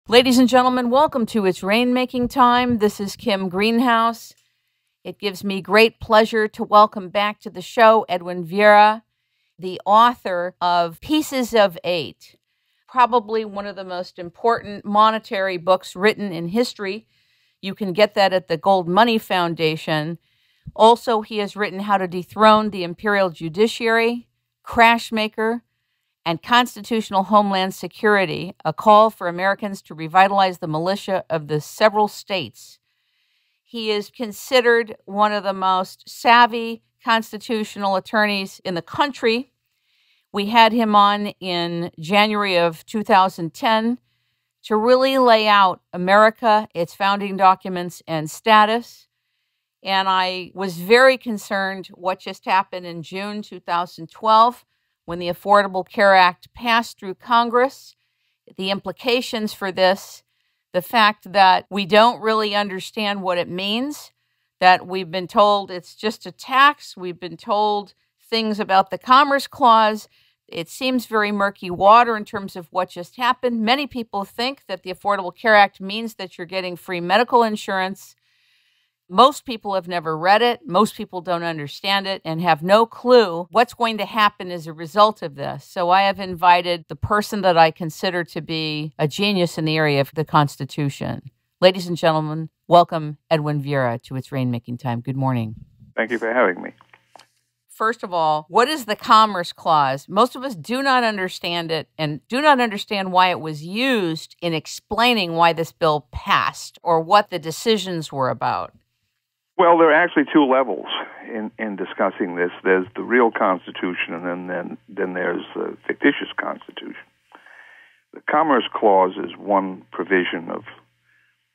Ladies and gentlemen, welcome to It's Rainmaking Time. This is Kim Greenhouse. It gives me great pleasure to welcome back to the show Edwin Vieira, the author of Pieces of Eight, probably one of the most important monetary books written in history. You can get that at the Gold Money Foundation. Also, he has written How to Dethrone the Imperial Judiciary, Crashmaker, and Constitutional Homeland Security, a call for Americans to revitalize the militia of the several states. He is considered one of the most savvy constitutional attorneys in the country. We had him on in January of 2010 to really lay out America, its founding documents, and status. And I was very concerned what just happened in June 2012 when the Affordable Care Act passed through Congress, the implications for this, the fact that we don't really understand what it means, that we've been told it's just a tax, we've been told things about the Commerce Clause. It seems very murky water in terms of what just happened. Many people think that the Affordable Care Act means that you're getting free medical insurance. Most people have never read it. Most people don't understand it and have no clue what's going to happen as a result of this. So I have invited the person that I consider to be a genius in the area of the Constitution. Ladies and gentlemen, welcome Edwin Vieira to It's Rainmaking Time. Good morning. Thank you for having me. First of all, what is the Commerce Clause? Most of us do not understand it and do not understand why it was used in explaining why this bill passed or what the decisions were about. Well, there are actually two levels in discussing this. There's the real Constitution, and then there's the fictitious Constitution. The Commerce Clause is one provision of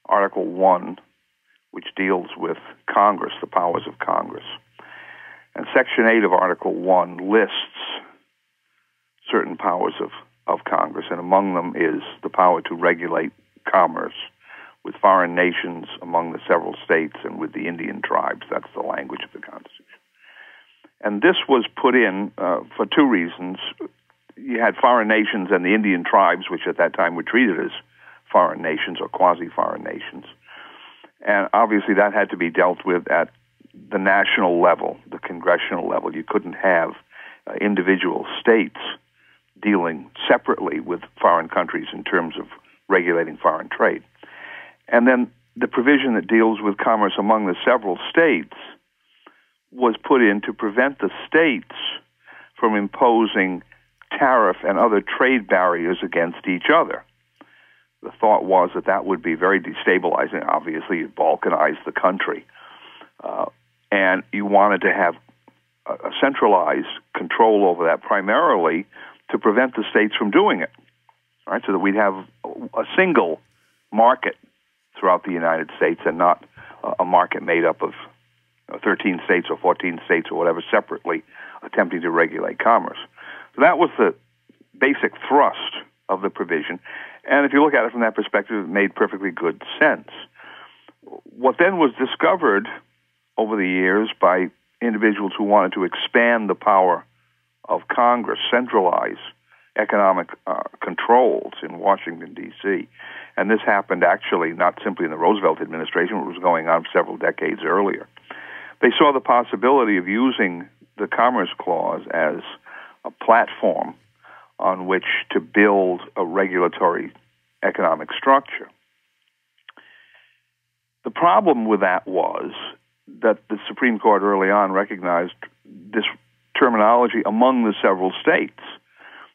Article 1, which deals with Congress, the powers of Congress. And Section 8 of Article 1 lists certain powers of Congress, and among them is the power to regulate commerce with foreign nations among the several states and with the Indian tribes. That's the language of the Constitution. And this was put in for two reasons. You had foreign nations and the Indian tribes, which at that time were treated as foreign nations or quasi-foreign nations. And obviously that had to be dealt with at the national level, the congressional level. You couldn't have individual states dealing separately with foreign countries in terms of regulating foreign trade. And then the provision that deals with commerce among the several states was put in to prevent the states from imposing tariff and other trade barriers against each other. The thought was that that would be very destabilizing. Obviously, it balkanized the country. And you wanted to have a centralized control over that primarily to prevent the states from doing it, right? So that we'd have a single market throughout the United States and not a market made up of 13 states or 14 states or whatever separately attempting to regulate commerce. So that was the basic thrust of the provision. And if you look at it from that perspective, it made perfectly good sense. What then was discovered over the years by individuals who wanted to expand the power of Congress, centralize economic controls in Washington, D.C., and this happened actually not simply in the Roosevelt administration, it was going on several decades earlier. They saw the possibility of using the Commerce Clause as a platform on which to build a regulatory economic structure. The problem with that was that the Supreme Court early on recognized this terminology among the several states.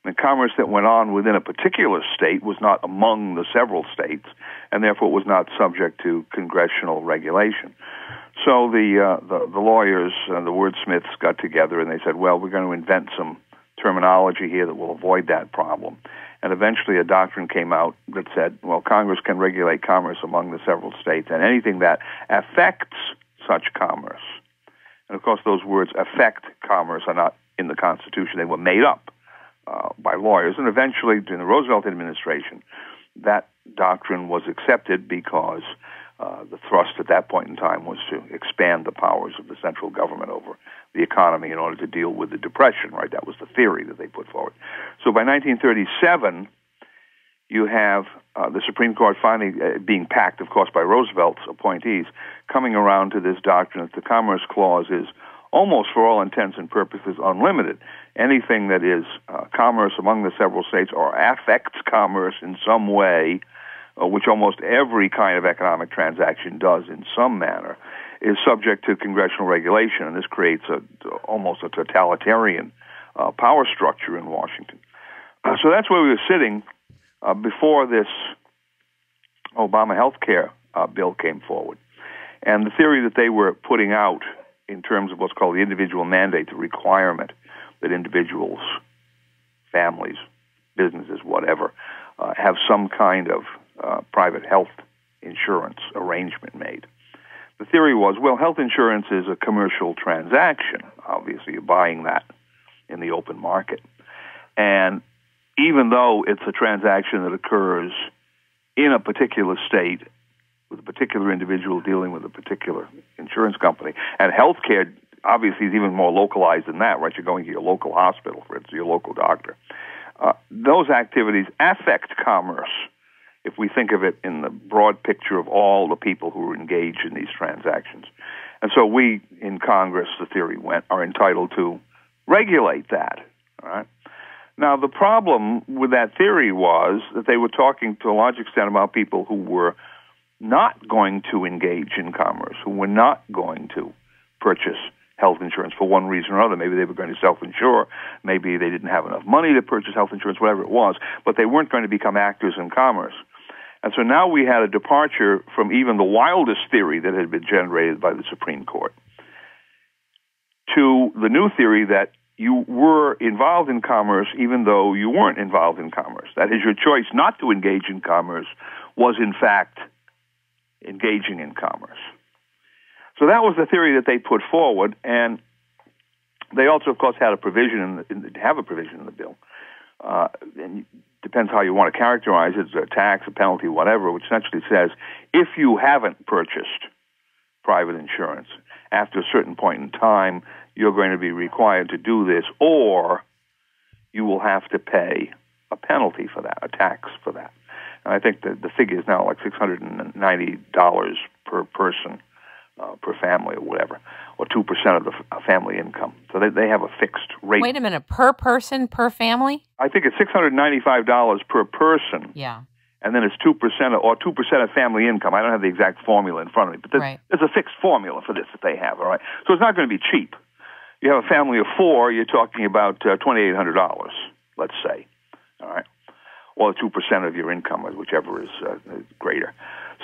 The commerce that went on within a particular state was not among the several states, and therefore was not subject to congressional regulation. So the lawyers and the wordsmiths got together and they said, well, we're going to invent some terminology here that will avoid that problem. And eventually a doctrine came out that said, well, Congress can regulate commerce among the several states, and anything that affects such commerce. And of course, those words affect commerce are not in the Constitution. They were made up by lawyers, and eventually, during the Roosevelt administration, that doctrine was accepted because the thrust at that point in time was to expand the powers of the central government over the economy in order to deal with the Depression, right? That was the theory that they put forward. So by 1937, you have the Supreme Court finally being packed, of course, by Roosevelt's appointees, coming around to this doctrine that the Commerce Clause is almost, for all intents and purposes, unlimited. Anything that is commerce among the several states or affects commerce in some way, which almost every kind of economic transaction does in some manner, is subject to congressional regulation, and this creates almost a totalitarian power structure in Washington. So that's where we were sitting before this Obama health care bill came forward. And the theory that they were putting out in terms of what's called the individual mandate, the requirement that individuals, families, businesses, whatever, have some kind of private health insurance arrangement made. The theory was, well, health insurance is a commercial transaction. Obviously, you're buying that in the open market. And even though it's a transaction that occurs in a particular state with a particular individual dealing with a particular insurance company, and healthcare obviously is even more localized than that, right? You're going to your local hospital, for instance, your local doctor. Those activities affect commerce if we think of it in the broad picture of all the people who are engaged in these transactions. And so we, in Congress, the theory went, are entitled to regulate that, all right? Now, the problem with that theory was that they were talking to a large extent about people who were not going to engage in commerce, who were not going to purchase health insurance for one reason or another. Maybe they were going to self-insure. Maybe they didn't have enough money to purchase health insurance, whatever it was. But they weren't going to become actors in commerce. And so now we had a departure from even the wildest theory that had been generated by the Supreme Court to the new theory that you were involved in commerce even though you weren't involved in commerce. That is, your choice not to engage in commerce was, in fact, engaging in commerce. So that was the theory that they put forward, and they also, of course, had a provision have a provision in the bill. And it depends how you want to characterize it, a tax, a penalty, whatever, which essentially says if you haven't purchased private insurance after a certain point in time, you're going to be required to do this, or you will have to pay a penalty for that, a tax for that. And I think that the figure is now like $690 per person, per family or whatever, or 2% of the family income. So they have a fixed rate. Wait a minute, per person, per family? I think it's $695 per person. Yeah. And then it's 2% or 2% of family income. I don't have the exact formula in front of me, but there's a fixed formula for this that they have, all right? So it's not going to be cheap. You have a family of four, you're talking about $2,800, let's say, all right? Or 2% of your income, whichever is greater.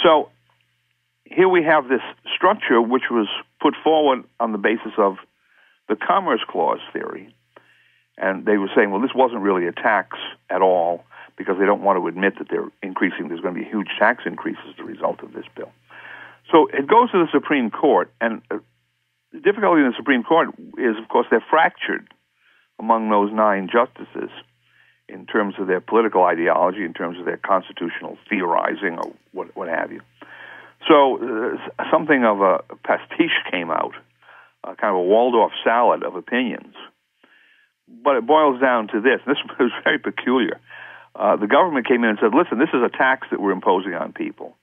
So here we have this structure which was put forward on the basis of the Commerce Clause theory. And they were saying, well, this wasn't really a tax at all because they don't want to admit that there's going to be huge tax increases as a result of this bill. So it goes to the Supreme Court, and the difficulty in the Supreme Court is, of course, they're fractured among those 9 justices in terms of their political ideology, in terms of their constitutional theorizing, or what have you. So something of a pastiche came out, kind of a Waldorf salad of opinions. But it boils down to this. This was very peculiar. The government came in and said, listen, this is a tax that we're imposing on people.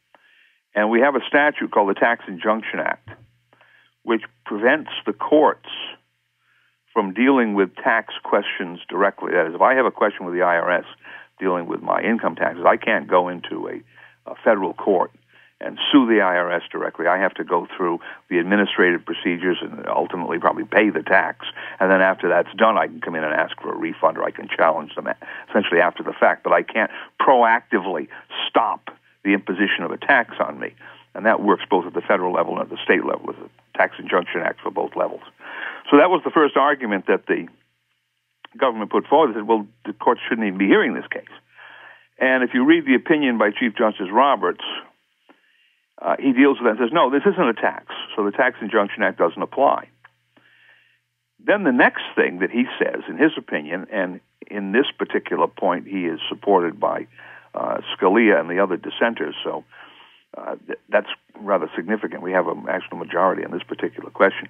And we have a statute called the Tax Injunction Act, which prevents the courts from dealing with tax questions directly. That is, if I have a question with the IRS dealing with my income taxes, I can't go into a federal court and sue the IRS directly. I have to go through the administrative procedures and ultimately probably pay the tax. And then after that's done, I can come in and ask for a refund, or I can challenge them essentially after the fact. But I can't proactively stop the imposition of a tax on me. And that works both at the federal level and at the state level. There's a Tax Injunction Act for both levels. So that was the first argument that the government put forward. They said, well, the courts shouldn't even be hearing this case. And if you read the opinion by Chief Justice Roberts, he deals with that and says, no, this isn't a tax, so the Tax Injunction Act doesn't apply. Then the next thing that he says, in his opinion, and in this particular point he is supported by Scalia and the other dissenters, so that's rather significant. We have an actual majority on this particular question.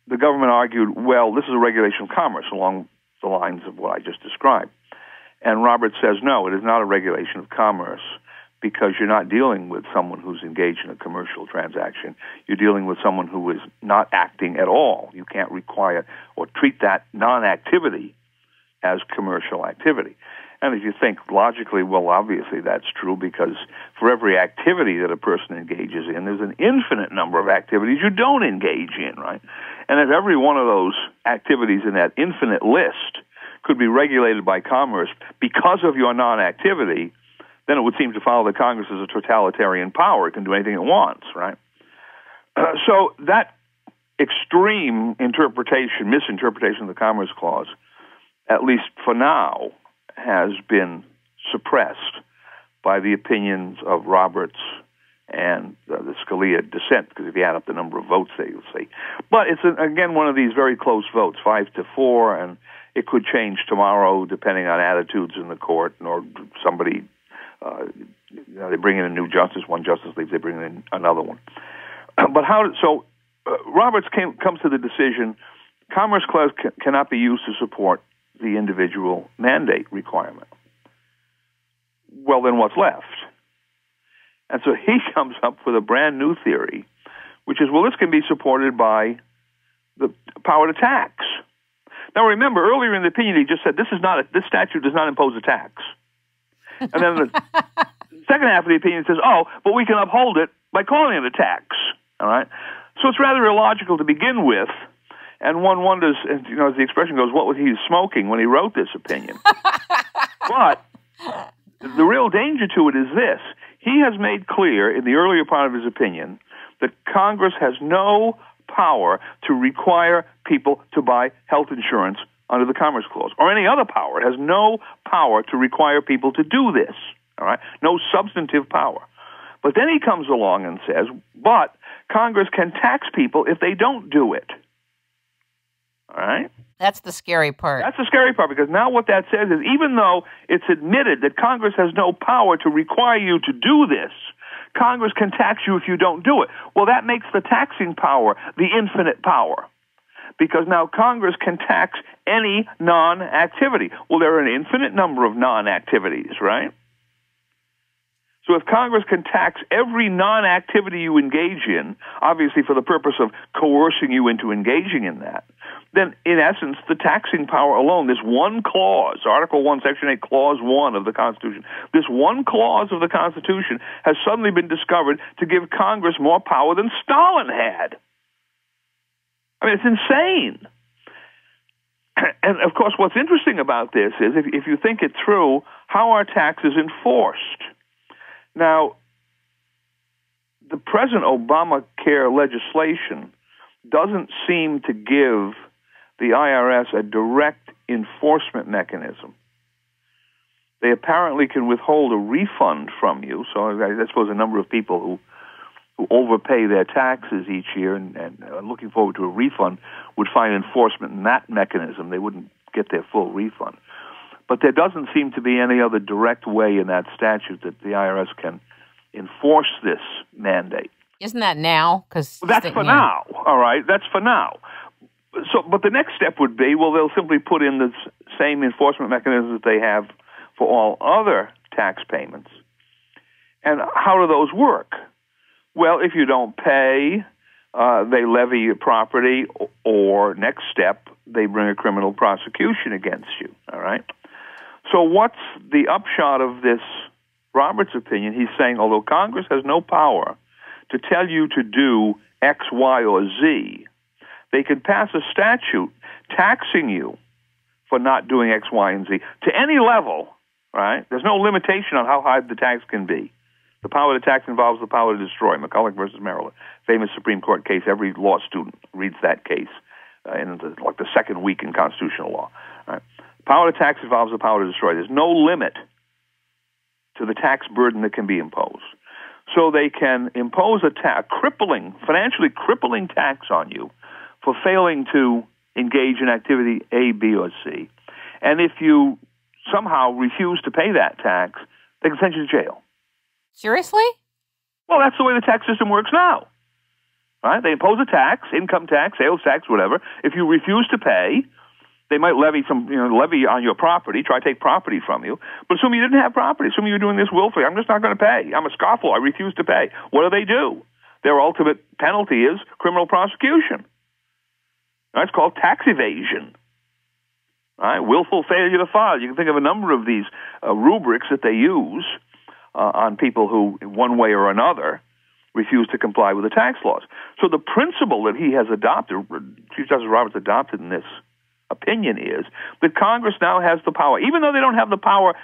The government argued, well, this is a regulation of commerce along the lines of what I just described. And Roberts says, no, it is not a regulation of commerce because you're not dealing with someone who's engaged in a commercial transaction. You're dealing with someone who is not acting at all. You can't require or treat that non-activity as commercial activity. And if you think logically, well, obviously that's true because for every activity that a person engages in, there's an infinite number of activities you don't engage in, right? And if every one of those activities in that infinite list could be regulated by commerce because of your non-activity, then it would seem to follow that Congress is a totalitarian power. It can do anything it wants, right? So that extreme misinterpretation of the Commerce Clause, at least for now, has been suppressed by the opinions of Roberts and the Scalia dissent, because if you add up the number of votes there, you'll see. But it's, again, one of these very close votes, 5-4, and it could change tomorrow depending on attitudes in the court, or somebody, they bring in a new justice, one justice leaves, they bring in another one. But Roberts comes to the decision, Commerce Clause cannot be used to support the individual mandate requirement. Well, then what's left? And so he comes up with a brand new theory, which is, well, this can be supported by the power to tax. Now, remember, earlier in the opinion, he just said this statute does not impose a tax. And then the second half of the opinion says, but we can uphold it by calling it a tax. All right? So it's rather illogical to begin with. And one wonders, as the expression goes, what was he smoking when he wrote this opinion? But the real danger to it is this. He has made clear in the earlier part of his opinion that Congress has no power to require people to buy health insurance under the Commerce Clause, or any other power. It has no power to require people to do this, all right? No substantive power. But then he comes along and says, but Congress can tax people if they don't do it. All right? That's the scary part. That's the scary part, because now what that says is even though it's admitted that Congress has no power to require you to do this, Congress can tax you if you don't do it. Well, that makes the taxing power the infinite power, because now Congress can tax any non-activity. Well, there are an infinite number of non-activities, right? So if Congress can tax every non-activity you engage in, obviously for the purpose of coercing you into engaging in that, then in essence, the taxing power alone, this one clause, Article 1, Section 8, Clause 1 of the Constitution, this one clause of the Constitution has suddenly been discovered to give Congress more power than Stalin had. I mean, it's insane. And, of course, what's interesting about this is, if you think it through, how are taxes enforced? Now, the present Obamacare legislation doesn't seem to give the IRS a direct enforcement mechanism. They apparently can withhold a refund from you, so I suppose a number of people who overpay their taxes each year and are looking forward to a refund would find enforcement in that mechanism. They wouldn't get their full refund. But there doesn't seem to be any other direct way in that statute that the IRS can enforce this mandate. Isn't that now? That's for now, all right? That's for now. So, but the next step would be, well, they'll simply put in the same enforcement mechanisms that they have for all other tax payments. And how do those work? Well, if you don't pay, they levy your property, or next step, they bring a criminal prosecution against you, all right? So what's the upshot of this Roberts opinion? He's saying, although Congress has no power to tell you to do X, Y, or Z, they can pass a statute taxing you for not doing X, Y, and Z to any level, right? There's no limitation on how high the tax can be. The power to tax involves the power to destroy. McCulloch versus Maryland, famous Supreme Court case. Every law student reads that case in the second week in constitutional law. Right? Power to tax involves the power to destroy. There's no limit to the tax burden that can be imposed. So they can impose a financially crippling tax on you for failing to engage in activity A, B, or C. And if you somehow refuse to pay that tax, they can send you to jail. Seriously? Well, that's the way the tax system works now. Right? They impose a tax, income tax, sales tax, whatever. If you refuse to pay, They might levy levy on your property, try to take property from you. But assume you didn't have property. Assume you were doing this willfully. I'm just not going to pay. I'm a scofflaw. I refuse to pay. What do? Their ultimate penalty is criminal prosecution. That's called tax evasion. All right? Willful failure to file. You can think of a number of these rubrics that they use on people who, in one way or another, refuse to comply with the tax laws. So the principle that he has adopted, Chief Justice Roberts adopted in this opinion, is that Congress now has the power, even though they don't have the power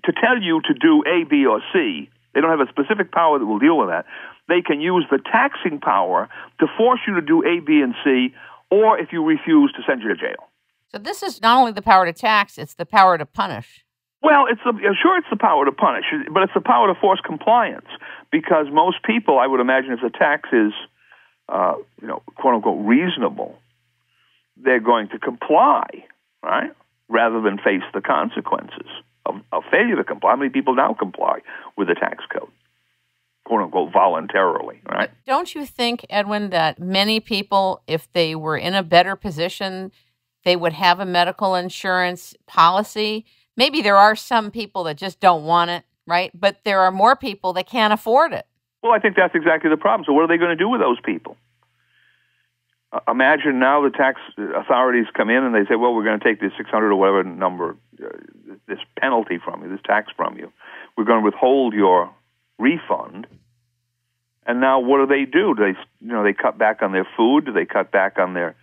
to tell you to do A, B, or C, they don't have a specific power that will deal with that, they can use the taxing power to force you to do A, B, and C, or if you refuse, to send you to jail. So this is not only the power to tax, it's the power to punish. Well, it's the power to punish, but it's the power to force compliance, because most people, I would imagine, if the tax is, quote unquote, reasonable, they're going to comply, right, rather than face the consequences of failure to comply. How many people now comply with the tax code, quote unquote, voluntarily, right? Don't you think, Edwin, that many people, if they were in a better position, they would have a medical insurance policy? Maybe there are some people that just don't want it, right? But there are more people that can't afford it. Well, I think that's exactly the problem. So what are they going to do with those people? Imagine now the tax authorities come in and they say, well, we're going to take this 600 or whatever number, this penalty from you, this tax from you. We're going to withhold your refund. And now what do? Do they cut back on their food? Do they cut back on their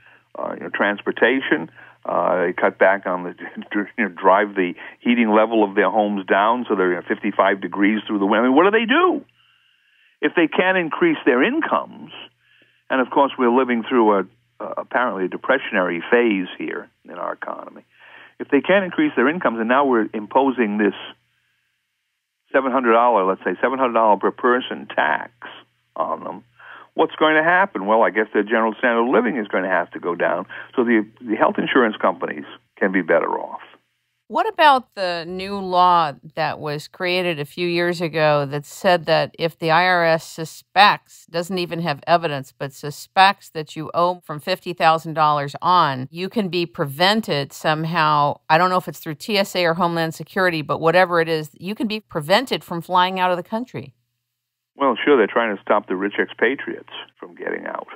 transportation? They cut back on the drive the heating level of their homes down so they're 55 degrees through the winter. I mean, what do? If they can't increase their incomes, and of course we're living through apparently a depressionary phase here in our economy. If they can't increase their incomes, and now we're imposing this $700, let's say $700 per person tax on them, what's going to happen? Well, I guess their general standard of living is going to have to go down, so the health insurance companies can be better off. What about the new law that was created a few years ago that said that if the IRS suspects, doesn't even have evidence, but suspects that you owe from $50,000 on, you can be prevented somehow, I don't know if it's through TSA or Homeland Security, but whatever it is, you can be prevented from flying out of the country? Well, sure, they're trying to stop the rich expatriates from getting out.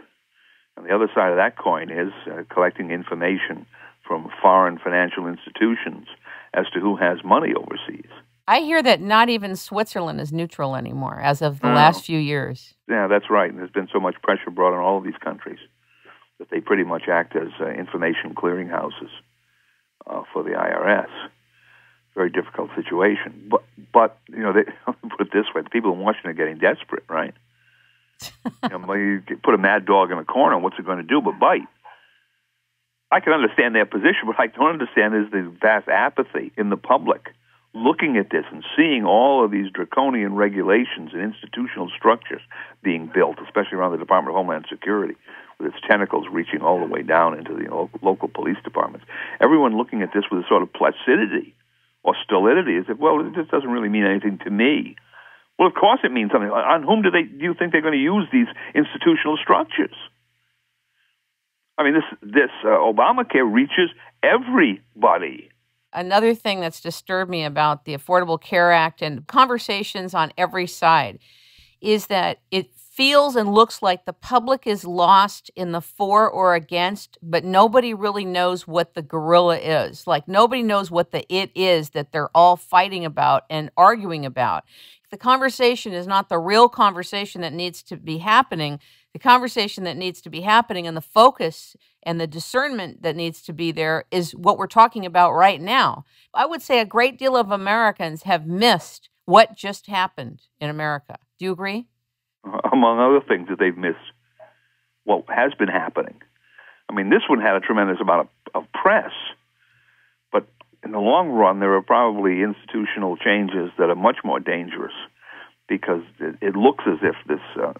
And the other side of that coin is collecting information from foreign financial institutions as to who has money overseas. I hear that not even Switzerland is neutral anymore as of the last few years. Yeah, that's right. And there's been so much pressure brought on all of these countries that they pretty much act as information clearinghouses for the IRS. Very difficult situation. But they put it this way, the people in Washington are getting desperate, right? You put a mad dog in a corner, what's it going to do but bite? I can understand their position, but I don't understand is the vast apathy in the public looking at this and seeing all of these draconian regulations and institutional structures being built, especially around the Department of Homeland Security, with its tentacles reaching all the way down into the local police departments. Everyone looking at this with a sort of placidity or stolidity, as if, well, this doesn't really mean anything to me. Well, of course it means something. On whom do you think they're going to use these institutional structures? I mean, this Obamacare reaches everybody. Another thing that's disturbed me about the Affordable Care Act and conversations on every side is that it feels and looks like the public is lost in the for or against, but nobody really knows what the gorilla is. Like nobody knows what the it is that they're all fighting about and arguing about. The conversation is not the real conversation that needs to be happening. The conversation that needs to be happening and the focus and the discernment that needs to be there is what we're talking about right now. I would say a great deal of Americans have missed what just happened in America. Do you agree? Among other things that they've missed, what has been happening. I mean, this one had a tremendous amount of press, but in the long run, there are probably institutional changes that are much more dangerous because it looks as if this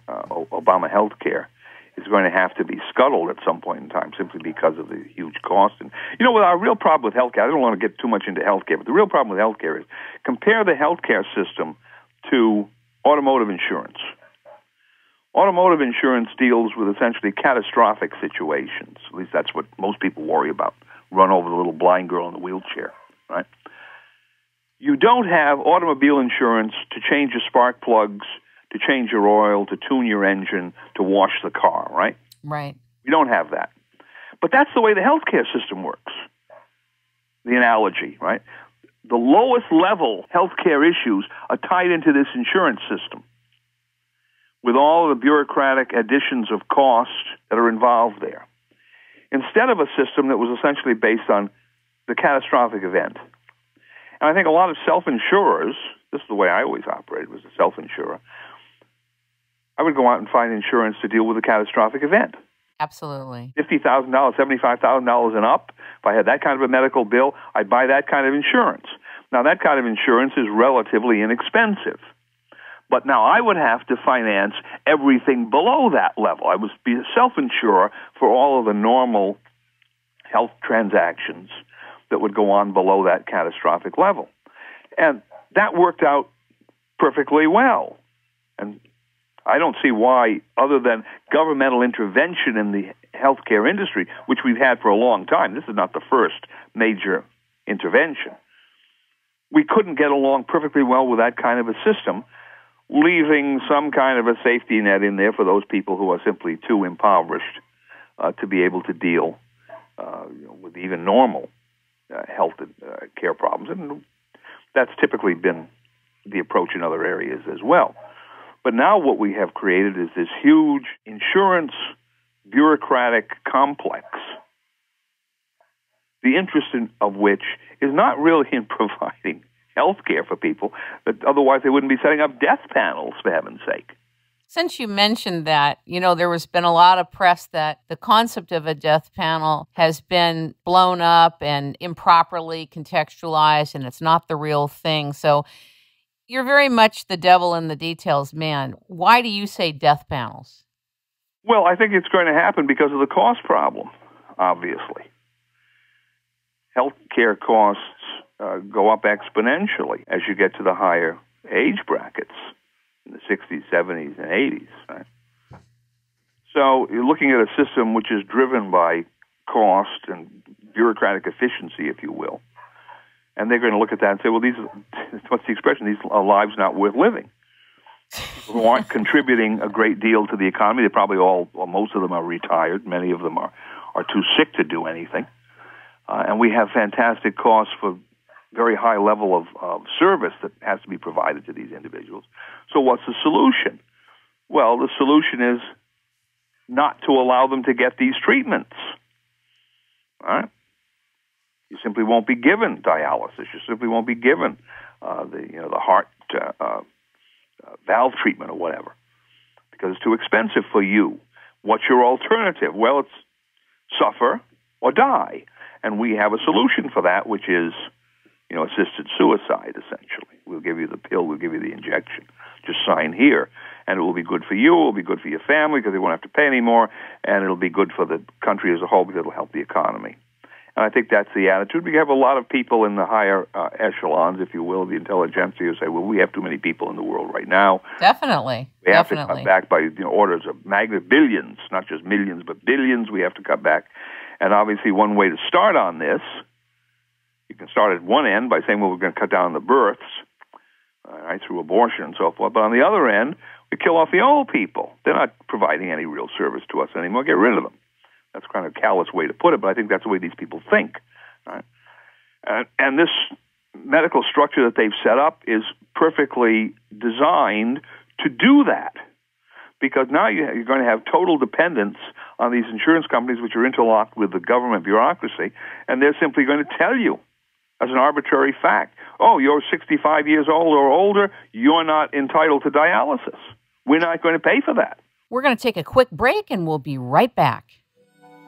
Obama health care is going to have to be scuttled at some point in time simply because of the huge cost. And, with our real problem with health care, I don't want to get too much into health care, but the real problem with health care is compare the health care system to automotive insurance. Automotive insurance deals with essentially catastrophic situations. At least that's what most people worry about. run over the little blind girl in the wheelchair, right? You don't have automobile insurance to change your spark plugs, to change your oil, to tune your engine, to wash the car, right? Right. You don't have that. But that's the way the healthcare system works. The analogy, right? The lowest level healthcare issues are tied into this insurance system with all the bureaucratic additions of cost that are involved there, instead of a system that was essentially based on the catastrophic event. And I think a lot of self-insurers, this is the way I always operated, was a self-insurer, I would go out and find insurance to deal with a catastrophic event. Absolutely. $50,000, $75,000 and up. If I had that kind of a medical bill, I'd buy that kind of insurance. Now, that kind of insurance is relatively inexpensive. But now I would have to finance everything below that level. I would be a self-insurer for all of the normal health transactions that would go on below that catastrophic level. And that worked out perfectly well. And I don't see why, other than governmental intervention in the healthcare industry, which we've had for a long time, this is not the first major intervention, we couldn't get along perfectly well with that kind of a system, leaving some kind of a safety net in there for those people who are simply too impoverished to be able to deal with even normal health care problems. And that's typically been the approach in other areas as well. But now what we have created is this huge insurance bureaucratic complex, the interest of which is not really in providing health care for people, but otherwise they wouldn't be setting up death panels, for heaven's sake. Since you mentioned that, there has been a lot of press that the concept of a death panel has been blown up and improperly contextualized, and it's not the real thing. So you're very much the devil in the details, man. Why do you say death panels? Well, I think it's going to happen because of the cost problem, obviously. Healthcare costs go up exponentially as you get to the higher age brackets in the 60s, 70s, and 80s. Right? So you're looking at a system which is driven by cost and bureaucratic efficiency, if you will. And they're going to look at that and say, well, what's the expression? These are lives not worth living. People who aren't contributing a great deal to the economy. They probably all, or most of them are retired. Many of them are too sick to do anything. And we have fantastic costs for very high level of service that has to be provided to these individuals. So what's the solution? Well, the solution is not to allow them to get these treatments. All right? You simply won't be given dialysis. You simply won't be given the heart valve treatment or whatever because it's too expensive for you. What's your alternative? Well, it's suffer or die. And we have a solution for that, which is, assisted suicide, essentially. We'll give you the pill, we'll give you the injection. Just sign here. And it will be good for you, it will be good for your family because they won't have to pay anymore, and it'll be good for the country as a whole because it'll help the economy. And I think that's the attitude. We have a lot of people in the higher echelons, if you will, the intelligentsia, who say, well, we have too many people in the world right now. Definitely. We have to cut back by orders of billions, not just millions, but billions. We have to cut back. And obviously one way to start on this, you can start at one end by saying, well, we're going to cut down the births, through abortion and so forth. But on the other end, we kill off the old people. They're not providing any real service to us anymore. Get rid of them. That's kind of a callous way to put it, but I think that's the way these people think. Right? And this medical structure that they've set up is perfectly designed to do that. Because now you're going to have total dependence on these insurance companies, which are interlocked with the government bureaucracy, and they're simply going to tell you, as an arbitrary fact, oh, you're 65 years old or older, you're not entitled to dialysis. We're not going to pay for that. We're going to take a quick break, and we'll be right back.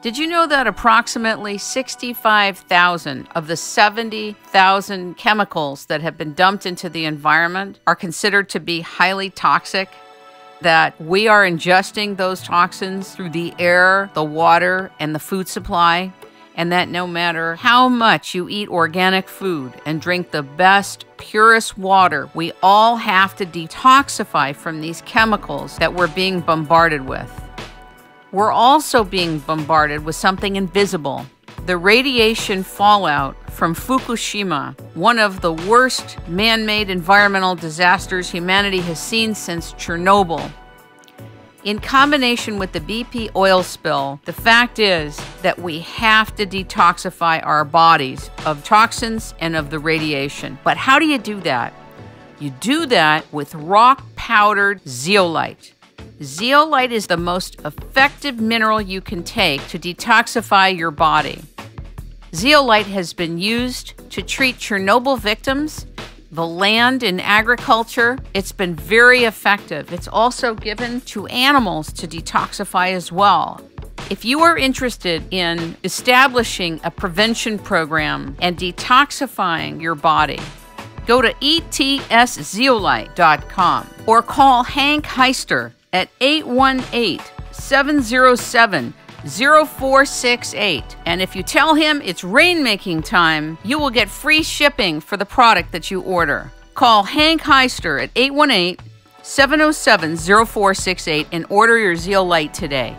Did you know that approximately 65,000 of the 70,000 chemicals that have been dumped into the environment are considered to be highly toxic? That we are ingesting those toxins through the air, the water, and the food supply, and that no matter how much you eat organic food and drink the best, purest water, we all have to detoxify from these chemicals that we're being bombarded with. We're also being bombarded with something invisible, the radiation fallout from Fukushima, one of the worst man-made environmental disasters humanity has seen since Chernobyl, in combination with the BP oil spill, the fact is that we have to detoxify our bodies of toxins and of the radiation. But how do you do that? You do that with rock powdered zeolite. Zeolite is the most effective mineral you can take to detoxify your body. Zeolite has been used to treat Chernobyl victims, the land in agriculture. It's been very effective. It's also given to animals to detoxify as well. If you are interested in establishing a prevention program and detoxifying your body, go to etszeolite.com or call Hank Heister at 818-707-0468. And if you tell him it's rainmaking time, you will get free shipping for the product that you order. Call Hank Heister at 818-707-0468 and order your zeolite today.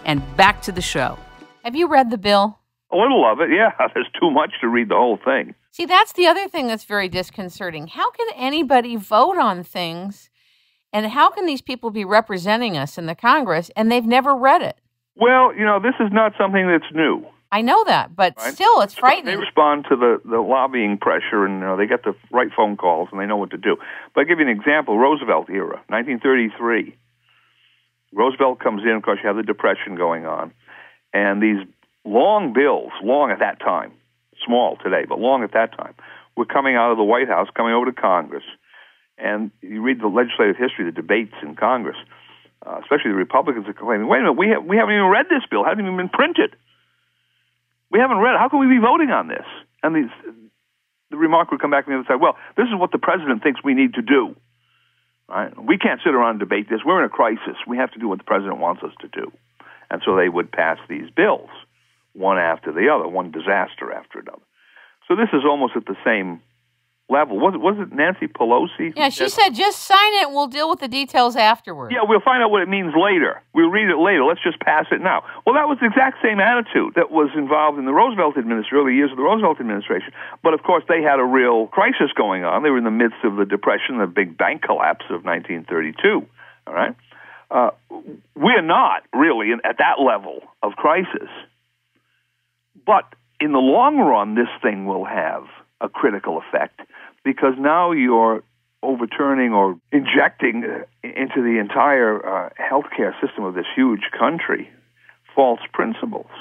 And back to the show. Have you read the bill? A little of it, yeah. There's too much to read the whole thing. See, that's the other thing that's very disconcerting. How can anybody vote on things, and how can these people be representing us in the Congress, and they've never read it? Well, this is not something that's new. I know that, but right? Still, it's frightening. They respond to the lobbying pressure, and they get the right phone calls, and they know what to do. But I'll give you an example. Roosevelt era, 1933. Roosevelt comes in, of course, you have the Depression going on, and these long bills, long at that time, small today, but long at that time, were coming out of the White House, coming over to Congress. And you read the legislative history, the debates in Congress, especially the Republicans are complaining, wait a minute, we haven't even read this bill, it hasn't even been printed. We haven't read it. How can we be voting on this? And the remark would come back from the other side, well, this is what the president thinks we need to do. Right? We can't sit around and debate this. We're in a crisis. We have to do what the president wants us to do. And so they would pass these bills, one after the other, one disaster after another. So this is almost at the same level. Was it Nancy Pelosi? Yeah, she said, just sign it and we'll deal with the details afterwards. Yeah, we'll find out what it means later. We'll read it later. Let's just pass it now. Well, that was the exact same attitude that was involved in the Roosevelt administration, early years of the Roosevelt administration. But, of course, they had a real crisis going on. They were in the midst of the Depression, the big bank collapse of 1932. All right? We're not really at that level of crisis. But in the long run, this thing will have a critical effect, because now you're overturning or injecting into the entire healthcare system of this huge country false principles.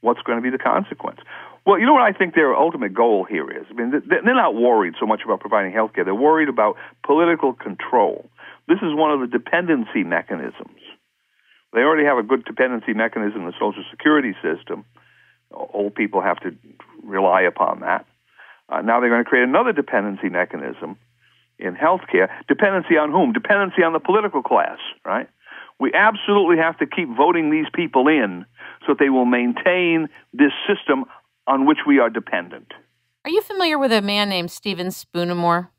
What's going to be the consequence? Well, you know what I think their ultimate goal here is? I mean, they're not worried so much about providing healthcare. They're worried about political control. This is one of the dependency mechanisms. They already have a good dependency mechanism in the Social Security system. Old people have to rely upon that. Now they're going to create another dependency mechanism in healthcare. Dependency on whom? Dependency on the political class, right? We absolutely have to keep voting these people in so that they will maintain this system on which we are dependent. Are you familiar with a man named Stephen Spoonemore?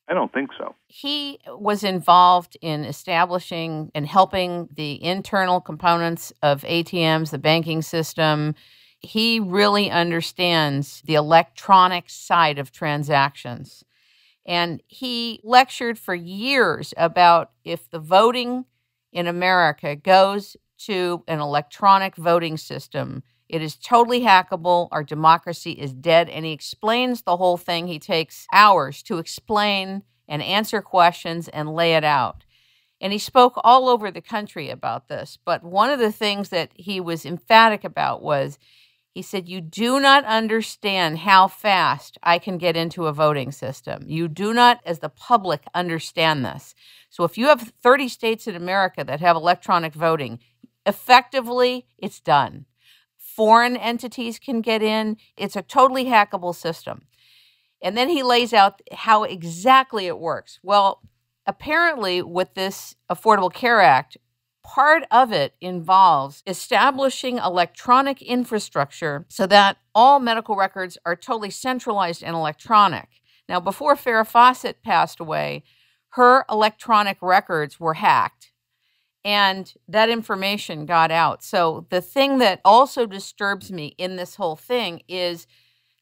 I don't think so. He was involved in establishing and helping the internal components of ATMs, the banking system. He really understands the electronic side of transactions. And he lectured for years about if the voting in America goes to an electronic voting system, it is totally hackable. Our democracy is dead. And he explains the whole thing. He takes hours to explain and answer questions and lay it out. And he spoke all over the country about this. But one of the things that he was emphatic about was, he said, you do not understand how fast I can get into a voting system. You do not, as the public, understand this. So if you have 30 states in America that have electronic voting, effectively, it's done. Foreign entities can get in. It's a totally hackable system. And then he lays out how exactly it works. Well, apparently with this Affordable Care Act, part of it involves establishing electronic infrastructure so that all medical records are totally centralized and electronic. Now, before Farrah Fawcett passed away, her electronic records were hacked. And that information got out. So the thing that also disturbs me in this whole thing is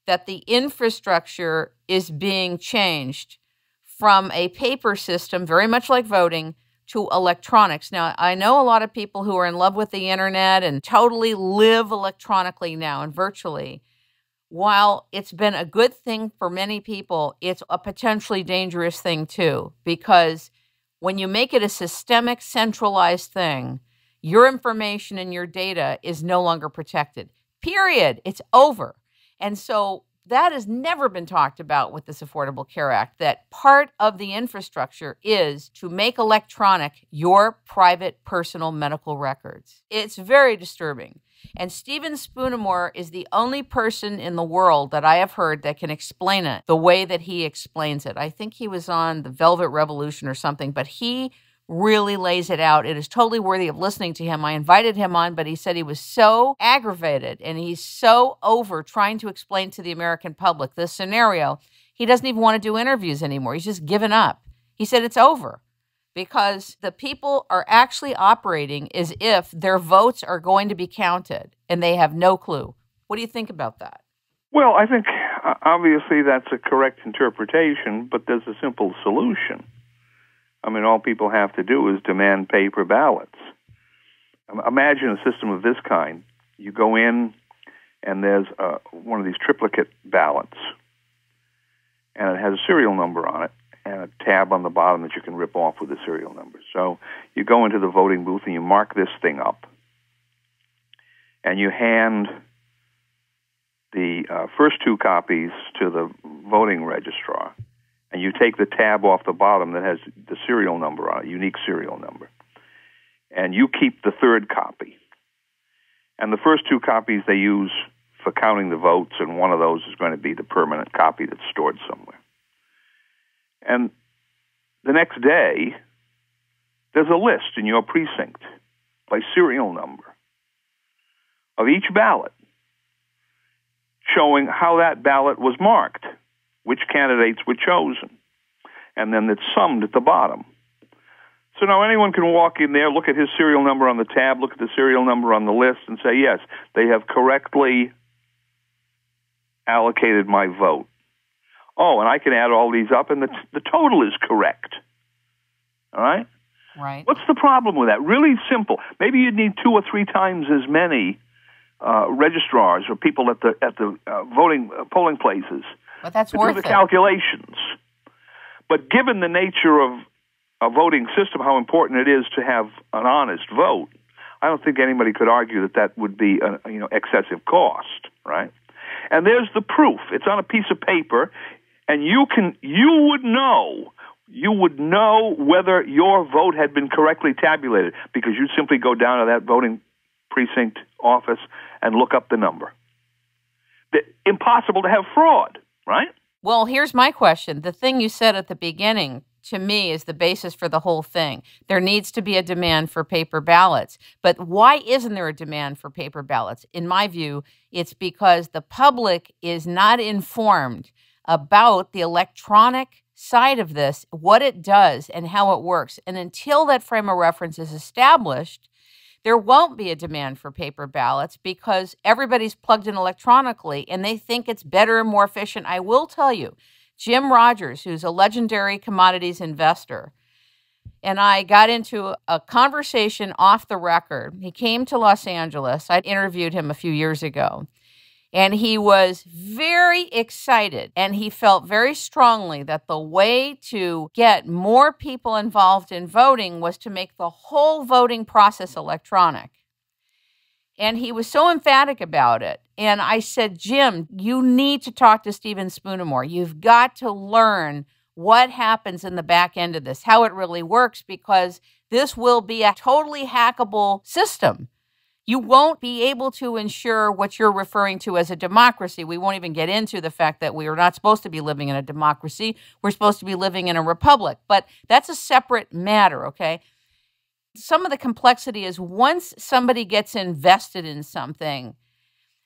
that the infrastructure is being changed from a paper system, very much like voting, to electronics. Now, I know a lot of people who are in love with the internet and totally live electronically now and virtually. While it's been a good thing for many people, it's a potentially dangerous thing too, because when you make it a systemic, centralized thing, your information and your data is no longer protected. Period. It's over. And so that has never been talked about with this Affordable Care Act, that part of the infrastructure is to make electronic your private personal medical records. It's very disturbing. And Stephen Spoonemore is the only person in the world that I have heard that can explain it the way that he explains it. I think he was on the Velvet Revolution or something, but he really lays it out. It is totally worthy of listening to him. I invited him on, but he said he was so aggravated and he's so over trying to explain to the American public this scenario, he doesn't even want to do interviews anymore. He's just given up. He said it's over because the people are actually operating as if their votes are going to be counted and they have no clue. What do you think about that? Well, I think obviously that's a correct interpretation, but there's a simple solution. I mean, all people have to do is demand paper ballots. Imagine a system of this kind. You go in, and there's one of these triplicate ballots, and it has a serial number on it, and a tab on the bottom that you can rip off with the serial number. So you go into the voting booth, and you mark this thing up, and you hand the first two copies to the voting registrar, and you take the tab off the bottom that has the serial number on it, unique serial number, and you keep the third copy. And the first two copies they use for counting the votes, and one of those is going to be the permanent copy that's stored somewhere. And the next day, there's a list in your precinct by serial number of each ballot showing how that ballot was marked, which candidates were chosen, and then it's summed at the bottom. So now anyone can walk in there, look at his serial number on the tab, look at the serial number on the list, and say, yes, they have correctly allocated my vote. Oh, and I can add all these up, and the total is correct. All right? Right. What's the problem with that? Really simple. Maybe you'd need 2 or 3 times as many registrars or people at the voting polling places. But that's to worth do the it. calculations. But given the nature of a voting system, how important it is to have an honest vote, I don't think anybody could argue that would be excessive cost, right? And there's the proof. It's on a piece of paper, and you would know whether your vote had been correctly tabulated because you'd simply go down to that voting precinct office and look up the number. Impossible to have fraud, right? Well, here's my question. The thing you said at the beginning, to me, is the basis for the whole thing. There needs to be a demand for paper ballots. But why isn't there a demand for paper ballots? In my view, it's because the public is not informed about the electronic side of this, what it does and how it works. And until that frame of reference is established, there won't be a demand for paper ballots because everybody's plugged in electronically and they think it's better and more efficient. I will tell you, Jim Rogers, who's a legendary commodities investor, and I got into a conversation off the record. He came to Los Angeles. I interviewed him a few years ago. And he was very excited, and he felt very strongly that the way to get more people involved in voting was to make the whole voting process electronic. And he was so emphatic about it. And I said, Jim, you need to talk to Stephen Spoonemore. You've got to learn what happens in the back end of this, how it really works, because this will be a totally hackable system. You won't be able to ensure what you're referring to as a democracy. We won't even get into the fact that we are not supposed to be living in a democracy. We're supposed to be living in a republic. But that's a separate matter, okay? Some of the complexity is once somebody gets invested in something,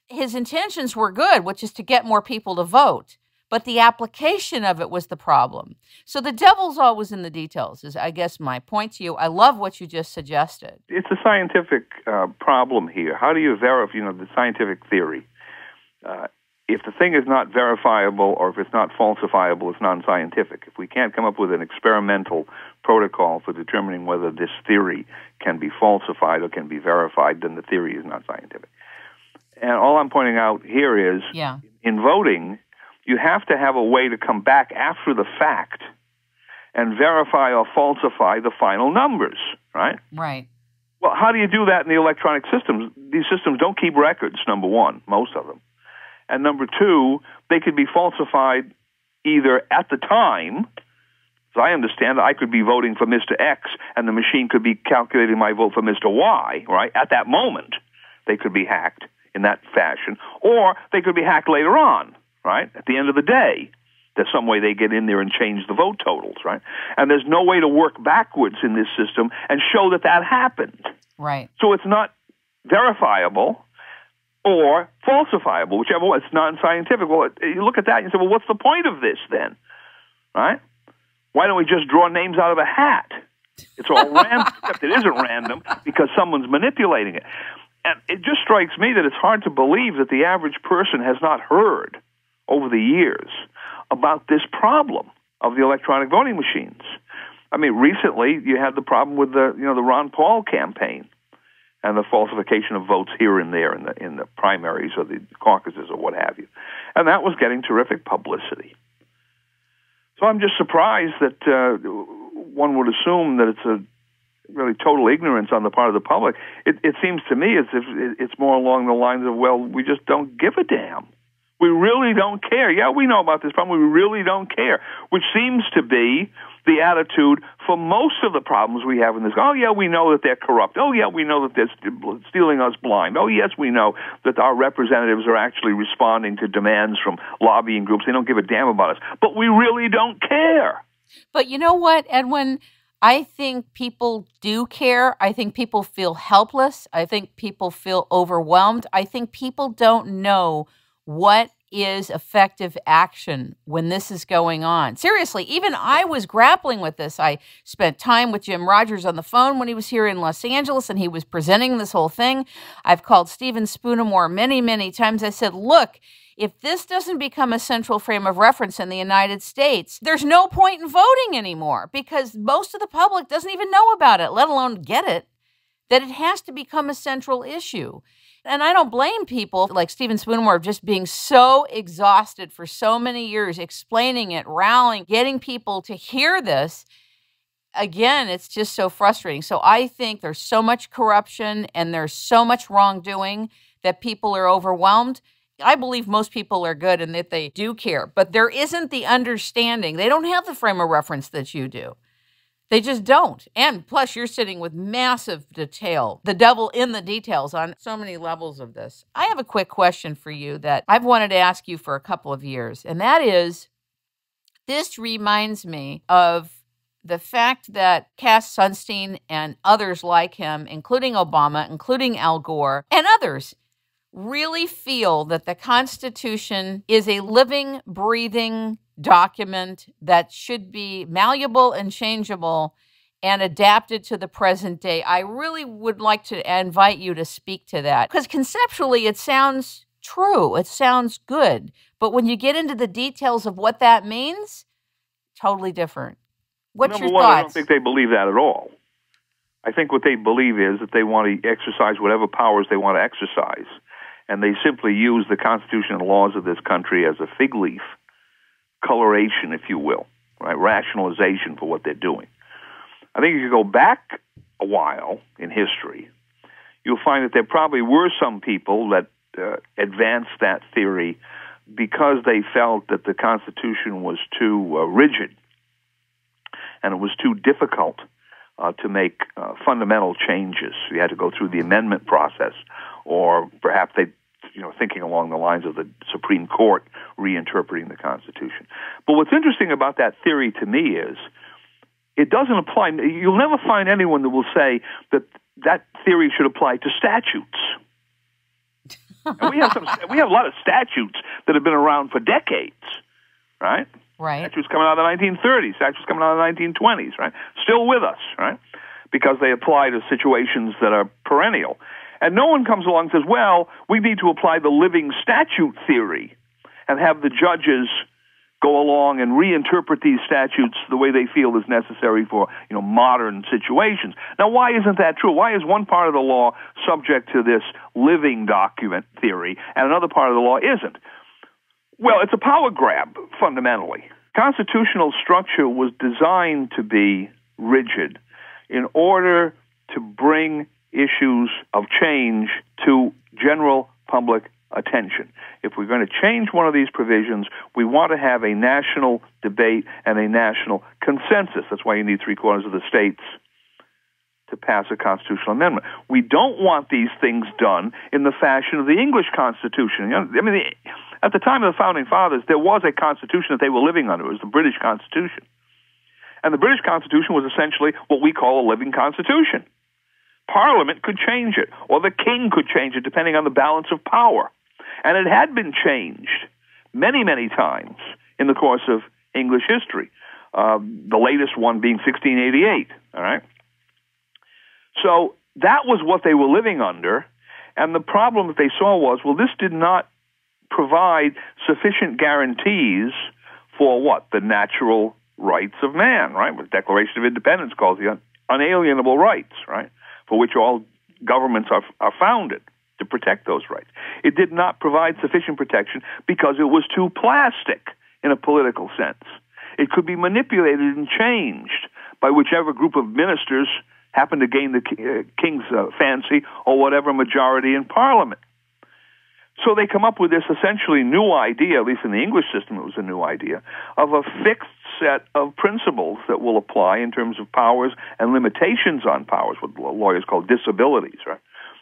his intentions were good, which is to get more people to vote. but the application of it was the problem. So the devil's always in the details, is I guess my point to you. I love what you just suggested. It's a scientific problem here. How do you verify, the scientific theory? If the thing is not verifiable or if it's not falsifiable, it's non-scientific. If we can't come up with an experimental protocol for determining whether this theory can be falsified or can be verified, then the theory is not scientific. And all I'm pointing out here is, in voting, you have to have a way to come back after the fact and verify or falsify the final numbers, right? Right. Well, how do you do that in the electronic systems? These systems don't keep records, number one, most of them. And number two, they could be falsified either at the time. As I understand, I could be voting for Mr. X, and the machine could be calculating my vote for Mr. Y, right? At that moment, they could be hacked in that fashion. Or they could be hacked later on, right? At the end of the day, there's some way they get in there and change the vote totals, right? And there's no way to work backwards in this system and show that that happened. Right. So it's not verifiable or falsifiable, whichever one. It's non-scientific. Well, you look at that and you say, well, what's the point of this then? Right? Why don't we just draw names out of a hat? It's all random, except it isn't random because someone's manipulating it. And it just strikes me that it's hard to believe that the average person has not heard over the years about this problem of the electronic voting machines. I mean, recently you had the problem with the Ron Paul campaign and the falsification of votes here and there in the primaries or the caucuses or what have you. And that was getting terrific publicity. So I'm just surprised that one would assume that it's a really total ignorance on the part of the public. It seems to me as if it's more along the lines of, well, we just don't give a damn. We really don't care. Yeah, we know about this problem. We really don't care, which seems to be the attitude for most of the problems we have in this. Oh, yeah, we know that they're corrupt. Oh, yeah, we know that they're stealing us blind. Oh, yes, we know that our representatives are actually responding to demands from lobbying groups. They don't give a damn about us. But we really don't care. But you know what, Edwin? I think people do care. I think people feel helpless. I think people feel overwhelmed. I think people don't know what is effective action when this is going on. Seriously, even I was grappling with this. I spent time with Jim Rogers on the phone when he was here in Los Angeles, and he was presenting this whole thing. I've called Stephen Spoonamore many, many times. I said, look, if this doesn't become a central frame of reference in the United States, there's no point in voting anymore because most of the public doesn't even know about it, let alone get it, that it has to become a central issue. And I don't blame people like Stephen Spoonamore just being so exhausted for so many years, explaining it, rallying, getting people to hear this. Again, it's just so frustrating. So I think there's so much corruption and there's so much wrongdoing that people are overwhelmed. I believe most people are good and that they do care, but there isn't the understanding. They don't have the frame of reference that you do. They just don't. And plus, you're sitting with massive detail, the devil in the details on so many levels of this. I have a quick question for you that I've wanted to ask you for a couple of years, and that is, this reminds me of the fact that Cass Sunstein and others like him, including Obama, including Al Gore, and others, really feel that the Constitution is a living, breathing document that should be malleable and changeable and adapted to the present day. I really would like to invite you to speak to that because conceptually it sounds true. It sounds good. But when you get into the details of what that means, totally different. What's your thoughts? I don't think they believe that at all. I think what they believe is that they want to exercise whatever powers they want to exercise. And they simply use the Constitution and laws of this country as a fig leaf, coloration, if you will, right? Rationalization for what they're doing. I think if you go back a while in history, you'll find that there probably were some people that advanced that theory because they felt that the Constitution was too rigid and it was too difficult to make fundamental changes. You had to go through the amendment process, or perhaps they thinking along the lines of the Supreme Court reinterpreting the Constitution. But what's interesting about that theory to me is it doesn't apply. You'll never find anyone that will say that that theory should apply to statutes. And we have a lot of statutes that have been around for decades, right? Right. Statutes coming out of the 1930s, statutes coming out of the 1920s, right? Still with us, right? Because they apply to situations that are perennial. And no one comes along and says, well, we need to apply the living statute theory and have the judges go along and reinterpret these statutes the way they feel is necessary for, modern situations. Now, why isn't that true? Why is one part of the law subject to this living document theory and another part of the law isn't? Well, it's a power grab, fundamentally. Constitutional structure was designed to be rigid in order to bring issues of change to general public attention. If we're going to change one of these provisions, we want to have a national debate and a national consensus. That's why you need 3/4 of the states to pass a constitutional amendment. We don't want these things done in the fashion of the English Constitution. At the time of the Founding Fathers, there was a constitution that they were living under. It was the British Constitution. And the British Constitution was essentially what we call a living constitution. Parliament could change it, or the king could change it, depending on the balance of power. And it had been changed many, many times in the course of English history, the latest one being 1688, all right? So that was what they were living under, and the problem that they saw was, well, this did not provide sufficient guarantees for what? The natural rights of man, right? What the Declaration of Independence calls the unalienable rights, right? For which all governments are founded, to protect those rights. It did not provide sufficient protection because it was too plastic in a political sense. It could be manipulated and changed by whichever group of ministers happened to gain the king's fancy or whatever majority in Parliament. So they come up with this essentially new idea, at least in the English system it was a new idea, of a fixed set of principles that will apply in terms of powers and limitations on powers, what lawyers call disabilities, right?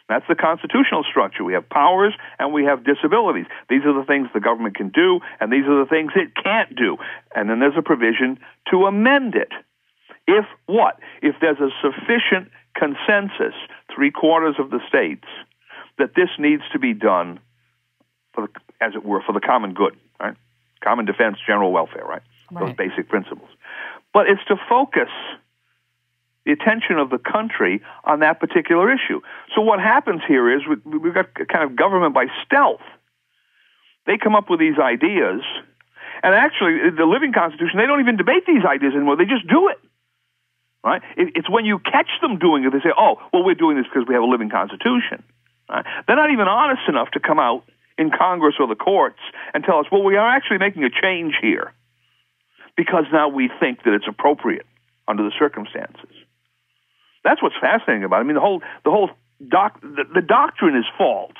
That's the constitutional structure. We have powers and we have disabilities. These are the things the government can do, and these are the things it can't do. And then there's a provision to amend it. If what? If there's a sufficient consensus, 3/4 of the states, that this needs to be done, as it were, for the common good, right? Common defense, general welfare, right? Those basic principles. But it's to focus the attention of the country on that particular issue. So what happens here is we've got kind of government by stealth. They come up with these ideas, and actually, the living constitution, they don't even debate these ideas anymore. They just do it, right? It's when you catch them doing it, they say, oh, well, we're doing this because we have a living constitution. Right? They're not even honest enough to come out in Congress or the courts and tell us, well, we are actually making a change here because now we think that it's appropriate under the circumstances. That's what's fascinating about it. I mean, the doctrine is false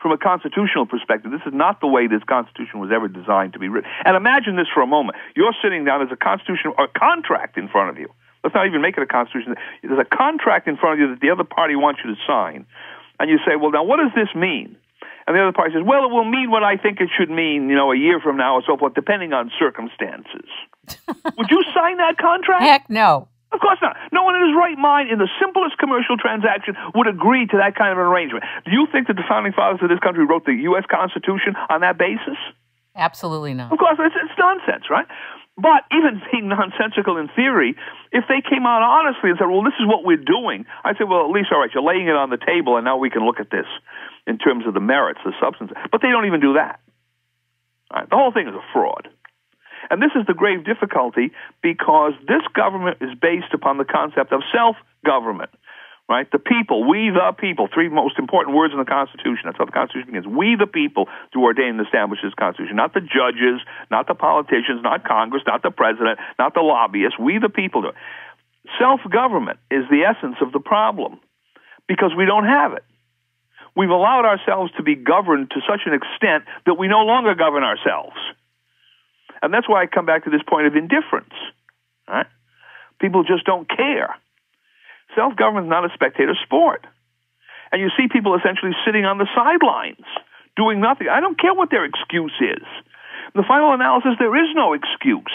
from a constitutional perspective. This is not the way this Constitution was ever designed to be written. And imagine this for a moment. You're sitting down, there's a constitution or a contract in front of you. Let's not even make it a constitution. There's a contract in front of you that the other party wants you to sign. And you say, well, now what does this mean? And the other party says, well, it will mean what I think it should mean, a year from now or so forth, depending on circumstances. Would you sign that contract? Heck no. Of course not. No one in his right mind in the simplest commercial transaction would agree to that kind of an arrangement. Do you think that the founding fathers of this country wrote the U.S. Constitution on that basis? Absolutely not. Of course, it's nonsense, right? But even being nonsensical in theory, if they came out honestly and said, well, this is what we're doing, I'd say, well, at least, all right, you're laying it on the table, and now we can look at this in terms of the merits, the substance. But they don't even do that. All right? The whole thing is a fraud. And this is the grave difficulty because this government is based upon the concept of self-government, right? The people, we the people, 3 most important words in the Constitution. That's how the Constitution begins. We the people do ordain and establish this Constitution. Not the judges, not the politicians, not Congress, not the president, not the lobbyists. We the people do it. Self-government is the essence of the problem because we don't have it. We've allowed ourselves to be governed to such an extent that we no longer govern ourselves. And that's why I come back to this point of indifference. Right? People just don't care. Self-government is not a spectator sport. And you see people essentially sitting on the sidelines, doing nothing. I don't care what their excuse is. In the final analysis, there is no excuse.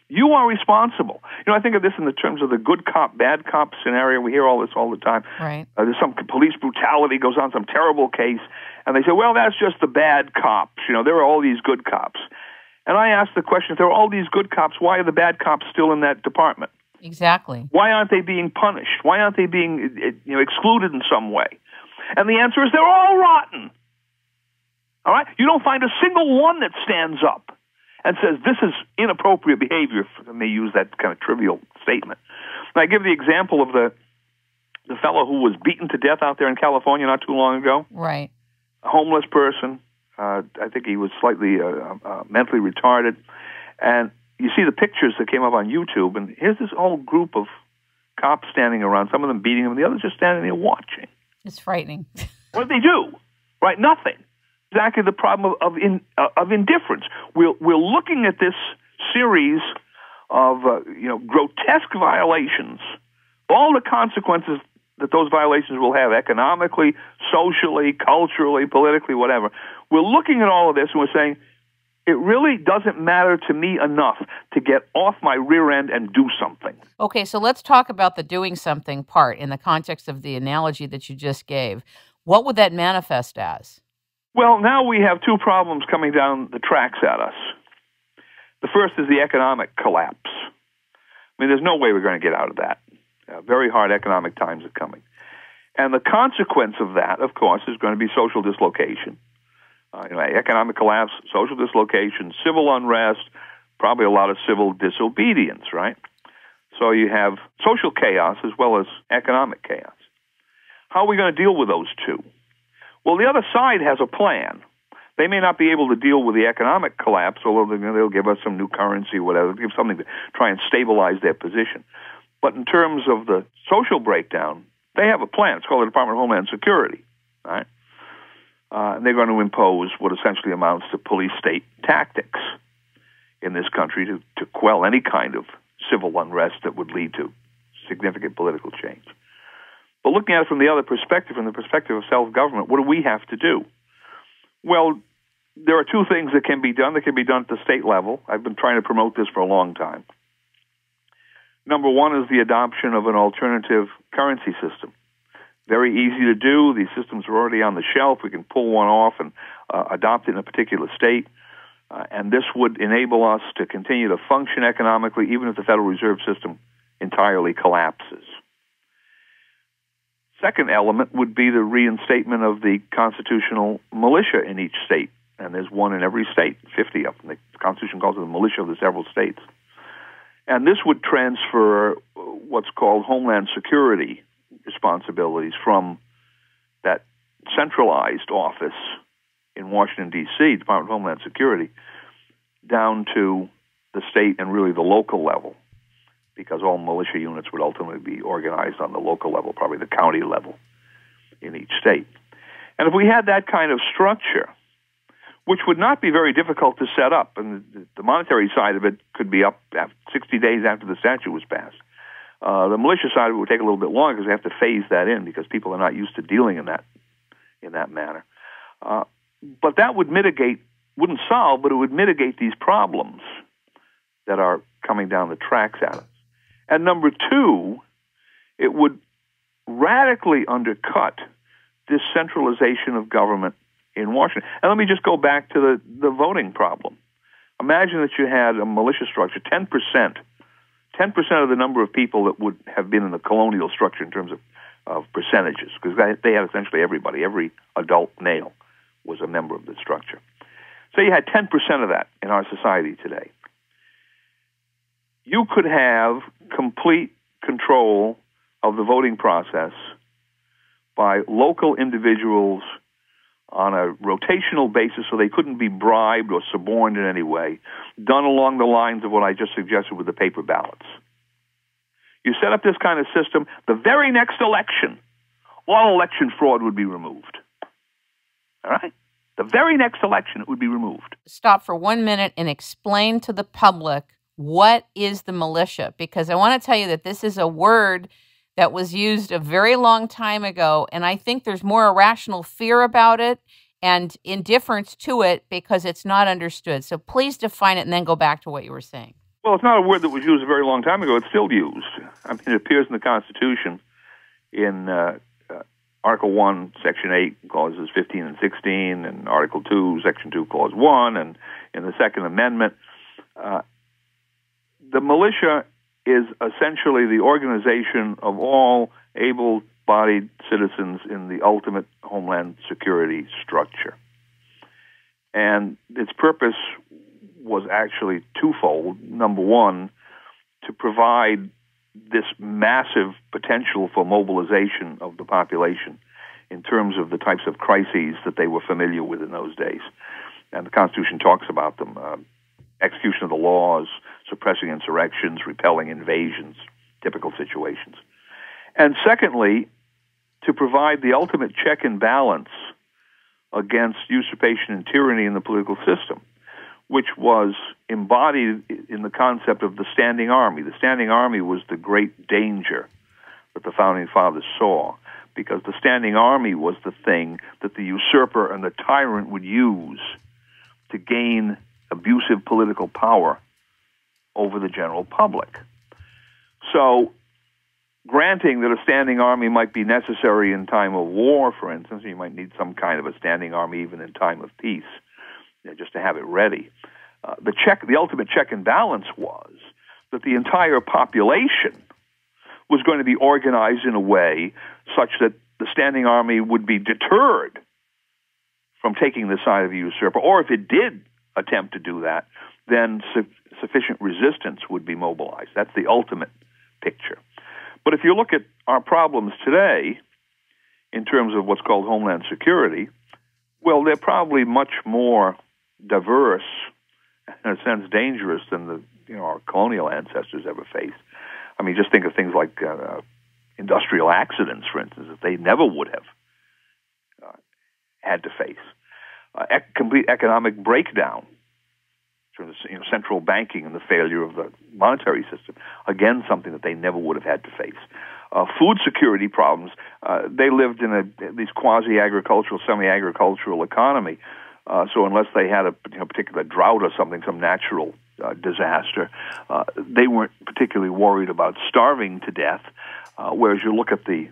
You are responsible. I think of this in the terms of the good cop, bad cop scenario. We hear all this all the time. Right. There's some police brutality goes on, some terrible case, and they say, well, that's just the bad cops. There are all these good cops. And I ask the question, if there are all these good cops, why are the bad cops still in that department? Exactly. Why aren't they being punished? Why aren't they being excluded in some way? And the answer is they're all rotten. All right? You don't find a single one that stands up and says, this is inappropriate behavior, if I may use that kind of trivial statement. And I give the example of the fellow who was beaten to death out there in California not too long ago. Right. A homeless person. I think he was slightly mentally retarded. And you see the pictures that came up on YouTube, and here's this whole group of cops standing around, some of them beating him, and the others just standing there watching. It's frightening. What did they do? Right? Nothing. Exactly the problem of indifference. We're looking at this series of grotesque violations, all the consequences that those violations will have economically, socially, culturally, politically, whatever. We're looking at all of this and we're saying, it really doesn't matter to me enough to get off my rear end and do something. Okay, so let's talk about the doing something part in the context of the analogy that you just gave. What would that manifest as? Well, now we have two problems coming down the tracks at us. The first is the economic collapse. I mean, there's no way we're going to get out of that. Very hard economic times are coming. And the consequence of that, of course, is going to be social dislocation. Economic collapse, social dislocation, civil unrest, probably a lot of civil disobedience, right? So you have social chaos as well as economic chaos. How are we going to deal with those two? Well, the other side has a plan. They may not be able to deal with the economic collapse, although they'll give us some new currency, whatever, give something to try and stabilize their position. But in terms of the social breakdown, they have a plan. It's called the Department of Homeland Security, right? And they're going to impose what essentially amounts to police-state tactics in this country to quell any kind of civil unrest that would lead to significant political change. But looking at it from the other perspective, from the perspective of self-government, what do we have to do? Well, there are two things that can be done. That can be done at the state level. I've been trying to promote this for a long time. Number one is the adoption of an alternative currency system. Very easy to do. These systems are already on the shelf. We can pull one off and adopt it in a particular state. And this would enable us to continue to function economically even if the Federal Reserve System entirely collapses. Second element would be the reinstatement of the constitutional militia in each state. And there's one in every state, 50 of them. The Constitution calls it the militia of the several states. And this would transfer what's called Homeland Security responsibilities from that centralized office in Washington, D.C., Department of Homeland Security, down to the state and really the local level, because all militia units would ultimately be organized on the local level, probably the county level in each state. And if we had that kind of structure, which would not be very difficult to set up, and the monetary side of it could be up 60 days after the statute was passed. The militia side of it would take a little bit longer because they have to phase that in because people are not used to dealing in that manner. But that would wouldn't solve, but it would mitigate these problems that are coming down the tracks at us. And number two, it would radically undercut this centralization of government in Washington. And let me just go back to the voting problem. Imagine that you had a militia structure, 10% of the number of people that would have been in the colonial structure in terms of percentages, because they had essentially everybody, every adult male was a member of the structure. So you had 10% of that in our society today. You could have complete control of the voting process by local individuals on a rotational basis so they couldn't be bribed or suborned in any way, done along the lines of what I just suggested with the paper ballots. You set up this kind of system, the very next election, all election fraud would be removed. All right? The very next election, it would be removed. Stop for 1 minute and explain to the public what is the militia, because I want to tell you that this is a word that was used a very long time ago, and I think there's more irrational fear about it and indifference to it because it's not understood. So please define it and then go back to what you were saying. Well, it's not a word that was used a very long time ago. It's still used. I mean, it appears in the Constitution in Article 1, Section 8, Clauses 15 and 16, and Article 2, Section 2, Clause 1, and in the Second Amendment, the militia is essentially the organization of all able-bodied citizens in the ultimate homeland security structure. And its purpose was actually twofold. Number one, to provide this massive potential for mobilization of the population in terms of the types of crises that they were familiar with in those days. And the Constitution talks about them. Execution of the laws, suppressing insurrections, repelling invasions, typical situations. And secondly, to provide the ultimate check and balance against usurpation and tyranny in the political system, which was embodied in the concept of the standing army. The standing army was the great danger that the Founding Fathers saw, because the standing army was the thing that the usurper and the tyrant would use to gain abusive political power over the general public. So, granting that a standing army might be necessary in time of war, for instance, you might need some kind of a standing army even in time of peace, just to have it ready. The ultimate check and balance was that the entire population was going to be organized in a way such that the standing army would be deterred from taking the side of the usurper, or if it did attempt to do that, then sufficient resistance would be mobilized. That's the ultimate picture. But if you look at our problems today, in terms of what's called homeland security, well, they're probably much more diverse, in a sense dangerous, than our colonial ancestors ever faced. I mean, just think of things like industrial accidents, for instance, that they never would have had to face. Complete economic breakdown, central banking and the failure of the monetary system, again, something that they never would have had to face. Food security problems. They lived in these quasi-agricultural, semi-agricultural economy, so unless they had a particular drought or something, some natural disaster, they weren't particularly worried about starving to death, whereas you look at the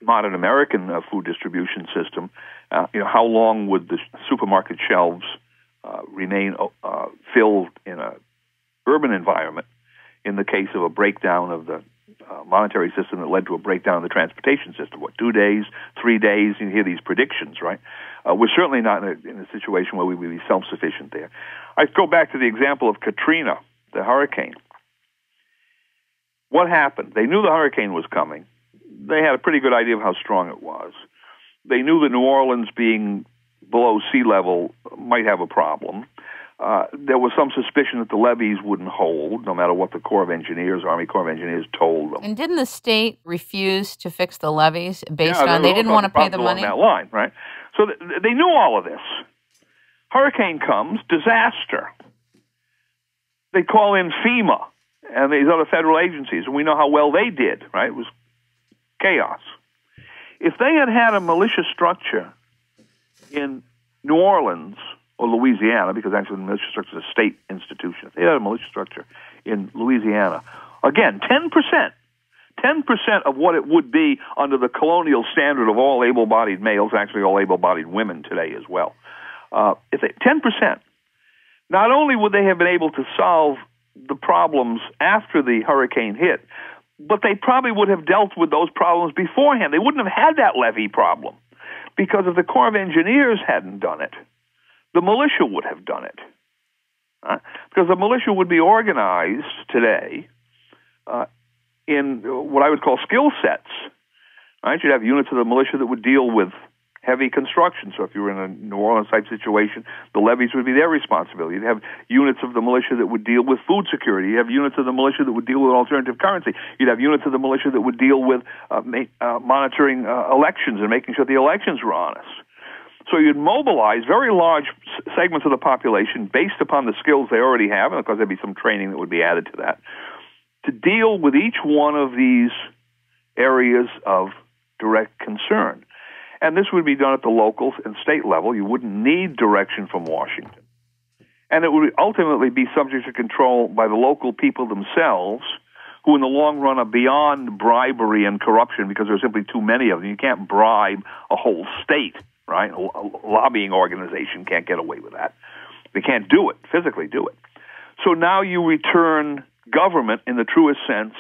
modern American food distribution system, how long would the supermarket shelves remain filled in an urban environment in the case of a breakdown of the monetary system that led to a breakdown of the transportation system? 2 days, 3 days? You hear these predictions, right? We're certainly not in a situation where we would be self-sufficient there. I go back to the example of Katrina, the hurricane. What happened? They knew the hurricane was coming. They had a pretty good idea of how strong it was. They knew that New Orleans being below sea level might have a problem. There was some suspicion that the levees wouldn't hold, no matter what the Army Corps of Engineers told them. And didn't the state refuse to fix the levees based on they didn't want to pay the money? Along that line, right? So they knew all of this. Hurricane comes, disaster. They call in FEMA and these other federal agencies, and we know how well they did, right? It was chaos. If they had had a militia structure in New Orleans or Louisiana, because actually the militia structure is a state institution, if they had a militia structure in Louisiana, again, 10% of what it would be under the colonial standard of all able-bodied males, actually all able-bodied women today as well. 10%, not only would they have been able to solve the problems after the hurricane hit, but they probably would have dealt with those problems beforehand. They wouldn't have had that levee problem, because if the Corps of Engineers hadn't done it, the militia would have done it. Because the militia would be organized today in what I would call skill sets. Right? You'd have units of the militia that would deal with heavy construction. So if you were in a New Orleans type situation, the levees would be their responsibility. You'd have units of the militia that would deal with food security. You'd have units of the militia that would deal with alternative currency. You'd have units of the militia that would deal with monitoring elections and making sure the elections were honest. So you'd mobilize very large segments of the population based upon the skills they already have, and of course there'd be some training that would be added to that, to deal with each one of these areas of direct concern. And this would be done at the local and state level. You wouldn't need direction from Washington. And it would ultimately be subject to control by the local people themselves, who in the long run are beyond bribery and corruption because there are simply too many of them. You can't bribe a whole state, right? A lobbying organization can't get away with that. They can't do it, physically do it. So now you return government in the truest sense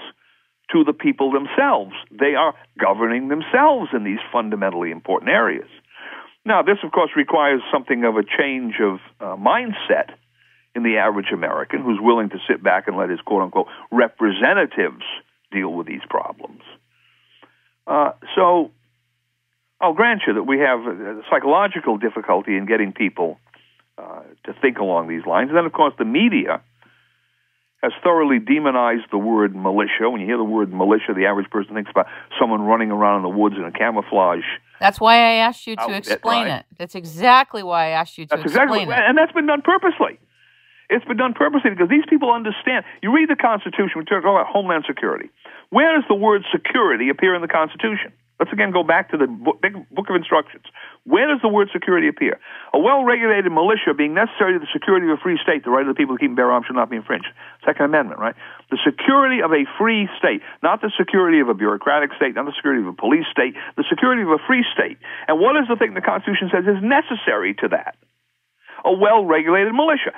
to the people themselves. They are governing themselves in these fundamentally important areas. Now, this, of course, requires something of a change of mindset in the average American who's willing to sit back and let his quote-unquote representatives deal with these problems. So I'll grant you that we have a psychological difficulty in getting people to think along these lines. And then, of course, the media has thoroughly demonized the word militia. When you hear the word militia, the average person thinks about someone running around in the woods in a camouflage. That's why I asked you to explain it. That's exactly why I asked you to explain it. And that's been done purposely. It's been done purposely because these people understand. You read the Constitution, we talk about Homeland Security. Where does the word security appear in the Constitution? Let's again go back to the big book of instructions. Where does the word security appear? A well-regulated militia being necessary to the security of a free state, the right of the people to keep and bear arms shall not be infringed. Second Amendment, right? The security of a free state, not the security of a bureaucratic state, not the security of a police state, the security of a free state. And what is the thing the Constitution says is necessary to that? A well-regulated militia.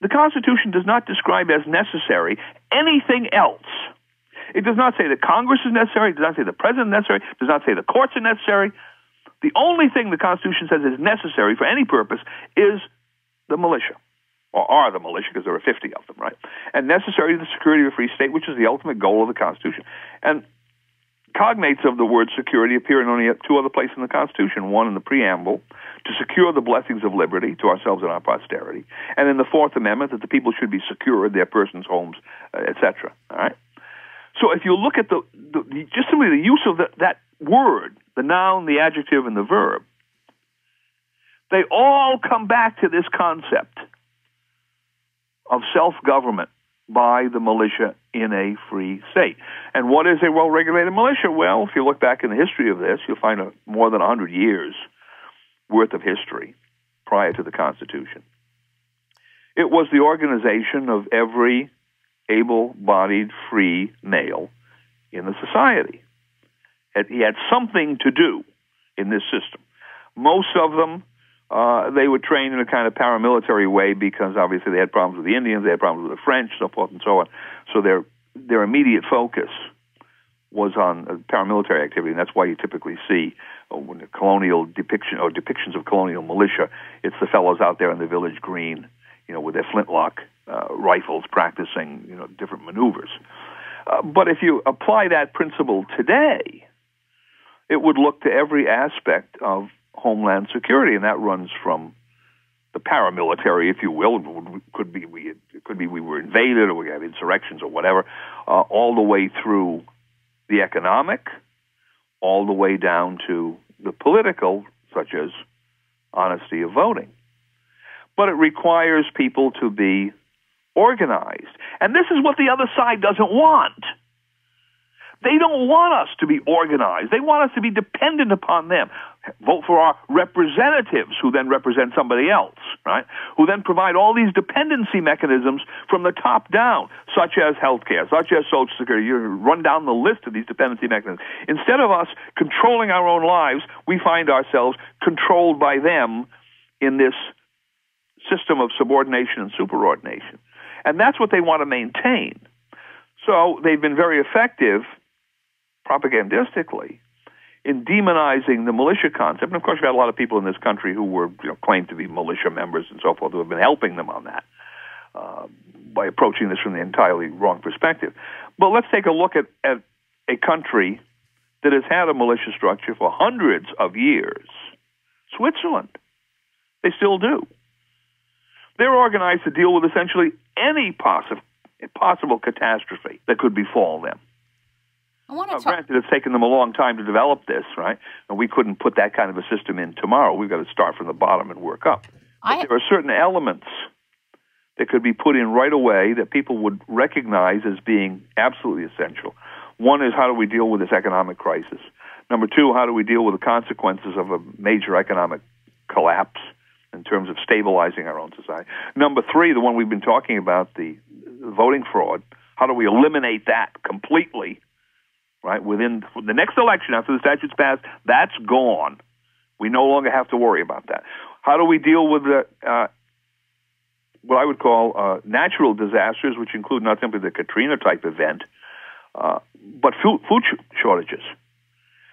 The Constitution does not describe as necessary anything else. It does not say that Congress is necessary. It does not say the President is necessary. It does not say the courts are necessary. The only thing the Constitution says is necessary for any purpose is the militia, or are the militia, because there are 50 of them, right? And necessary to the security of a free state, which is the ultimate goal of the Constitution. And cognates of the word security appear in only two other places in the Constitution. One in the preamble, to secure the blessings of liberty to ourselves and our posterity. And in the Fourth Amendment, that the people should be secured, their persons, homes, etc. All right? So if you look at just simply the use of that word, the noun, the adjective, and the verb, they all come back to this concept of self-government by the militia in a free state. And what is a well-regulated militia? Well, if you look back in the history of this, you'll find more than 100 years worth of history prior to the Constitution. It was the organization of every able-bodied free male in the society. He had something to do in this system. Most of them, they were trained in a kind of paramilitary way because obviously they had problems with the Indians, they had problems with the French, so forth and so on. So their immediate focus was on paramilitary activity, and that's why you typically see when the colonial depictions of colonial militia, it's the fellows out there in the village green, with their flintlock rifles practicing, different maneuvers. But if you apply that principle today, it would look to every aspect of Homeland Security, and that runs from the paramilitary, if you will. It could be we were invaded, or we had insurrections, or whatever, all the way through the economic, all the way down to the political, such as honesty of voting. But it requires people to be organized. And this is what the other side doesn't want. They don't want us to be organized. They want us to be dependent upon them. Vote for our representatives, who then represent somebody else, right? Who then provide all these dependency mechanisms from the top down, such as healthcare, such as Social Security. You run down the list of these dependency mechanisms. Instead of us controlling our own lives, we find ourselves controlled by them in this system of subordination and superordination. And that's what they want to maintain. So they've been very effective propagandistically in demonizing the militia concept. And of course, we've had a lot of people in this country who were claimed to be militia members and so forth, who have been helping them on that by approaching this from the entirely wrong perspective. But let's take a look at a country that has had a militia structure for hundreds of years. Switzerland. They still do. They're organized to deal with essentially any possible catastrophe that could befall them. Granted, it's taken them a long time to develop this, right? And we couldn't put that kind of a system in tomorrow. We've got to start from the bottom and work up. But there are certain elements that could be put in right away that people would recognize as being absolutely essential. One is, how do we deal with this economic crisis? Number two, how do we deal with the consequences of a major economic collapse in terms of stabilizing our own society? Number three, the one we've been talking about, the voting fraud, How do we eliminate that completely, right? Within the next election, after the statute's passed, that's gone. We no longer have to worry about that. How do we deal with the what I would call natural disasters, which include not simply the Katrina-type event, but food shortages?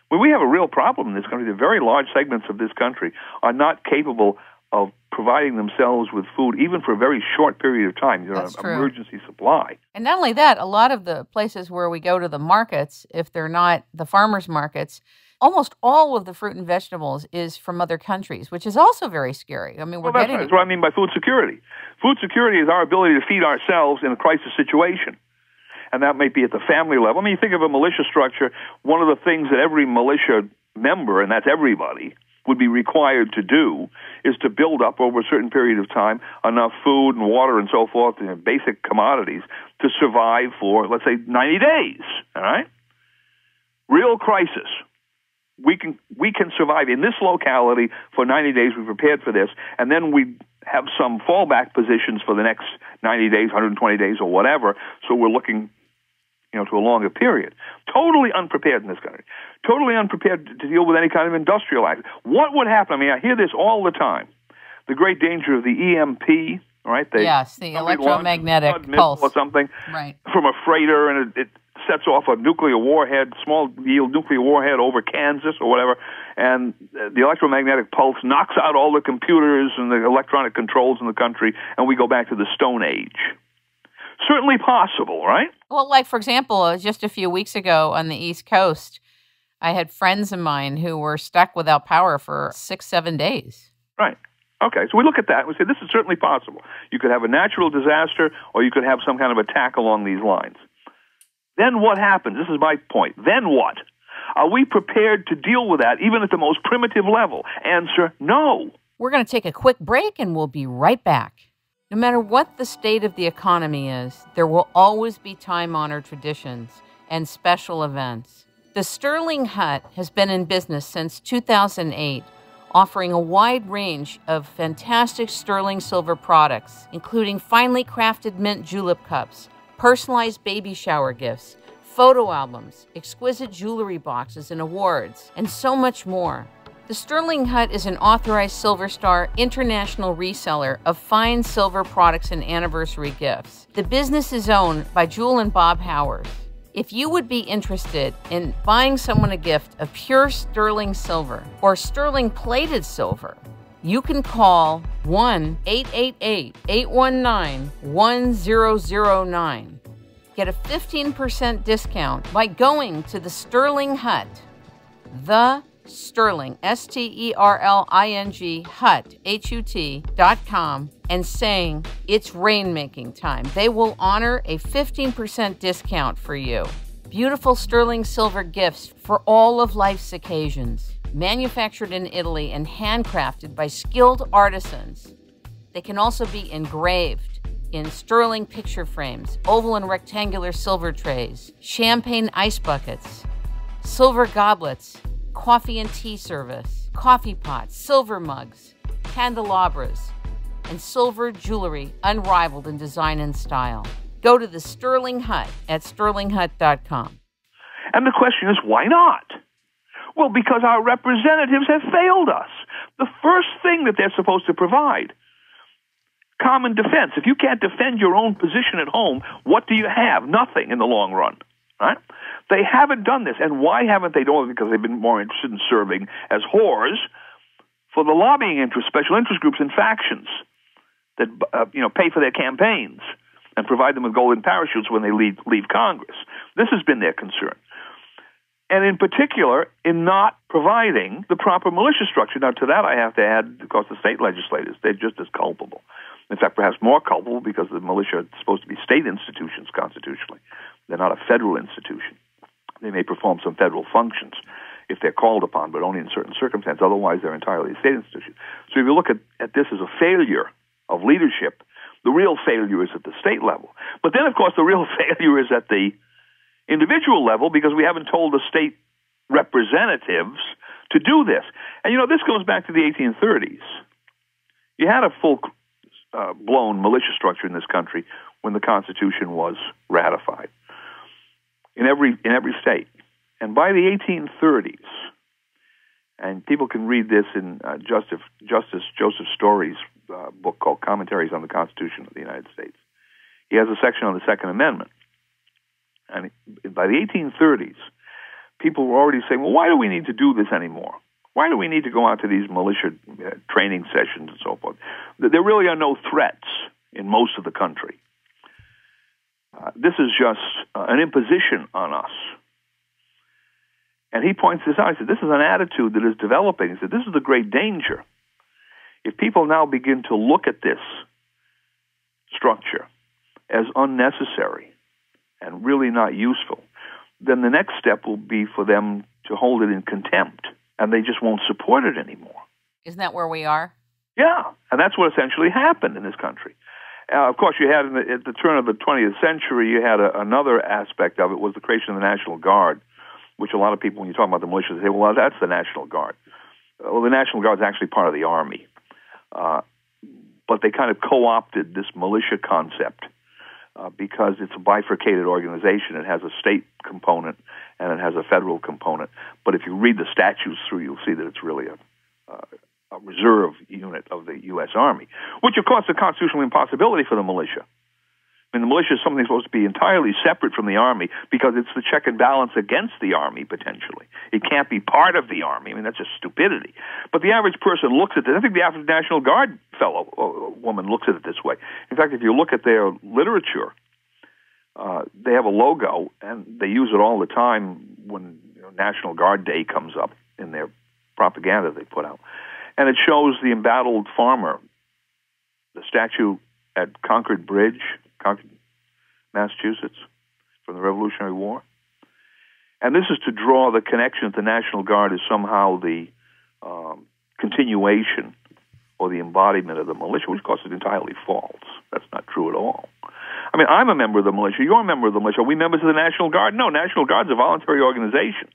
Well, we have a real problem in this country. The very large segments of this country are not capable of providing themselves with food, even for a very short period of time. That's true. Emergency supply. And not only that, a lot of the places where we go to the markets, if they're not the farmers' markets, almost all of the fruit and vegetables is from other countries, which is also very scary. I mean, that's what I mean by food security. Food security is our ability to feed ourselves in a crisis situation. And that might be at the family level. I mean, you think of a militia structure, one of the things that every militia member, and that's everybody, would be required to do is to build up over a certain period of time enough food and water and so forth, basic commodities, to survive for, let's say, 90 days. All right? Real crisis. We can survive in this locality for 90 days. We're prepared for this, and then we have some fallback positions for the next 90 days, 120 days, or whatever. So we're looking, to a longer period. Totally unprepared in this country. Totally unprepared to deal with any kind of industrial action. What would happen? I mean, I hear this all the time. The great danger of the EMP, right? Yes, the electromagnetic pulse or something, right, from a freighter, and it sets off a nuclear warhead, small-yield nuclear warhead over Kansas or whatever, and the electromagnetic pulse knocks out all the computers and the electronic controls in the country, and we go back to the Stone Age. Certainly possible, right? Well, like, for example, just a few weeks ago on the East Coast, I had friends of mine who were stuck without power for 6-7 days. Right. Okay, so we look at that and we say this is certainly possible. You could have a natural disaster or you could have some kind of attack along these lines. Then what happens? This is my point. Then what? Are we prepared to deal with that even at the most primitive level? Answer, no. We're going to take a quick break and we'll be right back. No matter what the state of the economy is, there will always be time-honored traditions and special events. The Sterling Hut has been in business since 2008, offering a wide range of fantastic sterling silver products, including finely crafted mint julep cups, personalized baby shower gifts, photo albums, exquisite jewelry boxes and awards, and so much more. The Sterling Hut is an authorized Silver Star international reseller of fine silver products and anniversary gifts. The business is owned by Jewel and Bob Howard. If you would be interested in buying someone a gift of pure sterling silver or sterling plated silver, you can call 1-888-819-1009. Get a 15% discount by going to the Sterling Hut. The Sterling, Sterling, Hut, HUT.com, and saying it's rainmaking time. They will honor a 15% discount for you. Beautiful sterling silver gifts for all of life's occasions. Manufactured in Italy and handcrafted by skilled artisans. They can also be engraved in sterling picture frames, oval and rectangular silver trays, champagne ice buckets, silver goblets, coffee and tea service, coffee pots, silver mugs, candelabras, and silver jewelry unrivaled in design and style. Go to the Sterling Hut at sterlinghut.com. And the question is, why not? Well, because our representatives have failed us. The first thing that they're supposed to provide, common defense. If you can't defend your own position at home, what do you have? Nothing in the long run, right? They haven't done this. And why haven't they done it? Because they've been more interested in serving as whores for the lobbying interests, special interest groups and factions that pay for their campaigns and provide them with golden parachutes when they leave Congress. This has been their concern. And in particular, in not providing the proper militia structure. Now, to that I have to add, of course, the state legislators. They're just as culpable. In fact, perhaps more culpable because the militia are supposed to be state institutions constitutionally. They're not a federal institution. They may perform some federal functions if they're called upon, but only in certain circumstances. Otherwise, they're entirely a state institution. So if you look at this as a failure of leadership, the real failure is at the state level. But then, of course, the real failure is at the individual level because we haven't told the state representatives to do this. And, this goes back to the 1830s. You had a full-blown militia structure in this country when the Constitution was ratified in every state. And by the 1830s, and people can read this in Justice Joseph Story's book called Commentaries on the Constitution of the United States. He has a section on the Second Amendment. And by the 1830s, people were already saying, well, why do we need to do this anymore? Why do we need to go out to these militia training sessions and so forth? There really are no threats in most of the country. This is just an imposition on us. And he points this out. He said, this is an attitude that is developing. He said, this is the great danger. If people now begin to look at this structure as unnecessary and really not useful, then the next step will be for them to hold it in contempt, and they just won't support it anymore. Isn't that where we are? Yeah, and that's what essentially happened in this country. Of course, you had, at the turn of the 20th century, you had another aspect of it was the creation of the National Guard, which a lot of people, when you talk about the militia, they say, well, that's the National Guard. Well, the National Guard is actually part of the Army. But they kind of co-opted this militia concept because it's a bifurcated organization. It has a state component and it has a federal component. But if you read the statutes through, you'll see that it's really a reserve unit of the U.S. Army, which, of course, is a constitutional impossibility for the militia. I mean, the militia is something supposed to be entirely separate from the Army because it's the check and balance against the Army, potentially. It can't be part of the Army. I mean, that's just stupidity. But the average person looks at this. I think the average National Guard fellow or woman looks at it this way. In fact, if you look at their literature, they have a logo, and they use it all the time when National Guard Day comes up in their propaganda they put out. And it shows the embattled farmer, the statue at Concord Bridge, Concord, Massachusetts, from the Revolutionary War. And this is to draw the connection that the National Guard is somehow the continuation or the embodiment of the militia, which, of course, is entirely false. That's not true at all. I mean, I'm a member of the militia. You're a member of the militia. Are we members of the National Guard? No, National Guard's a voluntary organization.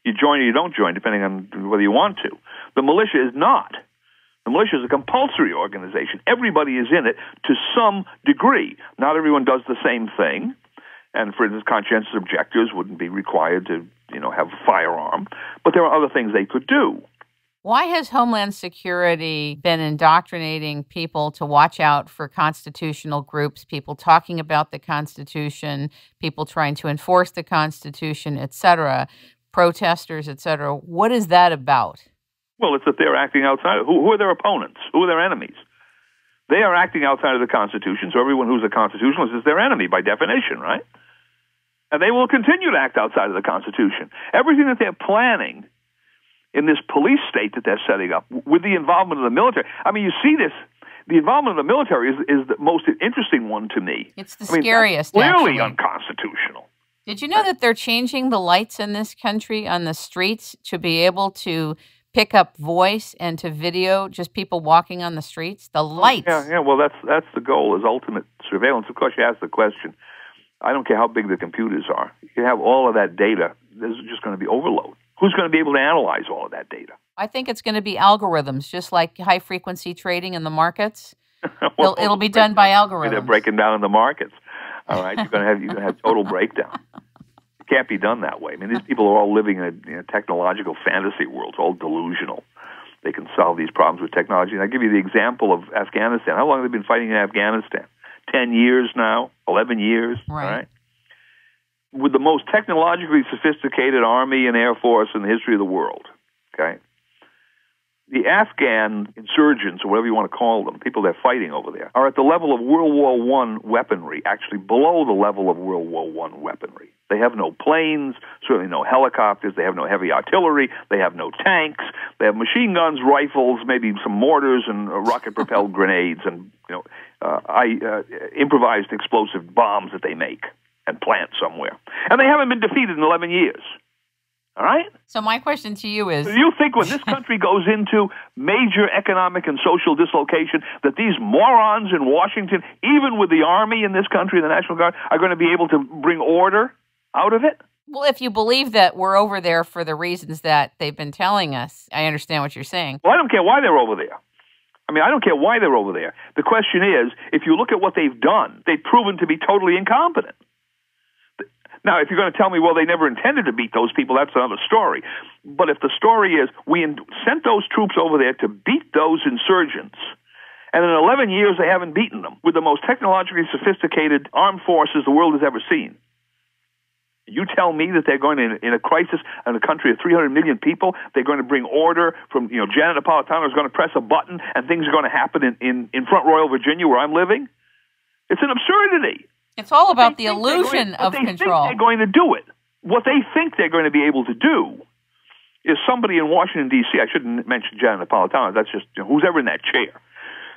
You join or you don't join, depending on whether you want to. The militia is not. The militia is a compulsory organization. Everybody is in it to some degree. Not everyone does the same thing. And, for instance, conscientious objectors wouldn't be required to, have a firearm. But there are other things they could do. Why has Homeland Security been indoctrinating people to watch out for constitutional groups, people talking about the Constitution, people trying to enforce the Constitution, et cetera, protesters, et cetera? What is that about? Well, it's that they're acting outside. Who are their opponents? Who are their enemies? They are acting outside of the Constitution, so everyone who's a constitutionalist is their enemy by definition, right? And they will continue to act outside of the Constitution. Everything that they're planning in this police state that they're setting up with the involvement of the military. I mean, you see this. The involvement of the military is the most interesting one to me. It's the scariest, clearly actually. Unconstitutional. Did you know that they're changing the lights in this country on the streets to be able to pick up voice and to video just people walking on the streets? The lights. Yeah. Well, that's the goal, is ultimate surveillance. Of course, you ask the question, I don't care how big the computers are. You have all of that data. There's just going to be overload. Who's going to be able to analyze all of that data? I think it's going to be algorithms, just like high-frequency trading in the markets. Well, it'll be done by algorithms. They're breaking down in the markets. All right, you're going to have total breakdown. It can't be done that way. I mean, these people are all living in a technological fantasy world. It's all delusional. They can solve these problems with technology. And I'll give you the example of Afghanistan. How long have they been fighting in Afghanistan? 10 years now? 11 years? Right. All right. With the most technologically sophisticated army and air force in the history of the world, okay? The Afghan insurgents, or whatever you want to call them, people they're fighting over there, are at the level of World War I weaponry, actually below the level of World War I weaponry. They have no planes, certainly no helicopters, they have no heavy artillery, they have no tanks, they have machine guns, rifles, maybe some mortars and rocket-propelled grenades and improvised explosive bombs that they make and plant somewhere. And they haven't been defeated in 11 years. All right? So my question to you is... Do you think when this country goes into major economic and social dislocation that these morons in Washington, even with the Army in this country, the National Guard, are going to be able to bring order out of it? Well, if you believe that we're over there for the reasons that they've been telling us, I understand what you're saying. Well, I don't care why they're over there. I mean, I don't care why they're over there. The question is, if you look at what they've done, they've proven to be totally incompetent. Now, if you're going to tell me, well, they never intended to beat those people, that's another story. But if the story is, we sent those troops over there to beat those insurgents, and in 11 years they haven't beaten them, with the most technologically sophisticated armed forces the world has ever seen. You tell me that they're going to, in a crisis in a country of 300 million people, they're going to bring order from, Janet Napolitano is going to press a button and things are going to happen in Front Royal, Virginia, where I'm living? It's an absurdity. It's all about the illusion of control. They think they're going to do it. What they think they're going to be able to do is somebody in Washington, D.C., I shouldn't mention Janet Napolitano, that's just who's ever in that chair,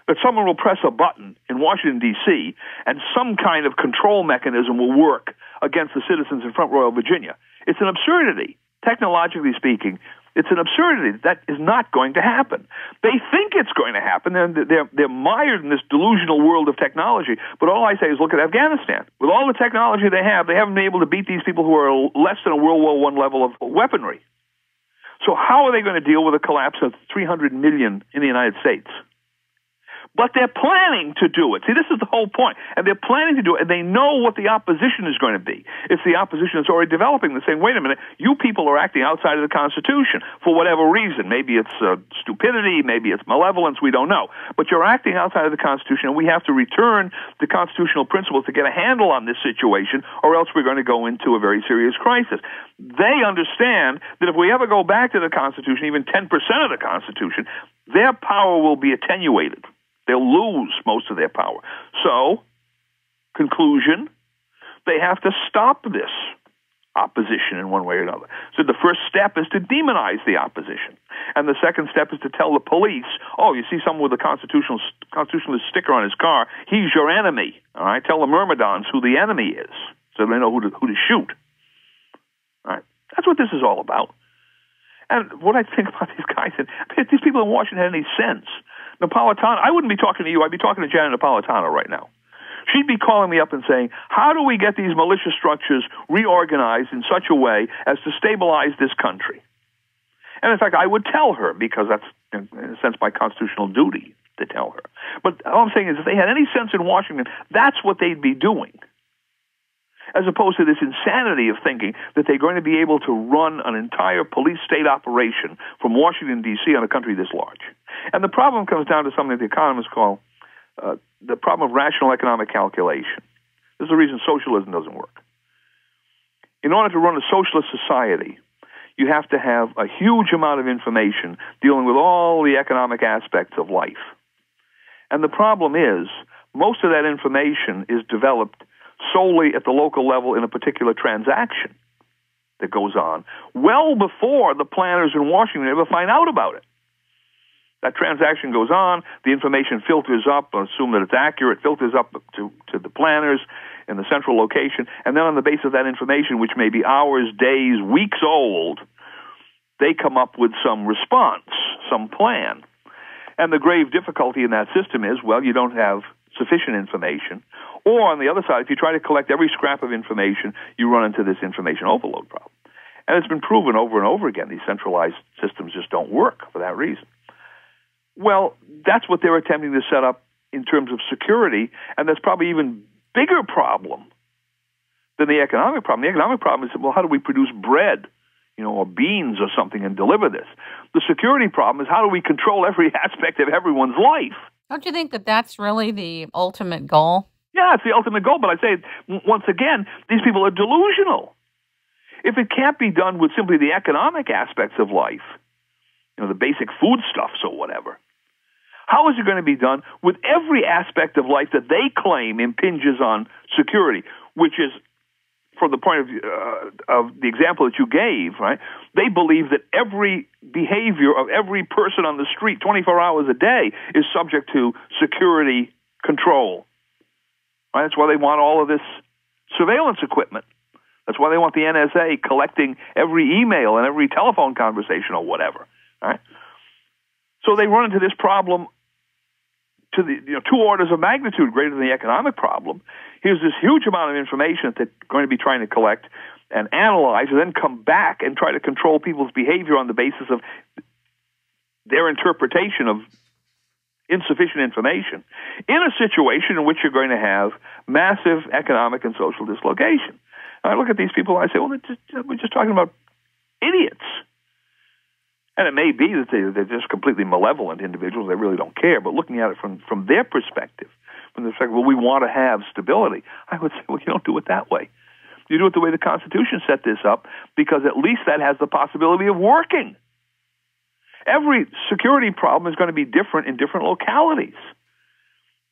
that someone will press a button in Washington, D.C., and some kind of control mechanism will work against the citizens in Front Royal, Virginia. It's an absurdity. Technologically speaking, it's an absurdity. That is not going to happen. They think it's going to happen, and they're mired in this delusional world of technology. But all I say is look at Afghanistan. With all the technology they haven't been able to beat these people who are less than a World War I level of weaponry. So how are they going to deal with a collapse of 300 million in the United States? But they're planning to do it. See, this is the whole point. And they're planning to do it, and they know what the opposition is going to be. If the opposition is already developing the same, wait a minute, you people are acting outside of the Constitution for whatever reason. Maybe it's stupidity, maybe it's malevolence, we don't know. But you're acting outside of the Constitution, and we have to return to constitutional principles to get a handle on this situation, or else we're going to go into a very serious crisis. They understand that if we ever go back to the Constitution, even 10% of the Constitution, their power will be attenuated. They'll lose most of their power. So, conclusion, they have to stop this opposition in one way or another. So the first step is to demonize the opposition. And the second step is to tell the police, oh, you see someone with a constitutionalist sticker on his car, he's your enemy. All right? Tell the Myrmidons who the enemy is so they know who to shoot. All right? That's what this is all about. And what I think about these guys, if these people in Washington had any sense, Napolitano, I wouldn't be talking to you, I'd be talking to Janet Napolitano right now. She'd be calling me up and saying, how do we get these militia structures reorganized in such a way as to stabilize this country? And in fact, I would tell her, because that's, in a sense, my constitutional duty to tell her. But all I'm saying is, if they had any sense in Washington, that's what they'd be doing, as opposed to this insanity of thinking that they're going to be able to run an entire police state operation from Washington, D.C. on a country this large. And the problem comes down to something the economists call the problem of rational economic calculation. This is the reason socialism doesn't work. In order to run a socialist society, you have to have a huge amount of information dealing with all the economic aspects of life. And the problem is, most of that information is developed solely at the local level in a particular transaction that goes on, well before the planners in Washington ever find out about it. That transaction goes on, the information filters up, assume that it's accurate, filters up to the planners in the central location, and then on the basis of that information, which may be hours, days, weeks old, they come up with some response, some plan. And the grave difficulty in that system is, well, you don't have sufficient information. Or on the other side, if you try to collect every scrap of information, you run into this information overload problem. And it's been proven over and over again, these centralized systems just don't work for that reason. Well, that's what they're attempting to set up in terms of security, and that's probably even bigger problem than the economic problem. The economic problem is, well, how do we produce bread, or beans or something and deliver this? The security problem is, how do we control every aspect of everyone's life? Don't you think that that's really the ultimate goal? Yeah, it's the ultimate goal, but I say, once again, these people are delusional. If it can't be done with simply the economic aspects of life, the basic foodstuffs or whatever, how is it going to be done with every aspect of life that they claim impinges on security, which is, from the point of view of the example that you gave, right? They believe that every behavior of every person on the street 24 hours a day is subject to security control. Right? That's why they want all of this surveillance equipment. That's why they want the NSA collecting every email and every telephone conversation or whatever. Right? So they run into this problem to the 2 orders of magnitude greater than the economic problem. Here's this huge amount of information that they're going to be trying to collect and analyze, and then come back and try to control people's behavior on the basis of their interpretation of insufficient information, in a situation in which you're going to have massive economic and social dislocation. And I look at these people and I say, well, we're just talking about idiots. And it may be that they're just completely malevolent individuals. They really don't care. But looking at it from their perspective, well, we want to have stability, I would say, well, you don't do it that way. You do it the way the Constitution set this up, because at least that has the possibility of working. Every security problem is going to be different in different localities.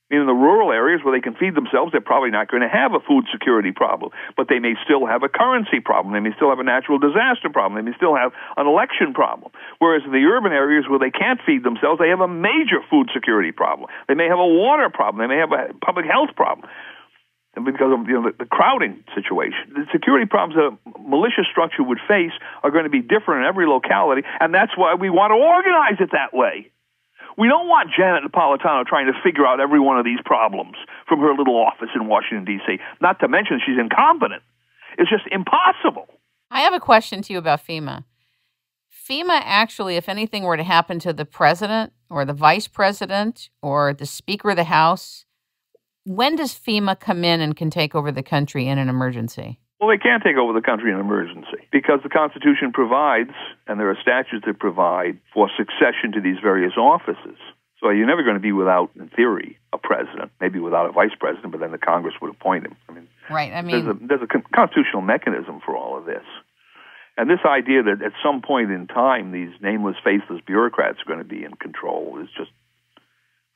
In the rural areas where they can feed themselves, they're probably not going to have a food security problem, but they may still have a currency problem. They may still have a natural disaster problem. They may still have an election problem. Whereas in the urban areas where they can't feed themselves, they have a major food security problem. They may have a water problem. They may have a public health problem. And because of the crowding situation, the security problems that a malicious structure would face are going to be different in every locality, and that's why we want to organize it that way. We don't want Janet Napolitano trying to figure out every one of these problems from her little office in Washington, D.C., not to mention she's incompetent. It's just impossible. I have a question to you about FEMA. FEMA actually, if anything were to happen to the president or the vice president or the Speaker of the House, when does FEMA come in and can take over the country in an emergency? Well, they can't take over the country in an emergency because the Constitution provides, and there are statutes that provide, for succession to these various offices. So you're never going to be without, in theory, a president, maybe without a vice president, but then the Congress would appoint him. There's a constitutional mechanism for all of this. And this idea that at some point in time these nameless, faceless bureaucrats are going to be in control is just,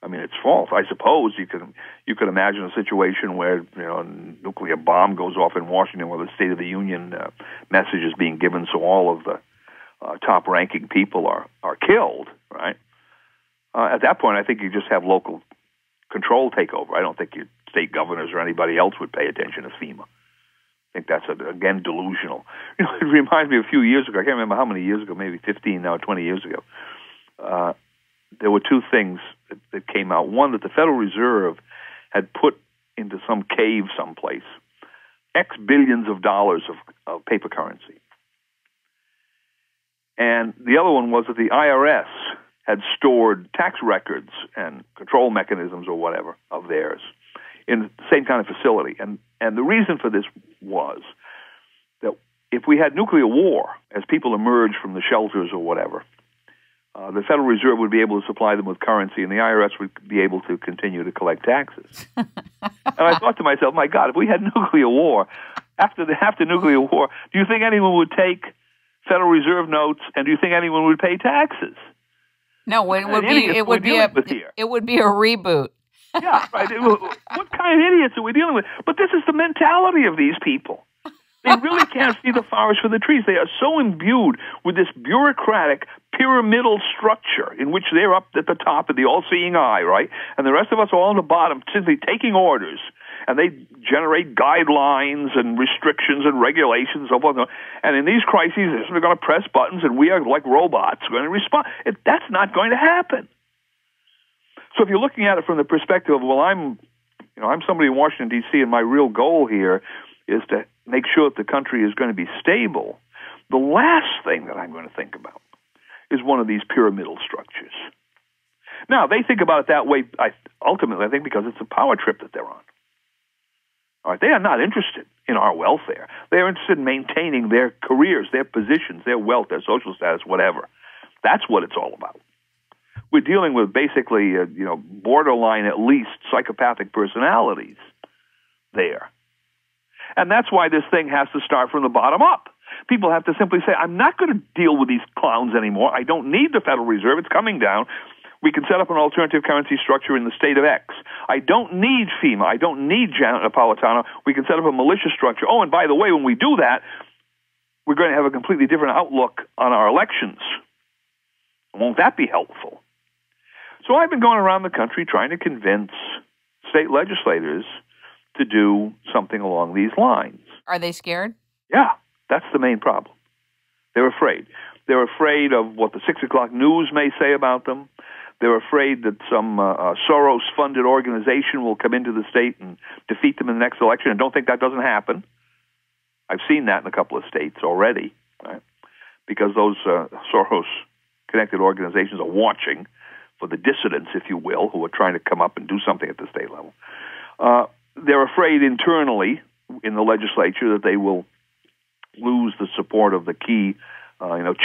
it's false. I suppose you could imagine a situation where a nuclear bomb goes off in Washington, where the State of the Union message is being given, so all of the top-ranking people are killed. Right? At that point, I think you just have local control take over. I don't think your state governors or anybody else would pay attention to FEMA. I think that's again delusional. It reminds me of a few years ago. I can't remember how many years ago, maybe 15 now, 20 years ago. There were two things that came out. One, that the Federal Reserve had put into some cave someplace X billions of dollars of paper currency. And the other one was that the IRS had stored tax records and control mechanisms or whatever of theirs in the same kind of facility. And the reason for this was that if we had nuclear war, as people emerged from the shelters or whatever, the Federal Reserve would be able to supply them with currency, and the IRS would be able to continue to collect taxes. And I thought to myself, my God, if we had nuclear war, after nuclear war, do you think anyone would take Federal Reserve notes, and do you think anyone would pay taxes? No, it would be a reboot. Yeah, right. What kind of idiots are we dealing with? But this is the mentality of these people. They really can't see the forest for the trees. They are so imbued with this bureaucratic, pyramidal structure in which they're up at the top of the all-seeing eye, right? And the rest of us are all on the bottom, simply taking orders. And they generate guidelines and restrictions and regulations and so forth. And in these crises, they're going to press buttons, and we are like robots going to respond. That's not going to happen. So if you're looking at it from the perspective of, well, I'm somebody in Washington, D.C., and my real goal here is to make sure that the country is going to be stable, the last thing that I'm going to think about is one of these pyramidal structures. Now, they think about it that way, ultimately, I think, because it's a power trip that they're on. All right, they are not interested in our welfare. They are interested in maintaining their careers, their positions, their wealth, their social status, whatever. That's what it's all about. We're dealing with basically, borderline, at least, psychopathic personalities there. And that's why this thing has to start from the bottom up. People have to simply say, I'm not going to deal with these clowns anymore. I don't need the Federal Reserve. It's coming down. We can set up an alternative currency structure in the state of X. I don't need FEMA. I don't need Janet Napolitano. We can set up a militia structure. Oh, and by the way, when we do that, we're going to have a completely different outlook on our elections. Won't that be helpful? So I've been going around the country trying to convince state legislators to do something along these lines. Are they scared? Yeah, that's the main problem. They're afraid. They're afraid of what the 6 o'clock news may say about them. They're afraid that some Soros-funded organization will come into the state and defeat them in the next election, and don't think that doesn't happen. I've seen that in a couple of states already, right? Because those Soros-connected organizations are watching for the dissidents, if you will, who are trying to come up and do something at the state level. They're afraid internally in the legislature that they will lose the support of the key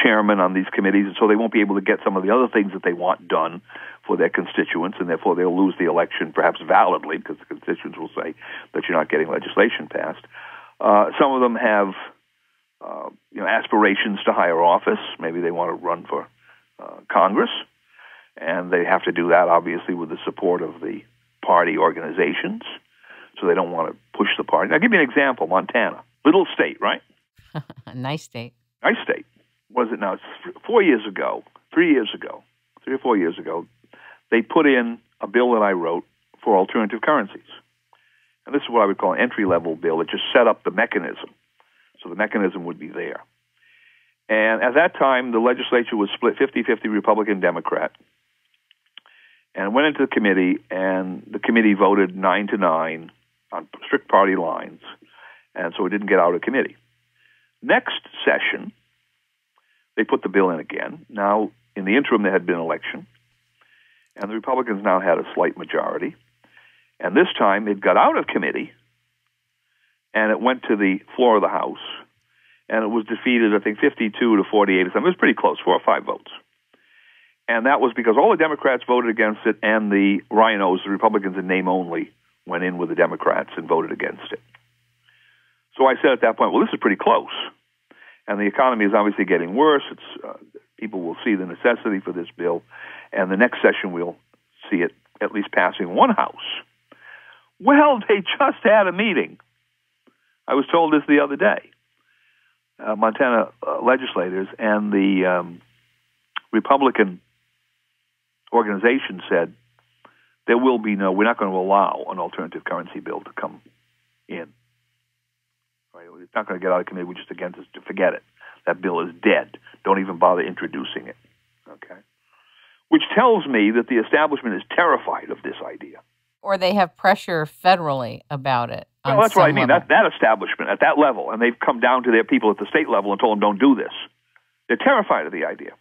chairman on these committees, and so they won't be able to get some of the other things that they want done for their constituents, and therefore they'll lose the election, perhaps validly, because the constituents will say that you're not getting legislation passed. Some of them have aspirations to higher office. Maybe they want to run for Congress, and they have to do that, obviously, with the support of the party organizations, so they don't want to push the party. Now, I'll give you an example. Montana. Little state, right? Nice state. Nice state. Was it now? It's 4 years ago, 3 or 4 years ago, they put in a bill that I wrote for alternative currencies. And this is what I would call an entry-level bill. It just set up the mechanism. So the mechanism would be there. And at that time, the legislature was split 50-50 Republican-Democrat. And it went into the committee, and the committee voted 9-9 on strict party lines. And so it didn't get out of committee. Next session, they put the bill in again. Now, in the interim, there had been an election, and the Republicans now had a slight majority. And this time, it got out of committee, and it went to the floor of the House, and it was defeated, I think, 52-48 or something. It was pretty close, 4 or 5 votes. And that was because all the Democrats voted against it, and the rhinos, the Republicans in name only, went in with the Democrats and voted against it. So I said at that point, well, this is pretty close. And the economy is obviously getting worse. People will see the necessity for this bill, and the next session we'll see it at least passing one house. Well, they just had a meeting. I was told this the other day. Montana legislators and the Republican organization said we're not going to allow an alternative currency bill to come in. Right? It's not going to get out of committee. We're just against it. Forget it. That bill is dead. Don't even bother introducing it. Okay, which tells me that the establishment is terrified of this idea. Or they have pressure federally about it. Well, that's what I mean. That establishment at that level, and they've come down to their people at the state level and told them, don't do this. They're terrified of the idea.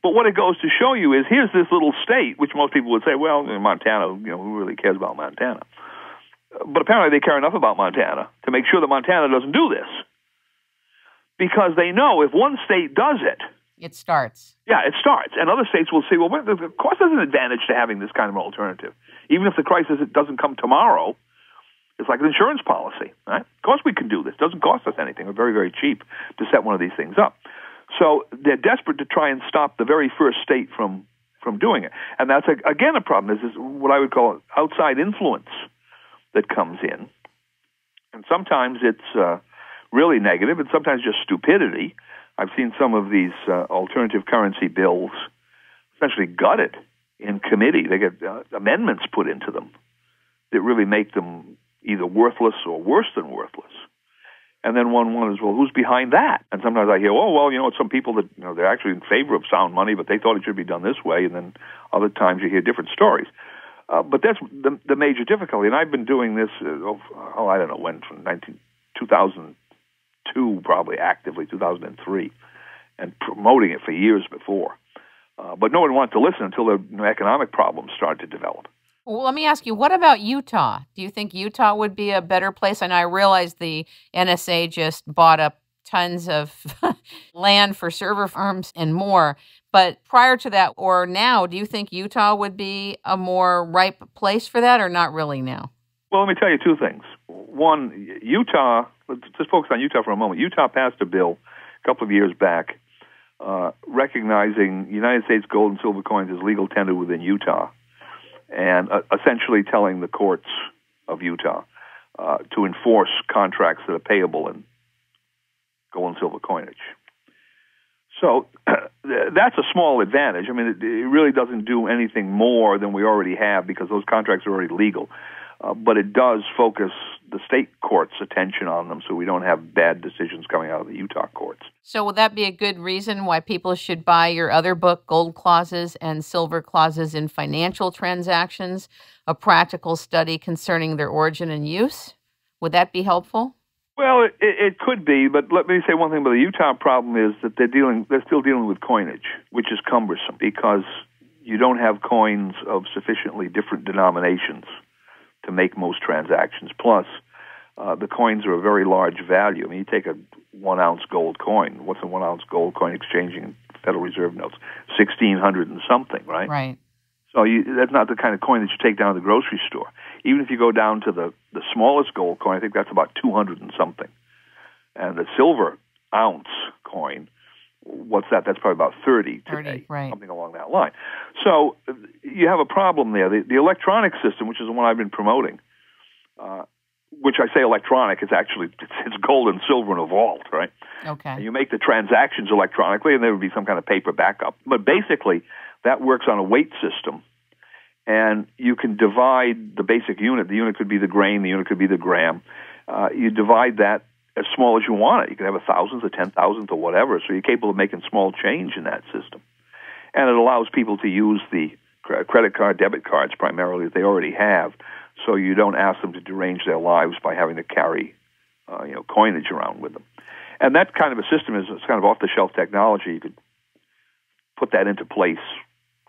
But what it goes to show you is here's this little state, which most people would say, well, Montana, who really cares about Montana? But apparently they care enough about Montana to make sure that Montana doesn't do this. Because they know if one state does it, it starts. Yeah, it starts. And other states will see, well, of course there's an advantage to having this kind of alternative. Even if the crisis doesn't come tomorrow, it's like an insurance policy, right? Of course we can do this. It doesn't cost us anything. We're very, very cheap to set one of these things up. So they're desperate to try and stop the very first state from doing it. And that's, again, a problem. This is what I would call outside influence that comes in. And sometimes it's really negative, and sometimes just stupidity. I've seen some of these alternative currency bills essentially gutted in committee. They get amendments put into them that really make them either worthless or worse than worthless. And then one wonders, well, who's behind that? And sometimes I hear, some people that they're actually in favor of sound money, but they thought it should be done this way. And then other times you hear different stories. But that's the major difficulty. And I've been doing this, I don't know when, from 2002, probably actively, 2003, and promoting it for years before. But no one wanted to listen until the economic problems started to develop. Well, let me ask you, what about Utah? Do you think Utah would be a better place? And I realize the NSA just bought up tons of land for server farms and more. But prior to that or now, do you think Utah would be a more ripe place for that or not really now? Well, let me tell you two things. One, Utah, let's just focus on Utah for a moment. Utah passed a bill a couple of years back recognizing United States gold and silver coins as legal tender within Utah, and essentially telling the courts of Utah to enforce contracts that are payable in gold and silver coinage. So that's a small advantage. I mean, it really doesn't do anything more than we already have because those contracts are already legal. But it does focus the state courts' attention on them so we don't have bad decisions coming out of the Utah courts. So would that be a good reason why people should buy your other book, Gold Clauses and Silver Clauses in Financial Transactions, a practical study concerning their origin and use? Would that be helpful? Well, it could be, but let me say one thing about the Utah problem is that they're still dealing with coinage, which is cumbersome because you don't have coins of sufficiently different denominations to make most transactions. Plus, the coins are a very large value. I mean, you take a 1 ounce gold coin. What's a 1 ounce gold coin exchanging in Federal Reserve notes? 1,600 and something, right? Right. So that's not the kind of coin that you take down to the grocery store. Even if you go down to the smallest gold coin, I think that's about 200 and something. And the silver ounce coin, what's that? That's probably about 30 today, right. Something along that line. So you have a problem there. The electronic system, which is the one I've been promoting, which I say electronic, it's actually it's gold and silver in a vault, right? Okay. And you make the transactions electronically, and there would be some kind of paper backup. But basically, that works on a weight system, and you can divide the basic unit. The unit could be the grain, the unit could be the gram. You divide that as small as you want it. You can have a thousandth, a 10,000th, or whatever, so you're capable of making small change in that system. And it allows people to use the credit card, debit cards primarily that they already have, so you don't ask them to derange their lives by having to carry coinage around with them. And that kind of a system is kind of off-the-shelf technology. You could put that into place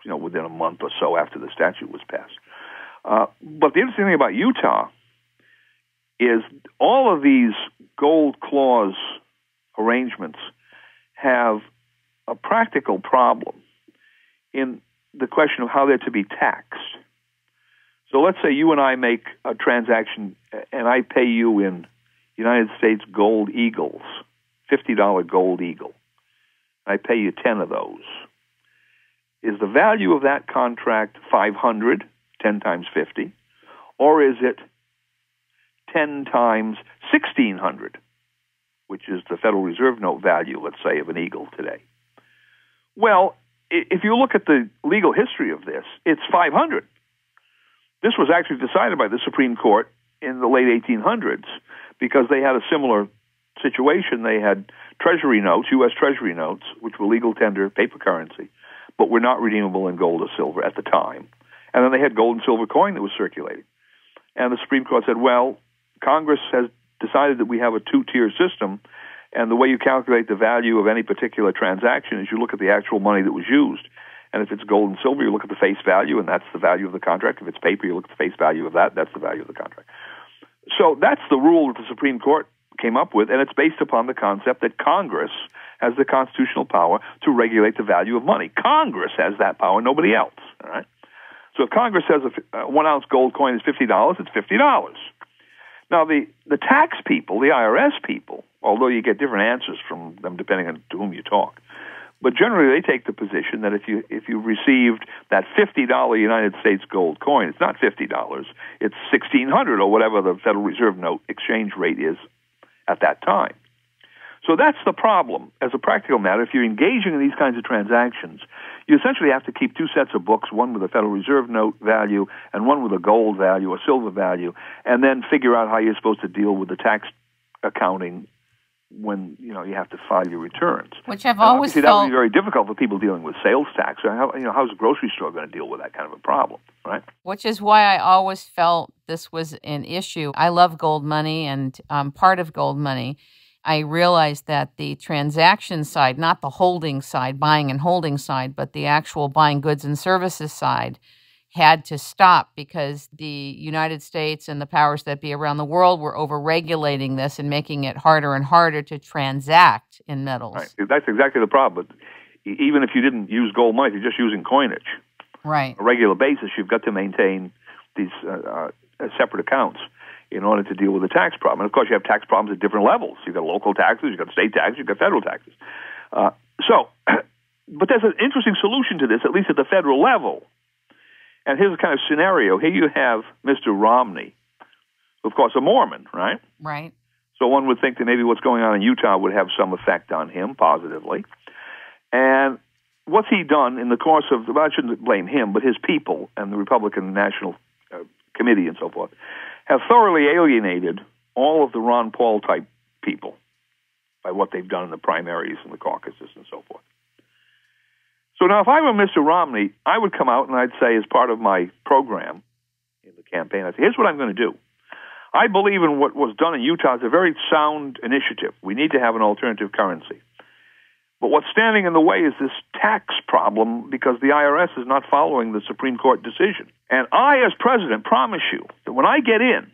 within a month or so after the statute was passed. But the interesting thing about Utah is all of these gold clause arrangements have a practical problem in the question of how they're to be taxed. So let's say you and I make a transaction and I pay you in United States gold eagles, $50 gold eagle. I pay you 10 of those. Is the value of that contract 500, 10 times 50, or is it 10 times 1,600, which is the Federal Reserve note value, let's say, of an eagle today? Well, if you look at the legal history of this, it's 500. This was actually decided by the Supreme Court in the late 1800s because they had a similar situation. They had Treasury notes, U.S. Treasury notes, which were legal tender paper currency, but were not redeemable in gold or silver at the time. And then they had gold and silver coin that was circulating. And the Supreme Court said, well, Congress has decided that we have a two-tier system, and the way you calculate the value of any particular transaction is you look at the actual money that was used. And if it's gold and silver, you look at the face value, and that's the value of the contract. If it's paper, you look at the face value of that. That's the value of the contract. So that's the rule that the Supreme Court came up with, and it's based upon the concept that Congress has the constitutional power to regulate the value of money. Congress has that power, nobody else. All right. So if Congress says a 1 ounce gold coin is $50, it's $50. Now, the tax people, the IRS people, although you get different answers from them depending on to whom you talk, but generally they take the position that if you received that $50 United States gold coin, it's not $50, it's $1,600 or whatever the Federal Reserve note exchange rate is at that time. So that's the problem. As a practical matter, if you're engaging in these kinds of transactions, you essentially have to keep two sets of books, one with a Federal Reserve note value and one with a gold value or silver value, and then figure out how you're supposed to deal with the tax accounting when you have to file your returns. Which I've always felt... that would be very difficult for people dealing with sales tax. How's a grocery store going to deal with that kind of a problem, right? Which is why I always felt this was an issue. I love gold money, and part of gold money, I realized that the transaction side, not the holding side, buying and holding side, but the actual buying goods and services side, had to stop because the United States and the powers that be around the world were over-regulating this and making it harder and harder to transact in metals. Right. That's exactly the problem. Even if you didn't use gold money, if you're just using coinage, right, on a regular basis, you've got to maintain these separate accounts in order to deal with the tax problem. And, of course, you have tax problems at different levels. You've got local taxes, you've got state taxes, you've got federal taxes. But there's an interesting solution to this, at least at the federal level. And here's a kind of scenario. Here you have Mr. Romney, of course, a Mormon, right? Right. So one would think that maybe what's going on in Utah would have some effect on him positively. And what's he done in the course of, well, I shouldn't blame him, but his people and the Republican National Committee and so forth have thoroughly alienated all of the Ron Paul type people by what they've done in the primaries and the caucuses and so forth. So now if I were Mr. Romney, I would come out and I'd say as part of my program in the campaign, I'd say, here's what I'm going to do. I believe in what was done in Utah. It's a very sound initiative. We need to have an alternative currency. But what's standing in the way is this tax problem because the IRS is not following the Supreme Court decision. And I, as president, promise you that when I get in,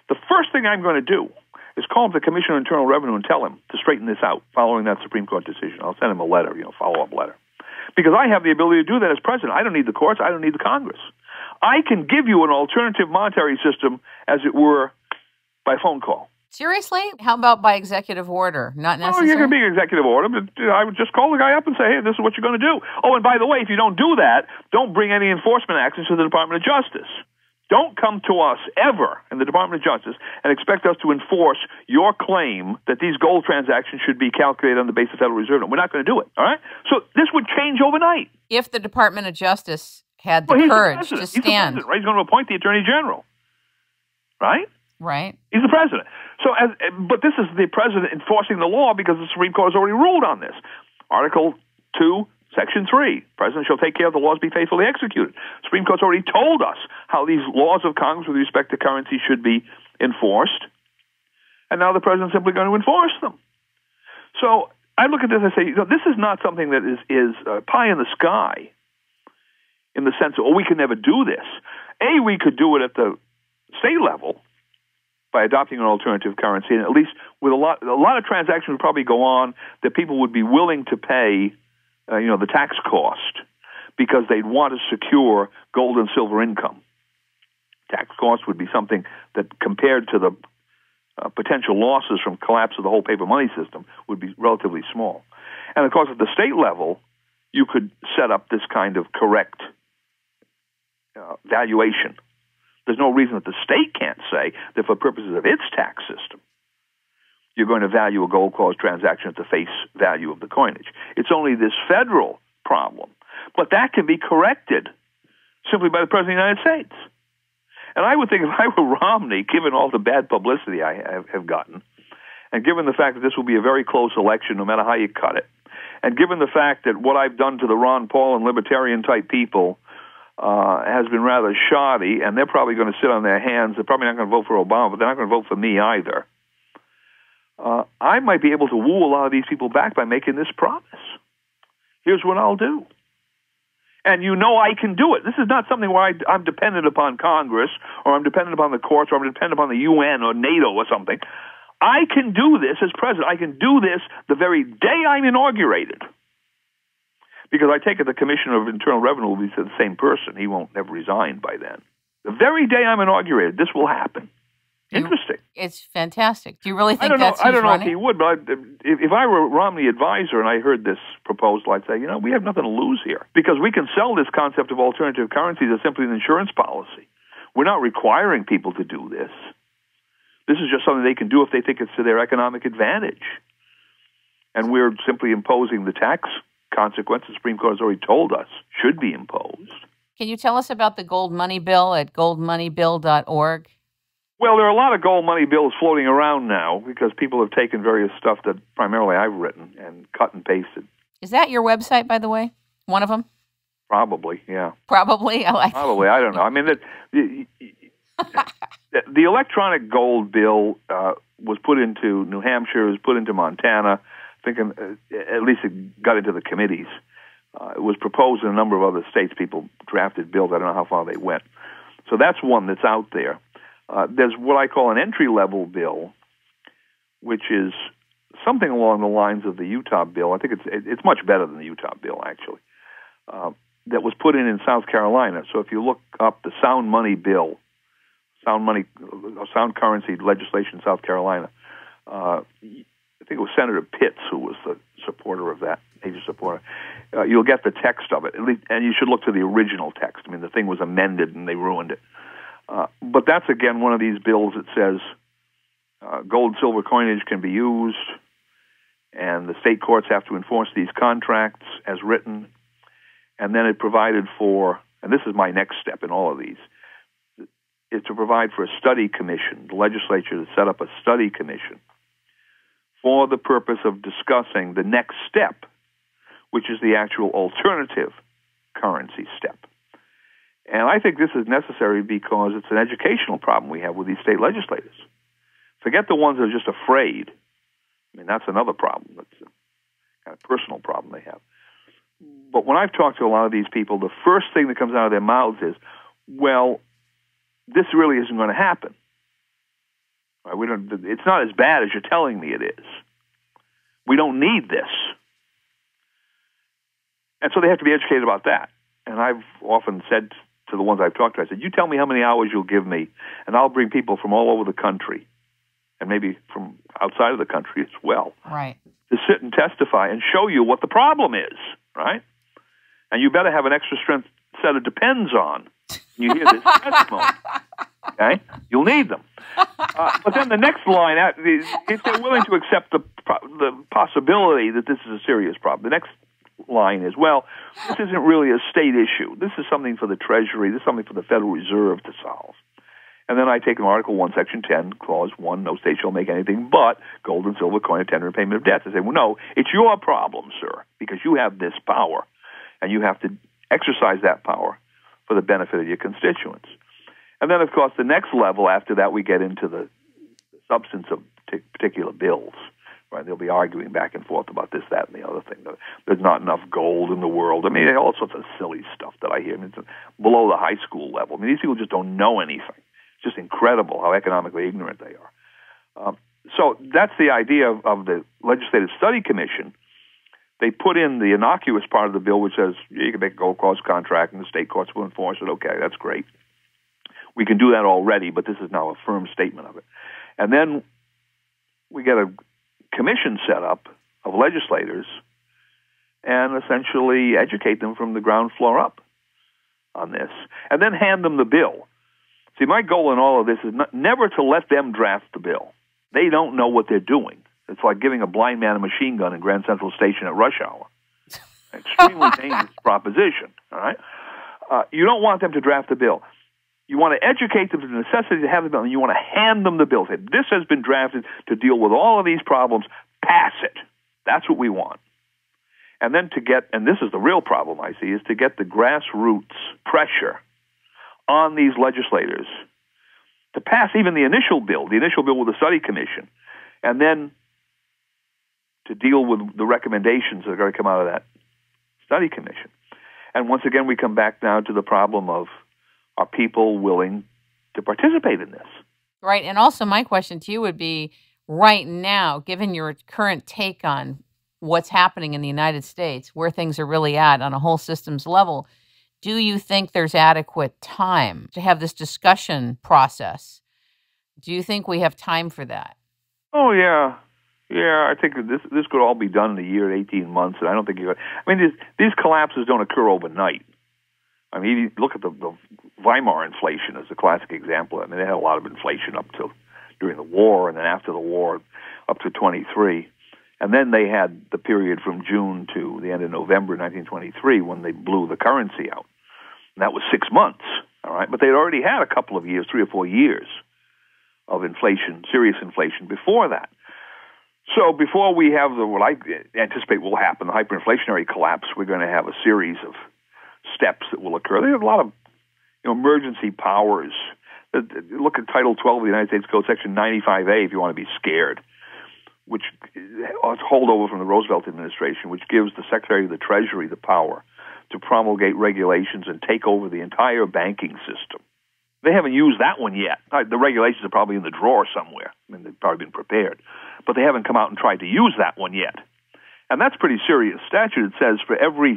the first thing I'm going to do is call up the Commissioner of Internal Revenue and tell him to straighten this out following that Supreme Court decision. I'll send him a letter, follow-up letter. Because I have the ability to do that as president. I don't need the courts. I don't need the Congress. I can give you an alternative monetary system, as it were, by phone call. Seriously? How about by executive order? Not necessary? Oh, you can be executive order, but I would just call the guy up and say, hey, this is what you're going to do. Oh, and by the way, if you don't do that, don't bring any enforcement actions to the Department of Justice. Don't come to us ever in the Department of Justice and expect us to enforce your claim that these gold transactions should be calculated on the basis of Federal Reserve. We're not going to do it, all right? So this would change overnight. If the Department of Justice had the courage to stand. He's the president, right? He's going to appoint the Attorney General, right? Right. He's the president. But this is the president enforcing the law because the Supreme Court has already ruled on this. Article 2, Section 3, President shall take care of the laws be faithfully executed. Supreme Court's already told us how these laws of Congress with respect to currency should be enforced, and now the President's simply going to enforce them. So I look at this and say, this is not something that is pie in the sky in the sense of, we can never do this. We could do it at the state level by adopting an alternative currency, and at least with a lot of transactions would probably go on that people would be willing to pay the tax cost because they'd want to secure gold and silver income. Tax cost would be something that, compared to the potential losses from collapse of the whole paper money system, would be relatively small. And of course, at the state level, you could set up this kind of correct valuation. There's no reason that the state can't say that for purposes of its tax system, you're going to value a gold clause transaction at the face value of the coinage. It's only this federal problem. But that can be corrected simply by the President of the United States. And I would think if I were Romney, given all the bad publicity I have gotten, and given the fact that this will be a very close election no matter how you cut it, and given the fact that what I've done to the Ron Paul and libertarian-type people has been rather shoddy, and they're probably going to sit on their hands. They're probably not going to vote for Obama, but they're not going to vote for me either. I might be able to woo a lot of these people back by making this promise. Here's what I'll do. And I can do it. This is not something where I'm dependent upon Congress, or I'm dependent upon the courts, or I'm dependent upon the UN or NATO or something. I can do this as president. I can do this the very day I'm inaugurated. Because I take it the Commissioner of Internal Revenue will be the same person. He won't have resigned by then. The very day I'm inaugurated, this will happen. Interesting. It's fantastic. Do you really think that's I don't know running? if he would, but if I were a Romney advisor and I heard this proposal, I'd say, we have nothing to lose here. Because we can sell this concept of alternative currencies as simply an insurance policy. We're not requiring people to do this. This is just something they can do if they think it's to their economic advantage. And we're simply imposing the tax consequences the Supreme Court has already told us should be imposed. Can you tell us about the gold money bill at goldmoneybill.org? Well, there are a lot of gold money bills floating around now because people have taken various stuff that primarily I've written and cut and pasted. Is that your website, by the way? One of them? Probably, yeah. Probably? Probably, I don't know. I mean, the electronic gold bill was put into New Hampshire, was put into Montana. I think at least it got into the committees. It was proposed in a number of other states. People drafted bills. I don't know how far they went. So that's one that's out there. There's what I call an entry-level bill, which is something along the lines of the Utah bill. I think it's much better than the Utah bill, actually, that was put in South Carolina. So if you look up the sound money bill, sound currency legislation in South Carolina, I think it was Senator Pitts who was the supporter of that, major supporter. You'll get the text of it, at least, and you should look to the original text. I mean, the thing was amended and they ruined it. But that's, again, one of these bills that says gold and silver coinage can be used, and the state courts have to enforce these contracts as written. And then it provided for, and this is my next step in all of these, is to provide for a study commission, the legislature to set up a study commission for the purpose of discussing the next step, which is the actual alternative currency step. And I think this is necessary because it's an educational problem we have with these state legislators. Forget the ones that are just afraid. I mean, that's another problem. That's a kind of personal problem. when I've talked to a lot of these people, the first thing that comes out of their mouths is, well, this really isn't going to happen. Right? It's not as bad as you're telling me it is. We don't need this. And so they have to be educated about that. And I've often said to the ones I've talked to, I said, you tell me how many hours you'll give me, and I'll bring people from all over the country, and maybe from outside of the country as well, right, to sit and testify and show you what the problem is, right? And you better have an extra strength set of depends on. You hear this testimony, okay? You'll need them. But then the next line, if they're willing to accept the possibility that this is a serious problem, the next line is, well, this isn't really a state issue. This is something for the Treasury. This is something for the Federal Reserve to solve. And then I take in Article 1, Section 10, Clause 1, no state shall make anything but gold and silver coin of tender in payment of debts. I say, well, no, it's your problem, sir, because you have this power, and you have to exercise that power for the benefit of your constituents. And then, of course, the next level after that, we get into the substance of particular bills. Right? They'll be arguing back and forth about this, that, and the other thing. There's not enough gold in the world. I mean, all sorts of silly stuff that I hear. I mean, it's below the high school level. I mean, these people just don't know anything. It's just incredible how economically ignorant they are. So that's the idea of the Legislative Study Commission. They put in the innocuous part of the bill, which says you can make a gold clause contract and the state courts will enforce it. Okay, that's great. We can do that already, but this is now a firm statement of it. And then we get a commission set up of legislators and essentially educate them from the ground floor up on this, and then hand them the bill. See, my goal in all of this is never to let them draft the bill. They don't know what they're doing. It's like giving a blind man a machine gun in Grand Central Station at rush hour. Extremely dangerous proposition, all right? You don't want them to draft the bill. You want to educate them to the necessity to have the bill, and you want to hand them the bill. Say, this has been drafted to deal with all of these problems. Pass it. That's what we want. And then and this is the real problem I see, is to get the grassroots pressure on these legislators to pass even the initial bill with the study commission, and then to deal with the recommendations that are going to come out of that study commission. And once again, we come back now to the problem of, are people willing to participate in this? Right. And also my question to you would be, right now, given your current take on what's happening in the United States, where things are really at on a whole systems level, do you think there's adequate time to have this discussion process? Do you think we have time for that? Oh, yeah. Yeah, I think this could all be done in a year, 18 months, and I don't think these collapses don't occur overnight. I mean, you look at the Weimar inflation as a classic example. I mean, they had a lot of inflation up till during the war, and then after the war, up to 23. And then they had the period from June to the end of November 1923 when they blew the currency out. And that was 6 months, all right? But they'd already had a couple of years, 3 or 4 years of inflation, serious inflation before that. So before we have what I anticipate will happen, the hyperinflationary collapse, we're going to have a series of steps that will occur. They have a lot of emergency powers. Look at Title 12 of the United States Code, Section 95A, if you want to be scared, which is holdover from the Roosevelt administration, which gives the Secretary of the Treasury the power to promulgate regulations and take over the entire banking system. They haven't used that one yet. The regulations are probably in the drawer somewhere. I mean, they've probably been prepared. But they haven't come out and tried to use that one yet. And that's pretty serious statute. It says for every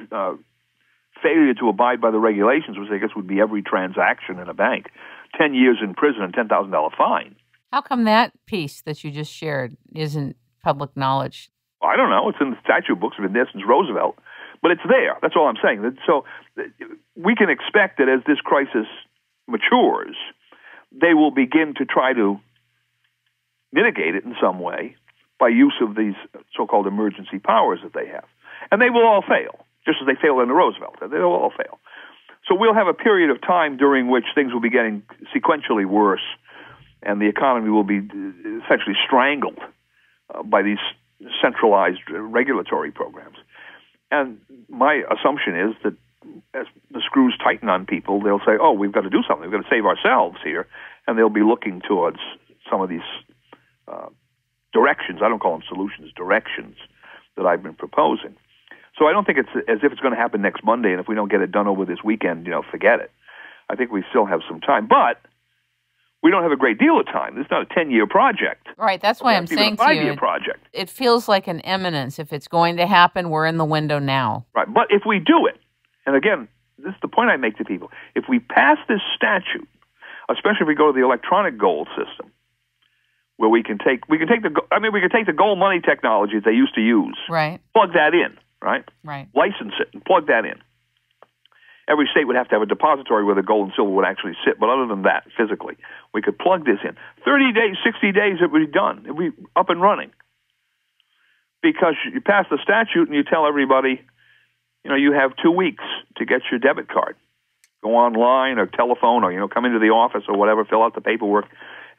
failure to abide by the regulations, which I guess would be every transaction in a bank, 10 years in prison and $10,000 fine. How come that piece that you just shared isn't public knowledge? Well, I don't know. It's in the statute books. It's been there since Roosevelt. But it's there. That's all I'm saying. So we can expect that as this crisis matures, they will begin to try to mitigate it in some way by use of these so-called emergency powers that they have. And they will all fail, just as they failed under Roosevelt. They will all fail. So we'll have a period of time during which things will be getting sequentially worse, and the economy will be essentially strangled by these centralized regulatory programs. And my assumption is that as the screws tighten on people, they'll say, oh, we've got to do something. We've got to save ourselves here. And they'll be looking towards some of these directions. I don't call them solutions, directions that I've been proposing. So I don't think it's as if it's going to happen next Monday, and if we don't get it done over this weekend, forget it. I think we still have some time. But we don't have a great deal of time. This is not a 10-year project. Right, that's why I'm saying to you, a 5-year project. It feels like an imminence. If it's going to happen, we're in the window now. Right, but if we do it, and again, this is the point I make to people, if we pass this statute, especially if we go to the electronic gold system, where we can take the gold money technologies they used to use, right, plug that in, right, license it and plug that in. Every state would have to have a depository where the gold and silver would actually sit, but other than that, physically, we could plug this in. 30 days, 60 days, it would be done. It would be up and running. Because you pass the statute and you tell everybody, you have 2 weeks to get your debit card. Go online or telephone or, come into the office or whatever, fill out the paperwork,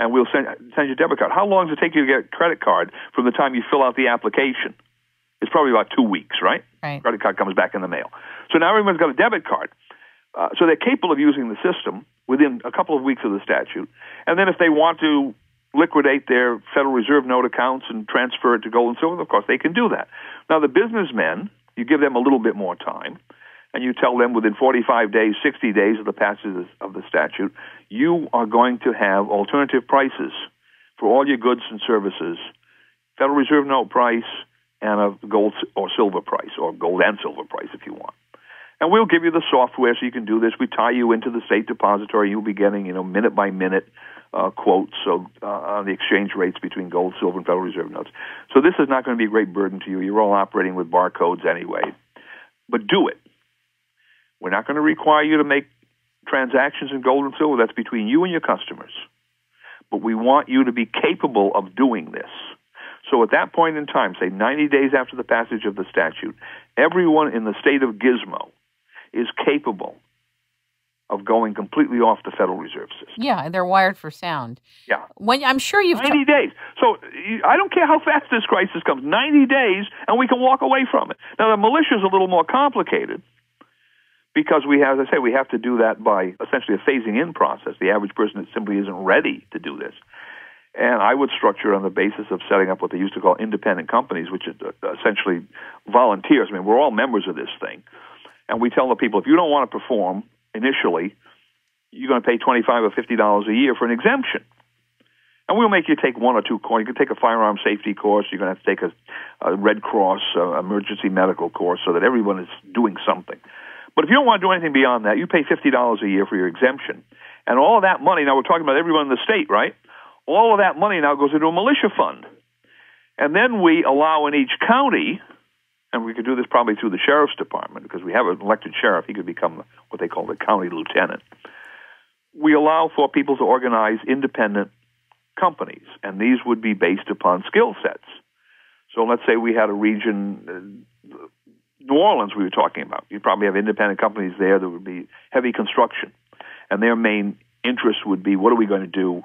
and we'll send you a debit card. How long does it take you to get a credit card from the time you fill out the application? It's probably about 2 weeks, right? Right. Credit card comes back in the mail. So now everyone's got a debit card. So they're capable of using the system within a couple of weeks of the statute. And then if they want to liquidate their Federal Reserve note accounts and transfer it to gold and silver, of course, they can do that. Now, the businessmen, you give them a little bit more time, and you tell them within 45 days, 60 days of the passage of the statute, you are going to have alternative prices for all your goods and services, Federal Reserve note price, and a gold or silver price, or gold and silver price if you want. And we'll give you the software so you can do this. We tie you into the state depository. You'll be getting, minute by minute quotes on the exchange rates between gold, silver, and Federal Reserve notes. So this is not going to be a great burden to you. You're all operating with barcodes anyway. But do it. We're not going to require you to make transactions in gold and silver. That's between you and your customers. But we want you to be capable of doing this. So at that point in time, say 90 days after the passage of the statute, everyone in the state of Gizmo is capable of going completely off the Federal Reserve System. Yeah, they're wired for sound. Yeah. I'm sure you've... 90 days. So I don't care how fast this crisis comes. 90 days, and we can walk away from it. Now, the militia is a little more complicated because we have to do that by essentially a phasing-in process. The average person simply isn't ready to do this. And I would structure it on the basis of setting up what they used to call independent companies, which is essentially volunteers. I mean, we're all members of this thing. And we tell the people, if you don't want to perform initially, you're going to pay $25 or $50 a year for an exemption. And we'll make you take one or two courses. You can take a firearm safety course. You're going to have to take a Red Cross emergency medical course so that everyone is doing something. But if you don't want to do anything beyond that, you pay $50 a year for your exemption. And all of that money, now we're talking about everyone in the state, right? All of that money now goes into a militia fund. And then we allow in each county, and we could do this probably through the sheriff's department because we have an elected sheriff. He could become what they call the county lieutenant. We allow for people to organize independent companies, and these would be based upon skill sets. So let's say we had a region, New Orleans we were talking about. You'd probably have independent companies there that would be heavy construction, and their main interest would be, what are we going to do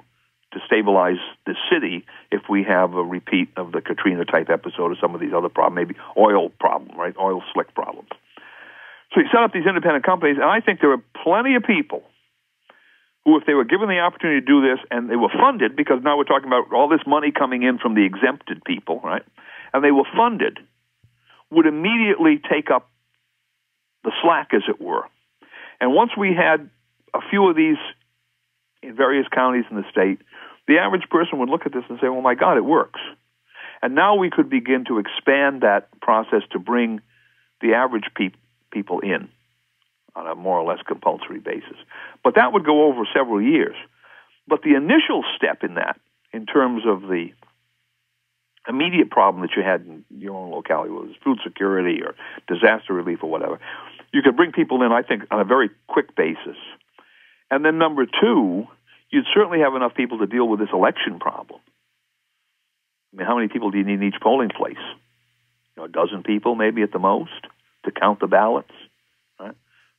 to stabilize the city if we have a repeat of the Katrina-type episode or some of these other problems, maybe oil problem, right, oil slick problems. So you set up these independent companies, and I think there are plenty of people who, if they were given the opportunity to do this and they were funded, because now we're talking about all this money coming in from the exempted people, right, and they were funded, would immediately take up the slack, as it were. And once we had a few of these in various counties in the state, the average person would look at this and say, well, my God, it works. And now we could begin to expand that process to bring the average people in on a more or less compulsory basis. But that would go over several years. But the initial step in that, in terms of the immediate problem that you had in your own locality, whether it was food security or disaster relief or whatever, you could bring people in, I think, on a very quick basis. And then number two, you'd certainly have enough people to deal with this election problem. I mean, how many people do you need in each polling place? A dozen people, maybe at the most, to count the ballots. Right?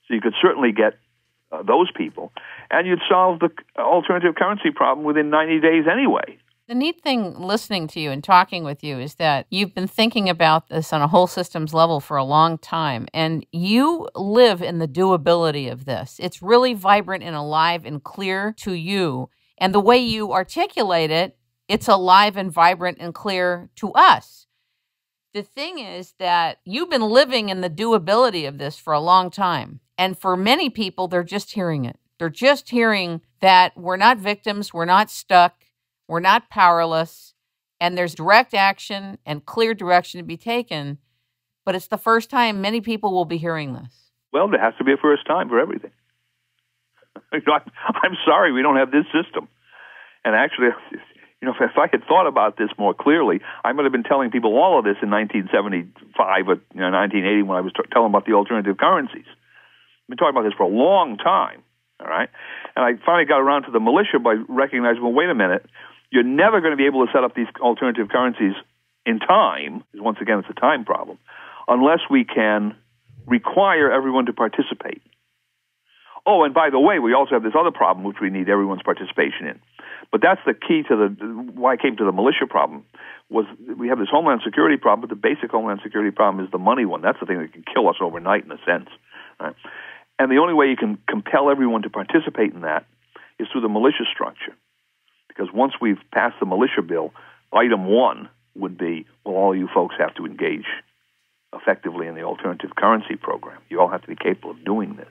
So you could certainly get those people, and you'd solve the alternative currency problem within 90 days anyway. The neat thing listening to you and talking with you is that you've been thinking about this on a whole systems level for a long time, and you live in the doability of this. It's really vibrant and alive and clear to you. And the way you articulate it, it's alive and vibrant and clear to us. The thing is that you've been living in the doability of this for a long time. And for many people, they're just hearing it. They're just hearing that we're not victims, we're not stuck, we're not powerless, and there's direct action and clear direction to be taken. But it's the first time many people will be hearing this. Well, there has to be a first time for everything. I'm sorry we don't have this system. And actually, if I had thought about this more clearly, I might have been telling people all of this in 1975 or 1980 when I was telling about the alternative currencies. I've been talking about this for a long time, all right? And I finally got around to the militia by recognizing, well, wait a minute, you're never going to be able to set up these alternative currencies in time, because once again, it's a time problem, unless we can require everyone to participate. Oh, and by the way, we also have this other problem which we need everyone's participation in. But that's the key to why I came to the militia problem, was we have this Homeland Security problem, but the basic Homeland Security problem is the money one. That's the thing that can kill us overnight in a sense. Right? And the only way you can compel everyone to participate in that is through the militia structure. Because once we've passed the militia bill, item 1 would be, well, all you folks have to engage effectively in the alternative currency program. You all have to be capable of doing this.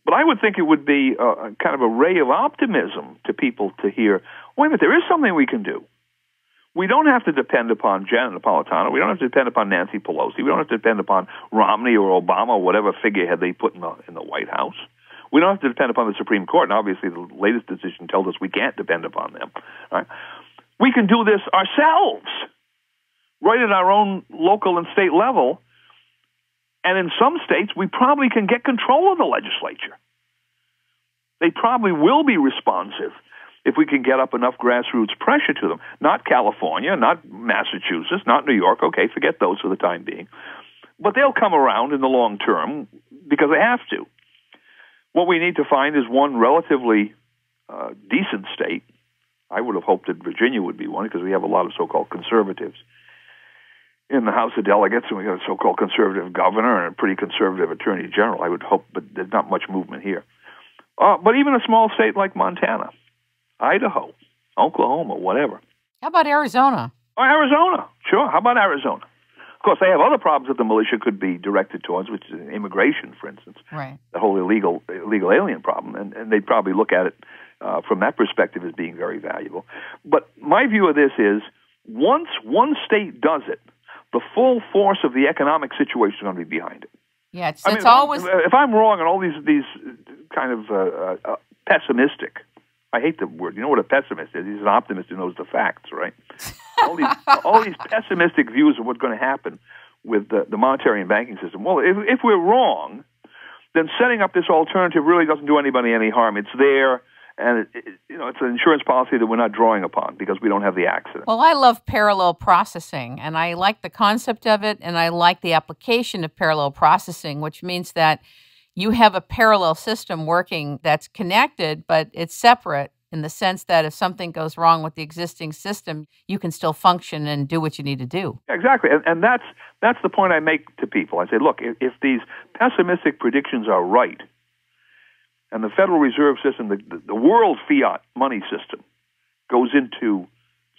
But I would think it would be a kind of a ray of optimism to people to hear, wait a minute, there is something we can do. We don't have to depend upon Janet Napolitano. We don't have to depend upon Nancy Pelosi. We don't have to depend upon Romney or Obama or whatever figurehead they put in the White House. We don't have to depend upon the Supreme Court, and obviously the latest decision tells us we can't depend upon them. Right? We can do this ourselves, right at our own local and state level. And in some states, we probably can get control of the legislature. They probably will be responsive if we can get up enough grassroots pressure to them. Not California, not Massachusetts, not New York. Okay, forget those for the time being. But they'll come around in the long term because they have to. What we need to find is one relatively decent state. I would have hoped that Virginia would be one because we have a lot of so-called conservatives in the House of Delegates, and we got a so-called conservative governor and a pretty conservative attorney general, I would hope, but there's not much movement here. But even a small state like Montana, Idaho, Oklahoma, whatever. How about Arizona? Oh, Arizona, sure. How about Arizona? Of course, they have other problems that the militia could be directed towards, which is immigration, for instance. Right. The whole illegal alien problem, and they'd probably look at it from that perspective as being very valuable. But my view of this is, once one state does it, the full force of the economic situation is going to be behind it. Yeah, it's always... If I'm wrong on all these kind of pessimistic, I hate the word. You know what a pessimist is? He's an optimist who knows the facts, right? all these pessimistic views of what's going to happen with the monetary and banking system. Well, if we're wrong, then setting up this alternative really doesn't do anybody any harm. It's there. And it's an insurance policy that we're not drawing upon because we don't have the accident. Well, I love parallel processing, and I like the concept of it, and I like the application of parallel processing, which means that you have a parallel system working that's connected, but it's separate in the sense that if something goes wrong with the existing system, you can still function and do what you need to do. Exactly, and that's the point I make to people. I say, look, if these pessimistic predictions are right, and the Federal Reserve System, the world fiat money system, goes into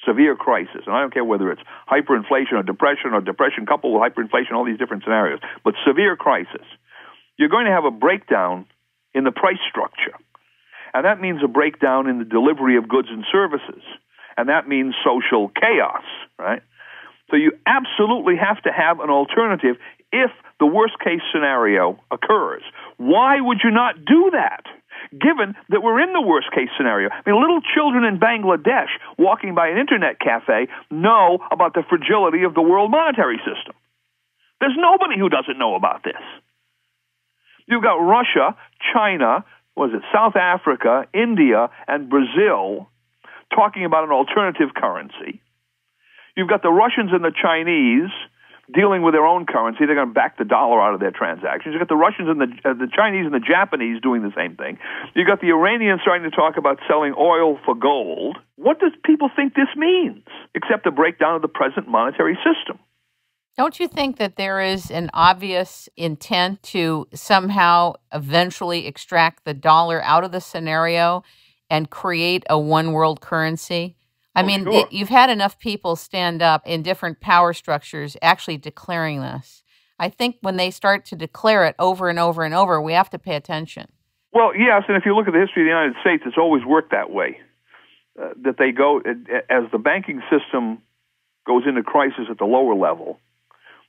severe crisis. And I don't care whether it's hyperinflation or depression coupled with hyperinflation, all these different scenarios. But severe crisis. You're going to have a breakdown in the price structure. And that means a breakdown in the delivery of goods and services. And that means social chaos, right? So you absolutely have to have an alternative if the worst-case scenario occurs. Why would you not do that, given that we're in the worst-case scenario? I mean, little children in Bangladesh walking by an Internet cafe know about the fragility of the world monetary system. There's nobody who doesn't know about this. You've got Russia, China, South Africa, India, and Brazil talking about an alternative currency. You've got the Russians and the Chinese dealing with their own currency. They're going to back the dollar out of their transactions. You've got the Russians and the Chinese and the Japanese doing the same thing. You've got the Iranians starting to talk about selling oil for gold. What does people think this means, except a breakdown of the present monetary system? Don't you think that there is an obvious intent to somehow eventually extract the dollar out of the scenario and create a one-world currency? I mean, sure. you've had enough people stand up in different power structures actually declaring this. I think when they start to declare it over and over and over, we have to pay attention. Well, yes, and if you look at the history of the United States, it's always worked that way. That they go, as the banking system goes into crisis at the lower level,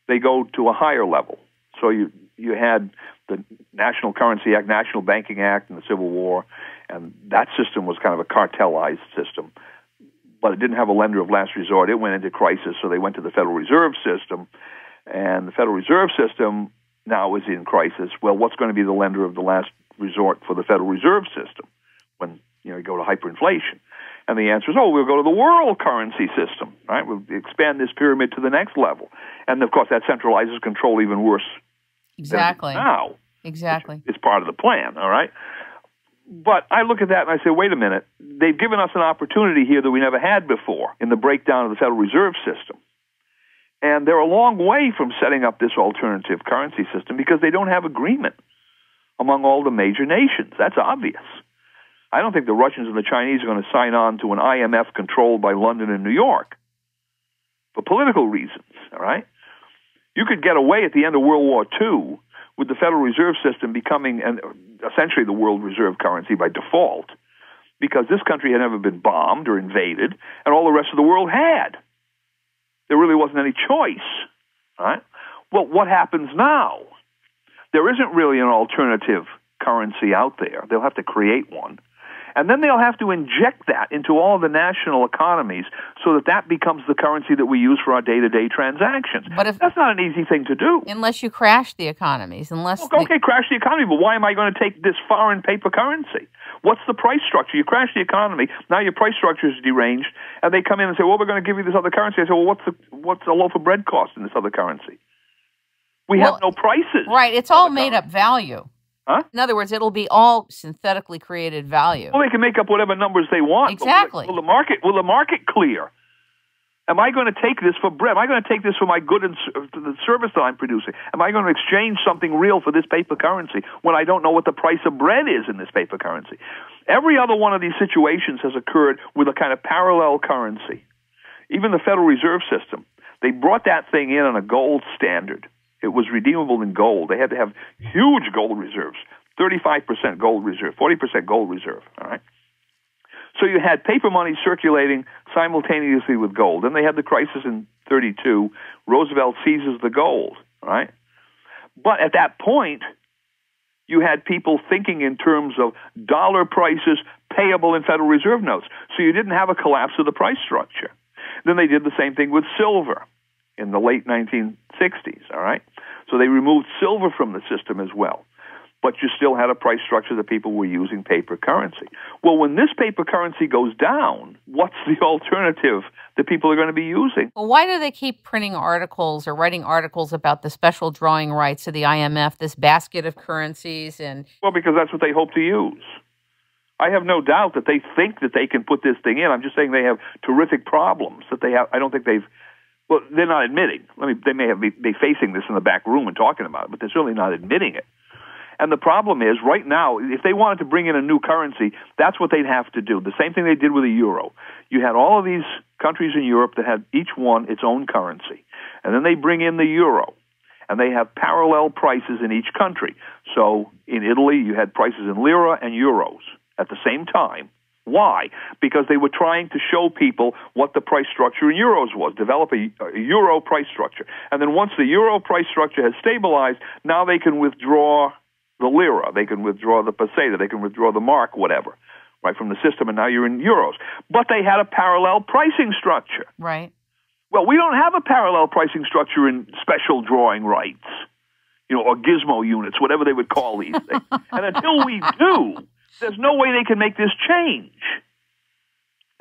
they go to a higher level. So you had the National Currency Act, National Banking Act, and the Civil War, and that system was kind of a cartelized system. But it didn't have a lender of last resort. It went into crisis, so they went to the Federal Reserve System, and the Federal Reserve System now is in crisis. Well, what's going to be the lender of the last resort for the Federal Reserve System when you go to hyperinflation? And the answer is, we'll go to the world currency system, right? We'll expand this pyramid to the next level. And, of course, that centralizes control even worse Exactly. than now. Exactly. It's part of the plan, all right? But I look at that and I say, wait a minute. They've given us an opportunity here that we never had before in the breakdown of the Federal Reserve System. And they're a long way from setting up this alternative currency system because they don't have agreement among all the major nations. That's obvious. I don't think the Russians and the Chinese are going to sign on to an IMF controlled by London and New York for political reasons, all right? You could get away at the end of World War II with the Federal Reserve System becoming essentially the world reserve currency by default because this country had never been bombed or invaded, and all the rest of the world had. There really wasn't any choice, all right? Well, what happens now? There isn't really an alternative currency out there. They'll have to create one. And then they'll have to inject that into all the national economies so that becomes the currency that we use for our day-to-day transactions. But that's not an easy thing to do. Unless you crash the economies. Crash the economy, but why am I going to take this foreign paper currency? What's the price structure? You crash the economy, now your price structure is deranged, and they come in and say, well, we're going to give you this other currency. I say, well, what's a loaf of bread cost in this other currency? We have no prices. Right, it's all made-up value. Huh? In other words, it'll be all synthetically created value. Well, they can make up whatever numbers they want. Exactly. Will the market clear? Am I going to take this for bread? Am I going to take this for my good and the service that I'm producing? Am I going to exchange something real for this paper currency when I don't know what the price of bread is in this paper currency? Every other one of these situations has occurred with a kind of parallel currency. Even the Federal Reserve System, they brought that thing in on a gold standard. It was redeemable in gold. They had to have huge gold reserves, 35% gold reserve, 40% gold reserve, all right? So you had paper money circulating simultaneously with gold. Then they had the crisis in 1932. Roosevelt seizes the gold, all right? But at that point, you had people thinking in terms of dollar prices payable in Federal Reserve notes. So you didn't have a collapse of the price structure. Then they did the same thing with silver in the late 1960s, all right? So they removed silver from the system as well. But you still had a price structure that people were using paper currency. Well, when this paper currency goes down, what's the alternative that people are going to be using? Well, why do they keep printing articles or writing articles about the special drawing rights of the IMF, this basket of currencies? Well, because that's what they hope to use. I have no doubt that they think that they can put this thing in. I'm just saying they have terrific problems that they have. I don't think they've. Well, they're not admitting. They may be facing this in the back room and talking about it, but they're certainly not admitting it. And the problem is, right now, if they wanted to bring in a new currency, that's what they'd have to do. The same thing they did with the euro. You had all of these countries in Europe that had each one its own currency. And then they bring in the euro. And they have parallel prices in each country. So in Italy, you had prices in lira and euros at the same time. Why? Because they were trying to show people what the price structure in euros was, develop a euro price structure. And then once the euro price structure has stabilized, now they can withdraw the lira, they can withdraw the peseta, they can withdraw the mark, whatever, right, from the system, and now you're in euros. But they had a parallel pricing structure. Right. Well, we don't have a parallel pricing structure in special drawing rights, or gizmo units, whatever they would call these things. And until we do, there's no way they can make this change,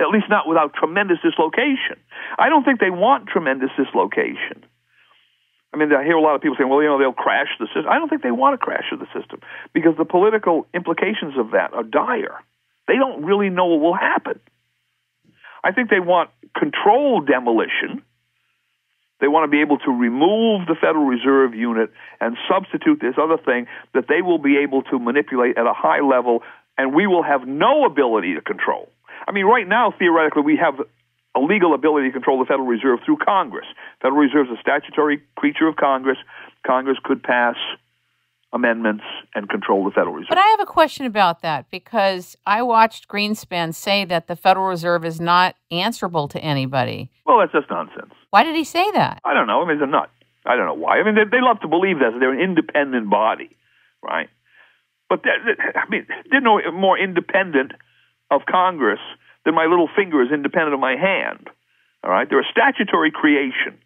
at least not without tremendous dislocation. I don't think they want tremendous dislocation. I mean, I hear a lot of people saying, well, they'll crash the system. I don't think they want to crash the system because the political implications of that are dire. They don't really know what will happen. I think they want controlled demolition. They want to be able to remove the Federal Reserve unit and substitute this other thing that they will be able to manipulate at a high level, and we will have no ability to control. I mean, right now, theoretically, we have a legal ability to control the Federal Reserve through Congress. Federal Reserve is a statutory creature of Congress. Congress could pass amendments and control the Federal Reserve. But I have a question about that, because I watched Greenspan say that the Federal Reserve is not answerable to anybody. Well, that's just nonsense. Why did he say that? I don't know. I mean, he's a nut. I don't know why. I mean, they love to believe that they're an independent body, right? But they're no more independent of Congress than my little finger is independent of my hand. All right? They're a statutory creation.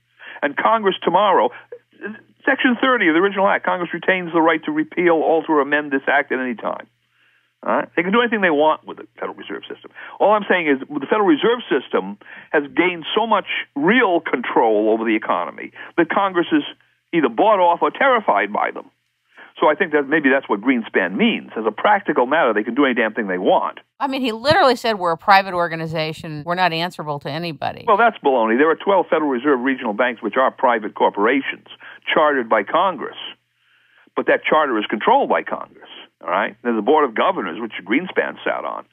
And Congress tomorrow, Section 30 of the original act, Congress retains the right to repeal, alter, or amend this act at any time. All right? They can do anything they want with the Federal Reserve System. All I'm saying is the Federal Reserve System has gained so much real control over the economy that Congress is either bought off or terrified by them. So I think that maybe that's what Greenspan means. As a practical matter, they can do any damn thing they want. I mean, he literally said we're a private organization. We're not answerable to anybody. Well, that's baloney. There are 12 Federal Reserve regional banks which are private corporations chartered by Congress. But that charter is controlled by Congress. All right? There's a board of governors, which Greenspan sat on.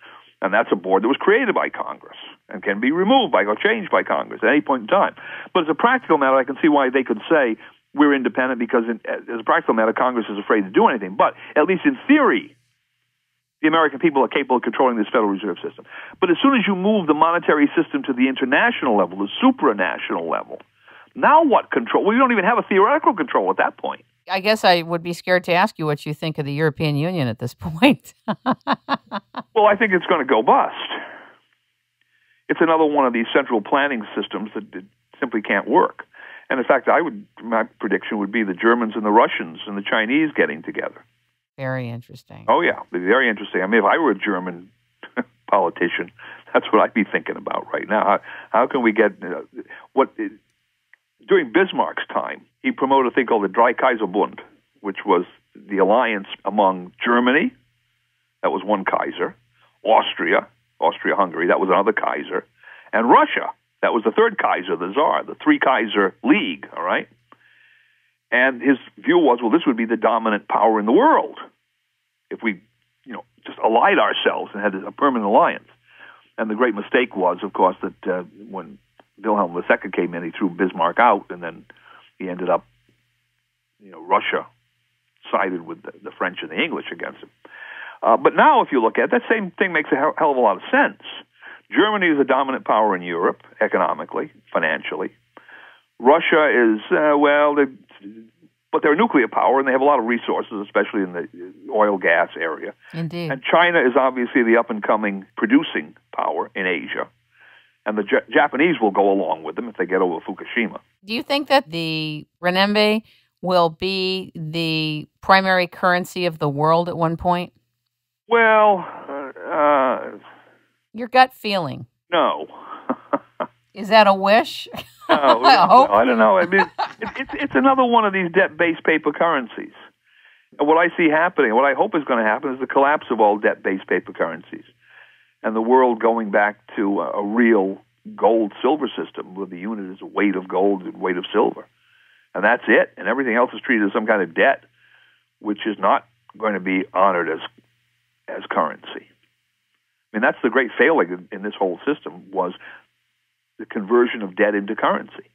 And that's a board that was created by Congress and can be removed by or changed by Congress at any point in time. But as a practical matter, I can see why they could say we're independent, because as a practical matter, Congress is afraid to do anything. But at least in theory, the American people are capable of controlling this Federal Reserve System. But as soon as you move the monetary system to the international level, the supranational level, now what control? Well, you don't even have a theoretical control at that point. I guess I would be scared to ask you what you think of the European Union at this point. Well, I think it's going to go bust. It's another one of these central planning systems that simply can't work. And in fact, my prediction would be the Germans and the Russians and the Chinese getting together. Very interesting. Oh, yeah, very interesting. I mean, if I were a German politician, that's what I'd be thinking about right now. How can we get during Bismarck's time, he promoted a thing called the Dreikaiserbund, which was the alliance among Germany, that was one Kaiser, Austria-Hungary, that was another Kaiser, and Russia, that was the third Kaiser, the Tsar, the three-Kaiser League, all right? And his view was, well, this would be the dominant power in the world if we, just allied ourselves and had a permanent alliance. And the great mistake was, of course, that when Wilhelm II came in, he threw Bismarck out, and then he ended up, Russia sided with the French and the English against him. But now, if you look at it, that same thing makes a hell of a lot of sense. Germany is a dominant power in Europe, economically, financially. Russia is, but they're a nuclear power, and they have a lot of resources, especially in the oil, gas area. Indeed. And China is obviously the up-and-coming producing power in Asia. And the Japanese will go along with them if they get over Fukushima. Do you think that the renminbi will be the primary currency of the world at one point? Well, your gut feeling. No. Is that a wish? No, I don't know. I mean, it's another one of these debt-based paper currencies. And what I see happening, what I hope is going to happen, is the collapse of all debt-based paper currencies, and the world going back to a real gold-silver system where the unit is a weight of gold and weight of silver. And that's it. And everything else is treated as some kind of debt, which is not going to be honored as currency. I mean, that's the great failing in this whole system, was the conversion of debt into currency.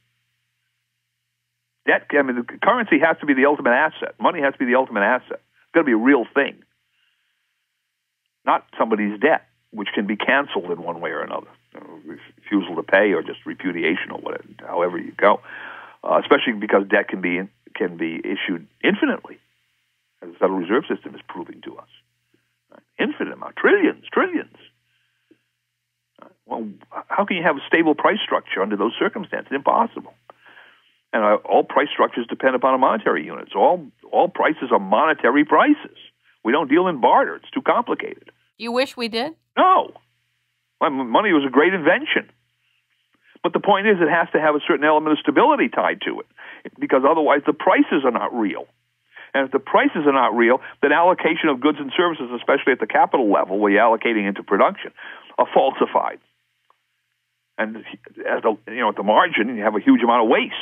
The currency has to be the ultimate asset. Money has to be the ultimate asset. It's got to be a real thing, not somebody's debt, which can be canceled in one way or another. Refusal to pay or just repudiation or whatever, however you go. Especially because debt can be issued infinitely, as the Federal Reserve System is proving to us. Infinite amount, trillions. Well, how can you have a stable price structure under those circumstances? Impossible. And all price structures depend upon a monetary unit. So all prices are monetary prices. We don't deal in barter. It's too complicated. You wish we did? No. Money was a great invention. But the point is, it has to have a certain element of stability tied to it, because otherwise the prices are not real. And if the prices are not real, then allocation of goods and services, especially at the capital level, where you're allocating into production, are falsified. And at the margin, you have a huge amount of waste.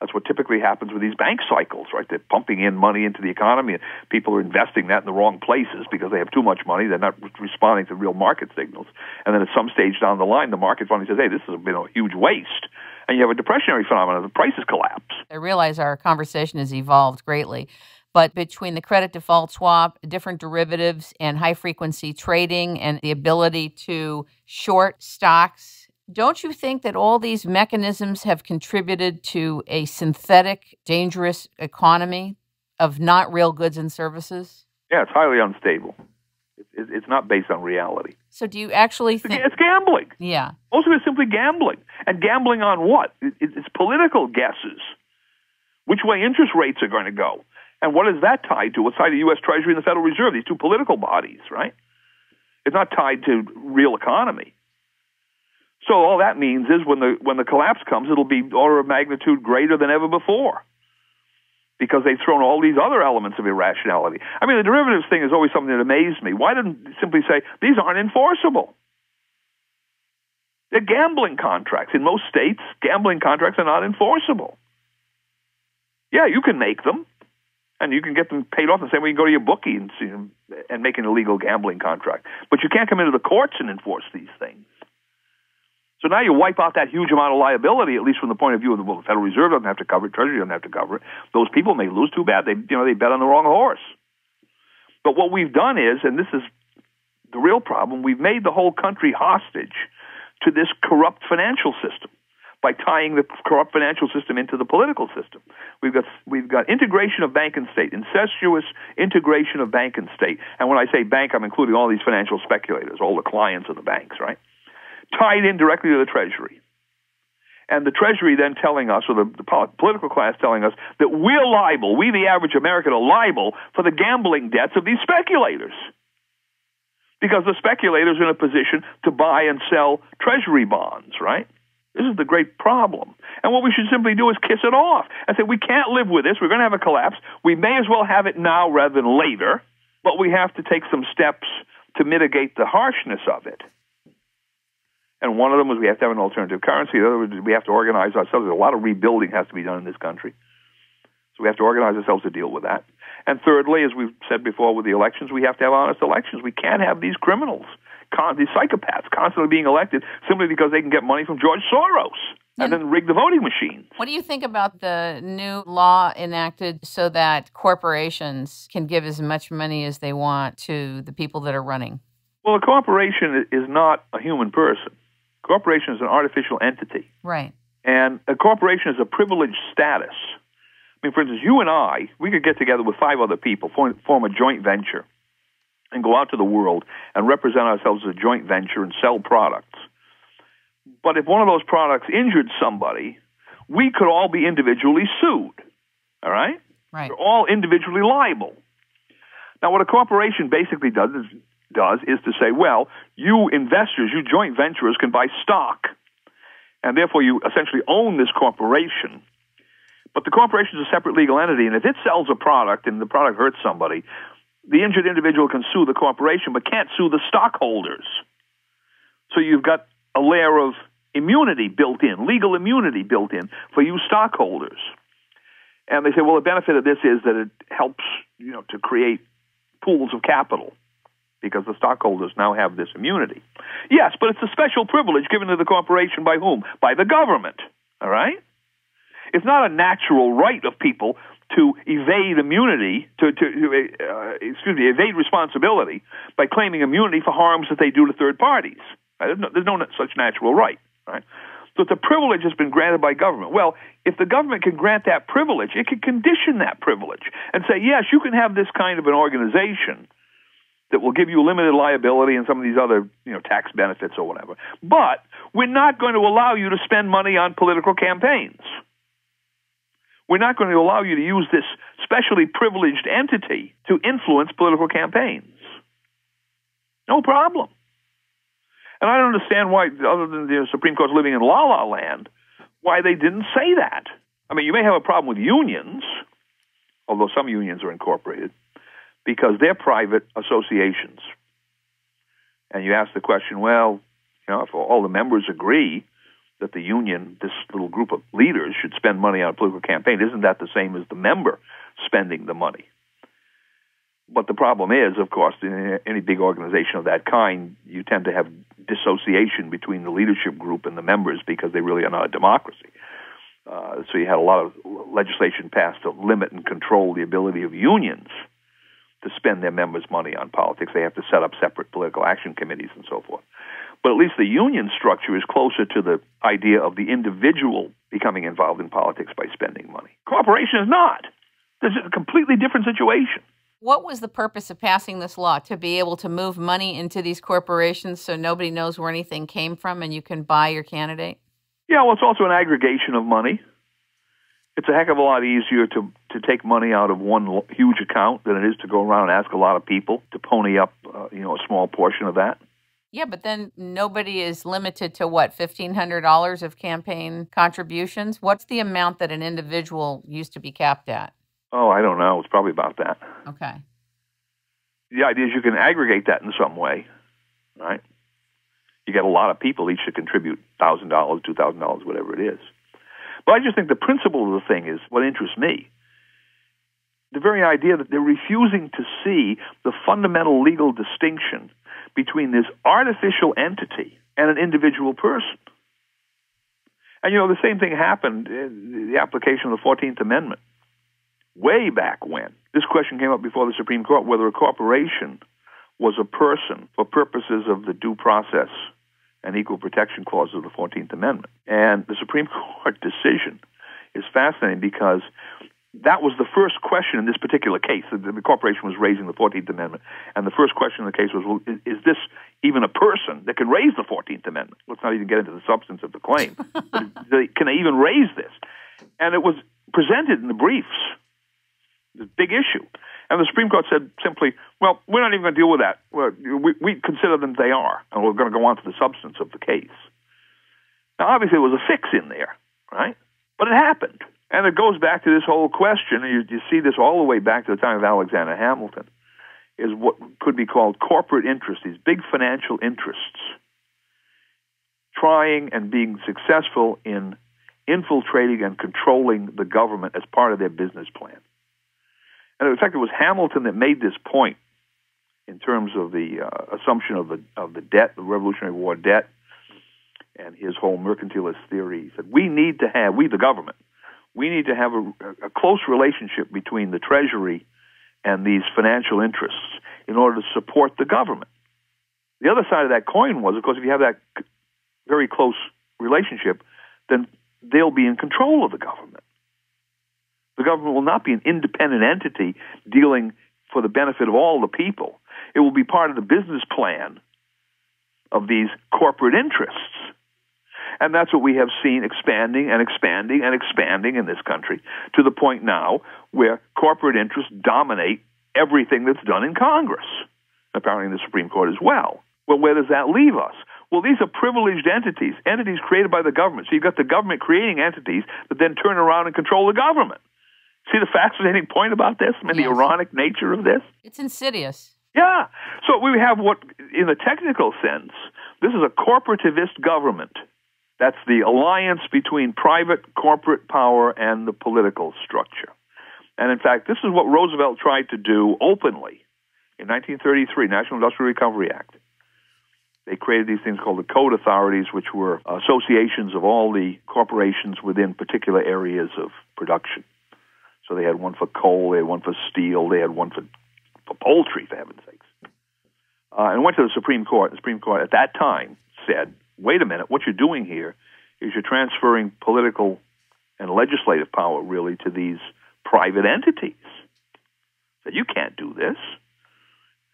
That's what typically happens with these bank cycles, right? They're pumping in money into the economy, and people are investing that in the wrong places because they have too much money. They're not responding to real market signals. And then at some stage down the line, the market finally says, hey, this has been a huge waste. And you have a depressionary phenomenon. The prices collapse. I realize our conversation has evolved greatly, but between the credit default swap, different derivatives, and high-frequency trading, and the ability to short stocks, don't you think that all these mechanisms have contributed to a synthetic, dangerous economy of not real goods and services? Yeah, it's highly unstable. It's not based on reality. So do you actually think... It's gambling. Yeah. Most of it's simply gambling. And gambling on what? It's political guesses. Which way interest rates are going to go. And what is that tied to? What's tied to the U.S. Treasury and the Federal Reserve, these two political bodies, right? It's not tied to real economy. So all that means is when the collapse comes, it'll be order of magnitude greater than ever before, because they've thrown all these other elements of irrationality. I mean, the derivatives thing is always something that amazed me. Why didn't they simply say, these aren't enforceable? They're gambling contracts. In most states, gambling contracts are not enforceable. Yeah, you can make them, and you can get them paid off the same way you can go to your bookie and make an illegal gambling contract. But you can't come into the courts and enforce these things. So now you wipe out that huge amount of liability, at least from the point of view of the Federal Reserve doesn't have to cover it, Treasury doesn't have to cover it. Those people may lose. Too bad. They bet on the wrong horse. But what we've done is, and this is the real problem, we've made the whole country hostage to this corrupt financial system by tying the corrupt financial system into the political system. We've got integration of bank and state, incestuous integration of bank and state. And when I say bank, I'm including all these financial speculators, all the clients of the banks, right? Tied in directly to the Treasury. And the Treasury then telling us, or the political class telling us, that we're liable, we the average American are liable for the gambling debts of these speculators. Because the speculators are in a position to buy and sell Treasury bonds, right? This is the great problem. And what we should simply do is kiss it off and say, we can't live with this, we're going to have a collapse, we may as well have it now rather than later, but we have to take some steps to mitigate the harshness of it. And one of them was we have to have an alternative currency. The other was we have to organize ourselves. A lot of rebuilding has to be done in this country. So we have to organize ourselves to deal with that. And thirdly, as we've said before with the elections, we have to have honest elections. We can't have these criminals, these psychopaths constantly being elected simply because they can get money from George Soros and then rig the voting machines. What do you think about the new law enacted so that corporations can give as much money as they want to the people that are running? Well, a corporation is not a human person. A corporation is an artificial entity. Right. And a corporation is a privileged status. I mean, for instance, you and I, we could get together with 5 other people, form a joint venture, and go out to the world and represent ourselves as a joint venture and sell products. But if one of those products injured somebody, we could all be individually sued. All right? Right. We're all individually liable. Now, what a corporation basically does is to say, well, you investors, you joint venturers can buy stock, and therefore you essentially own this corporation. But the corporation is a separate legal entity, and if it sells a product and the product hurts somebody, the injured individual can sue the corporation but can't sue the stockholders. So you've got a layer of immunity built in, legal immunity built in for you stockholders. And they say, well, the benefit of this is that it helps, to create pools of capital, because the stockholders now have this immunity. Yes, but it's a special privilege given to the corporation by whom? By the government, all right? It's not a natural right of people to evade immunity, evade responsibility by claiming immunity for harms that they do to third parties. Right? There's no such natural right, right? So it's a privilege that's been granted by government. Well, if the government can grant that privilege, it can condition that privilege and say, yes, you can have this kind of an organization that will give you limited liability and some of these other, tax benefits or whatever. But we're not going to allow you to spend money on political campaigns. We're not going to allow you to use this specially privileged entity to influence political campaigns. No problem. And I don't understand why, other than the Supreme Court's living in la-la land, why they didn't say that. I mean, you may have a problem with unions, although some unions are incorporated, because they're private associations. And you ask the question, well, if all the members agree that the union, this little group of leaders, should spend money on a political campaign. Isn't that the same as the member spending the money? But the problem is, of course, in any big organization of that kind, you tend to have dissociation between the leadership group and the members because they really are not a democracy. So you had a lot of legislation passed to limit and control the ability of unions to spend their members' money on politics. They have to set up separate political action committees and so forth. But at least the union structure is closer to the idea of the individual becoming involved in politics by spending money. Corporation is not. This is a completely different situation. What was the purpose of passing this law? To be able to move money into these corporations so nobody knows where anything came from and you can buy your candidate? Yeah, well, it's also an aggregation of money. It's a heck of a lot easier to take money out of one huge account than it is to go around and ask a lot of people to pony up a small portion of that. Yeah, but then nobody is limited to, what, $1,500 of campaign contributions? What's the amount that an individual used to be capped at? Oh, I don't know. It's probably about that. Okay. The idea is you can aggregate that in some way, right? You get a lot of people each to contribute $1,000, $2,000, whatever it is. But I just think the principle of the thing is what interests me. The very idea that they're refusing to see the fundamental legal distinction between this artificial entity and an individual person. And, the same thing happened in the application of the 14th Amendment. Way back when, this question came up before the Supreme Court, whether a corporation was a person for purposes of the due process and equal protection clause of the 14th Amendment. And the Supreme Court decision is fascinating because that was the first question in this particular case. The corporation was raising the 14th Amendment, and the first question in the case was, well, is this even a person that can raise the 14th Amendment? Let's not even get into the substance of the claim. Can they even raise this? And it was presented in the briefs, this big issue. And the Supreme Court said simply, well, we're not even going to deal with that. We consider them they are, and we're going to go on to the substance of the case. Now, obviously, there was a fix in there, right? But it happened. And it goes back to this whole question, and you see this all the way back to the time of Alexander Hamilton, is what could be called corporate interests, these big financial interests, trying and being successful in infiltrating and controlling the government as part of their business plan. And in fact, it was Hamilton that made this point in terms of the assumption of the debt, the Revolutionary War debt, and his whole mercantilist theory. He said, we, the government, we need to have a close relationship between the Treasury and these financial interests in order to support the government. The other side of that coin was, of course, if you have that very close relationship, then they'll be in control of the government. The government will not be an independent entity dealing for the benefit of all the people. It will be part of the business plan of these corporate interests. And that's what we have seen expanding and expanding and expanding in this country to the point now where corporate interests dominate everything that's done in Congress, apparently in the Supreme Court as well. Well, where does that leave us? Well, these are privileged entities created by the government. So you've got the government creating entities that then turn around and control the government. See the fascinating point about this? The ironic nature of this? It's insidious. Yeah. So we have what, in a technical sense, this is a corporativist government. That's the alliance between private corporate power and the political structure. And in fact, this is what Roosevelt tried to do openly in 1933, National Industrial Recovery Act. They created these things called the Code Authorities, which were associations of all the corporations within particular areas of production. So they had one for coal, they had one for steel, they had one for poultry, for heaven's sakes. And went to the Supreme Court. The Supreme Court at that time said, wait a minute, what you're doing here is you're transferring political and legislative power, really, to these private entities. Said, you can't do this.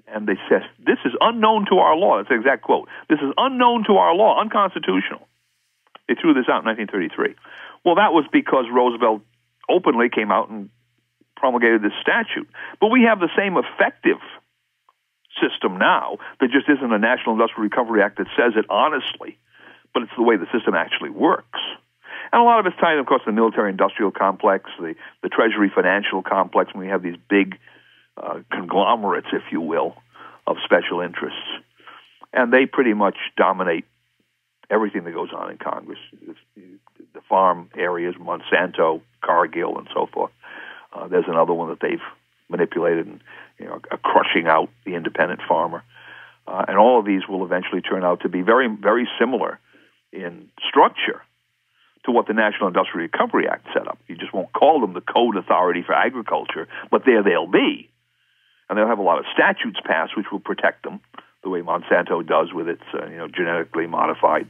And they said, this is unknown to our law. That's the exact quote. This is unknown to our law, unconstitutional. They threw this out in 1933. Well, that was because Roosevelt openly came out and promulgated this statute. But we have the same effective system now. There just isn't a National Industrial Recovery Act that says it honestly, but it's the way the system actually works. And a lot of it's tied, of course, to the military-industrial complex, the Treasury financial complex, when we have these big conglomerates, if you will, of special interests. And they pretty much dominate everything that goes on in Congress. The farm areas, Monsanto, Cargill, and so forth. There's another one that they've manipulated and crushing out the independent farmer. And all of these will eventually turn out to be very, very similar in structure to what the National Industrial Recovery Act set up. You just won't call them the Code Authority for Agriculture, but there they'll be. And they'll have a lot of statutes passed which will protect them, the way Monsanto does with its genetically modified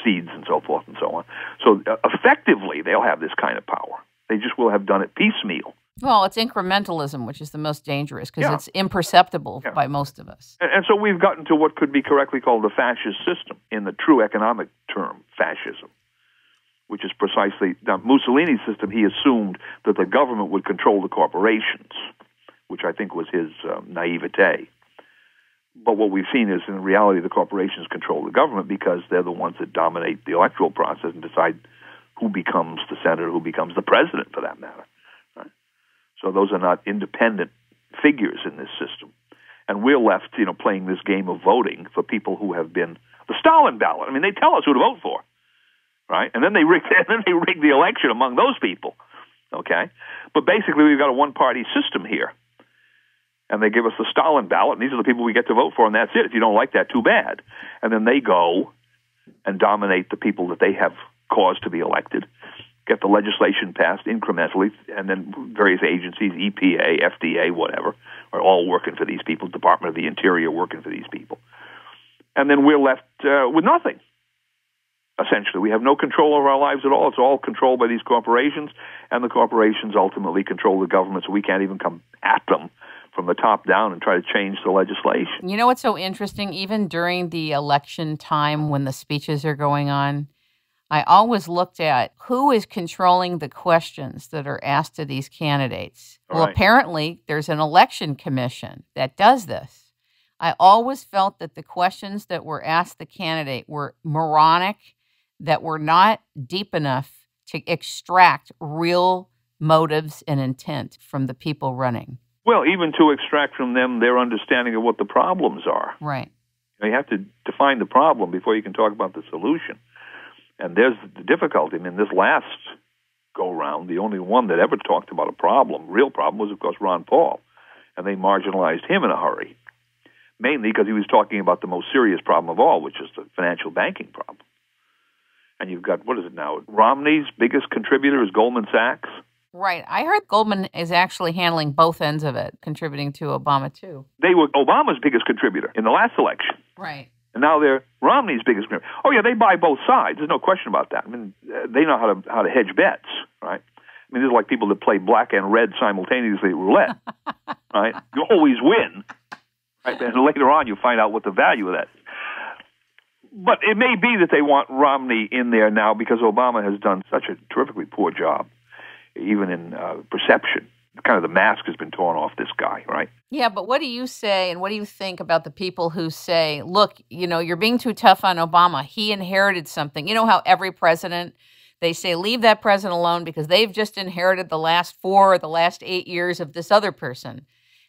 seeds and so forth and so on. So effectively, they'll have this kind of power. They just will have done it piecemeal. Well, it's incrementalism, which is the most dangerous because it's imperceptible by most of us. And so we've gotten to what could be correctly called the fascist system, in the true economic term, fascism, which is precisely Mussolini's system. He assumed that the government would control the corporations, which I think was his naivete. But what we've seen is, in reality, the corporations control the government because they're the ones that dominate the electoral process and decide who becomes the senator, who becomes the president, for that matter. Right? So those are not independent figures in this system. And we're left, playing this game of voting for people who have been the Stalin ballot. I mean, they tell us who to vote for, right? And then they rig the election among those people, okay? But basically, we've got a one-party system here. And they give us the Stalin ballot, and these are the people we get to vote for, and that's it. If you don't like that, too bad. And then they go and dominate the people that they have caused to be elected, get the legislation passed incrementally, and then various agencies, EPA, FDA, whatever, are all working for these people, Department of the Interior working for these people. And then we're left with nothing, essentially. We have no control over our lives at all. It's all controlled by these corporations, and the corporations ultimately control the government, so we can't even come at them from the top down and try to change the legislation. You know what's so interesting? Even during the election time when the speeches are going on, I always looked at who is controlling the questions that are asked to these candidates. Well, apparently there's an election commission that does this. I always felt that the questions that were asked the candidate were moronic, that were not deep enough to extract real motives and intent from the people running. Well, even to extract from them their understanding of what the problems are. Right. You have to define the problem before you can talk about the solution. And there's the difficulty. I mean, this last go-round, the only one that ever talked about a problem, real problem, was, of course, Ron Paul. And they marginalized him in a hurry, mainly because he was talking about the most serious problem of all, which is the financial banking problem. And you've got, what is it now? Romney's biggest contributor is Goldman Sachs. Right. I heard Goldman is actually handling both ends of it, contributing to Obama, too. They were Obama's biggest contributor in the last election. Right. And now they're Romney's biggest contributor. Oh, yeah, they buy both sides. There's no question about that. I mean, they know how to hedge bets, right? I mean, these are like people that play black and red simultaneously at roulette, right? You always win, right? And later on, you find out what the value of that is. But it may be that they want Romney in there now because Obama has done such a terrifically poor job, even in perception. Kind of the mask has been torn off this guy, right? Yeah, but what do you say and what do you think about the people who say, look, you're being too tough on Obama. He inherited something. You know how every president, they say, leave that president alone because they've just inherited the last 4 or the last 8 years of this other person.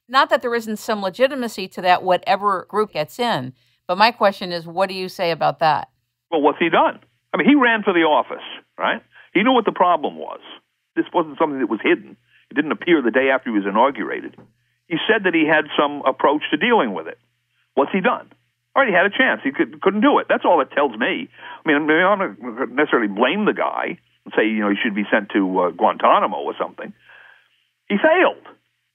Not that there isn't some legitimacy to that, whatever group gets in. But my question is, what do you say about that? Well, what's he done? I mean, he ran for the office, right? He knew what the problem was. This wasn't something that was hidden. It didn't appear the day after he was inaugurated. He said that he had some approach to dealing with it. What's he done? All right, he had a chance. He couldn't do it. That's all it tells me. I mean, I'm not going to necessarily blame the guy and say, he should be sent to Guantanamo or something. He failed.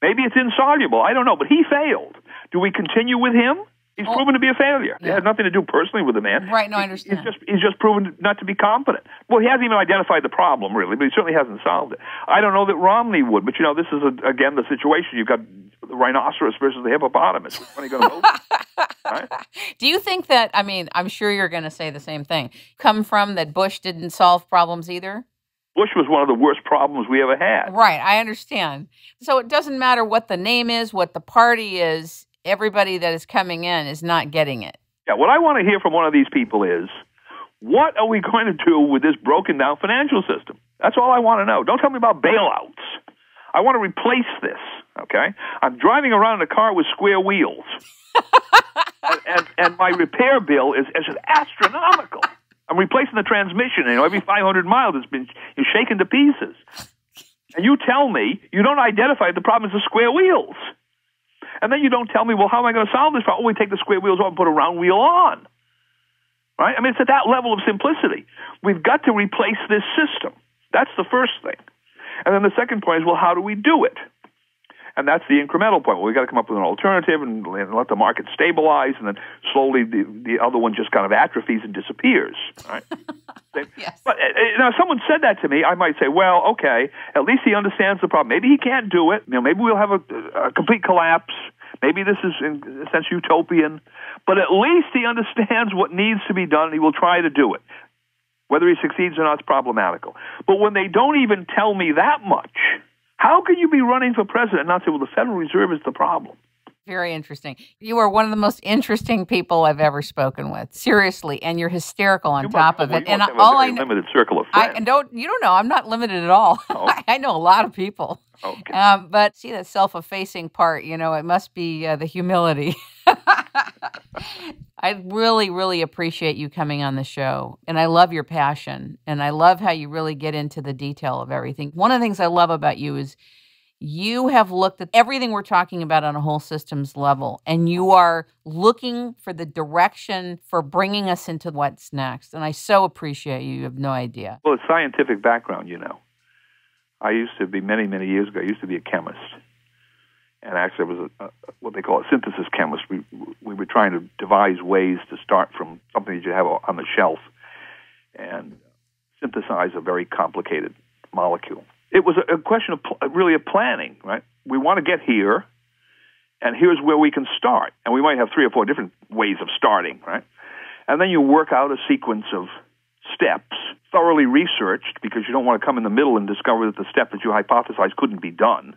Maybe it's insoluble. I don't know, but he failed. Do we continue with him? He's proven to be a failure. Yeah. It has nothing to do personally with the man. Right, no, I understand. He's just proven not to be competent. Well, he hasn't even identified the problem, really, but he certainly hasn't solved it. I don't know that Romney would, but, this is, again, the situation. You've got the rhinoceros versus the hippopotamus. Which one are you going to vote? Right? Do you think that, I'm sure you're going to say the same thing, come from that Bush didn't solve problems either? Bush was one of the worst problems we ever had. Right, I understand. So it doesn't matter what the name is, what the party is, everybody that is coming in is not getting it. Yeah, what I want to hear from one of these people is, what are we going to do with this broken down financial system? That's all I want to know. Don't tell me about bailouts. I want to replace this, okay? I'm driving around in a car with square wheels. and my repair bill is astronomical. I'm replacing the transmission, every 500 miles it's been shaken to pieces. And you tell me you don't identify the problem as the square wheels. And then you don't tell me, well, how am I going to solve this problem? We take the square wheels off and put a round wheel on. Right? I mean, it's at that level of simplicity. We've got to replace this system. That's the first thing. And then the second point is, well, how do we do it? And that's the incremental point. Well, we've got to come up with an alternative and let the market stabilize, and then slowly the other one just kind of atrophies and disappears. Right? Yes. But now, if someone said that to me, I might say, well, okay, at least he understands the problem. Maybe he can't do it. Maybe we'll have a complete collapse. Maybe this is, in a sense, utopian. But at least he understands what needs to be done, and he will try to do it. Whether he succeeds or not is problematical. But when they don't even tell me that much, how can you be running for president and not say, well, the Federal Reserve is the problem? Very interesting. You are one of the most interesting people I've ever spoken with. Seriously, and you're hysterical on top of it. And all I know, limited circle of friends. You don't know. I'm not limited at all. Oh. I know a lot of people. Okay. But see that self-effacing part. It must be the humility. I really, really appreciate you coming on the show, and I love your passion, and I love how you really get into the detail of everything. One of the things I love about you is you have looked at everything we're talking about on a whole systems level, and you are looking for the direction for bringing us into what's next. And I so appreciate you. You have no idea. Well, it's scientific background, I used to be, many, many years ago, I used to be a chemist. And actually I was what they call a synthesis chemist. We were trying to devise ways to start from something that you have on the shelf and synthesize a very complicated molecule. It was a question of really of planning, right? We want to get here, and here's where we can start. And we might have 3 or 4 different ways of starting, right? And then you work out a sequence of steps, thoroughly researched, because you don't want to come in the middle and discover that the step that you hypothesized couldn't be done,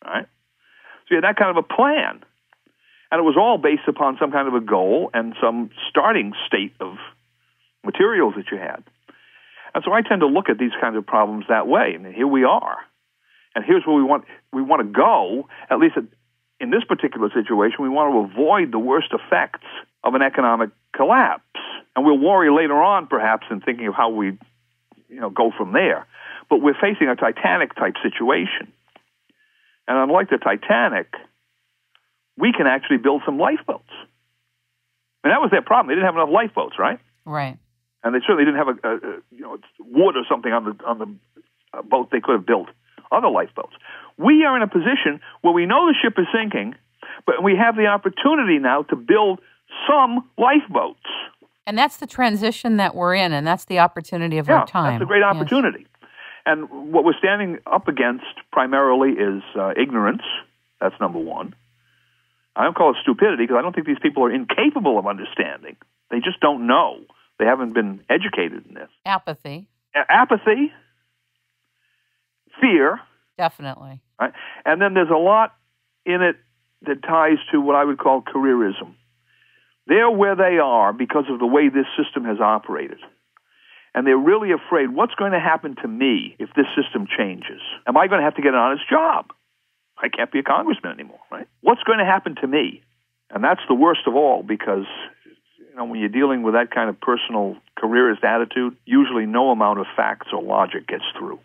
right? So you had that kind of a plan. And it was all based upon some kind of a goal and some starting state of materials that you had. And so I tend to look at these kinds of problems that way. I mean, here we are. And here's where we want to go, at least in this particular situation. We want to avoid the worst effects of an economic collapse. And we'll worry later on, perhaps, in thinking of how we go from there. But we're facing a Titanic-type situation. And unlike the Titanic, we can actually build some lifeboats. And that was their problem. They didn't have enough lifeboats, right? Right. And they certainly didn't have wood or something on the boat they could have built, other lifeboats. We are in a position where we know the ship is sinking, but we have the opportunity now to build some lifeboats. And that's the transition that we're in, and that's the opportunity of our time. That's a great opportunity. Yes. And what we're standing up against primarily is ignorance. That's number one. I don't call it stupidity because I don't think these people are incapable of understanding. They just don't know. They haven't been educated in this. Apathy. Apathy. Fear. Definitely. Right? And then there's a lot in it that ties to what I would call careerism. They're where they are because of the way this system has operated. And they're really afraid, what's going to happen to me if this system changes? Am I going to have to get an honest job? I can't be a congressman anymore, right? What's going to happen to me? And that's the worst of all because, when you're dealing with that kind of personal careerist attitude, usually no amount of facts or logic gets through.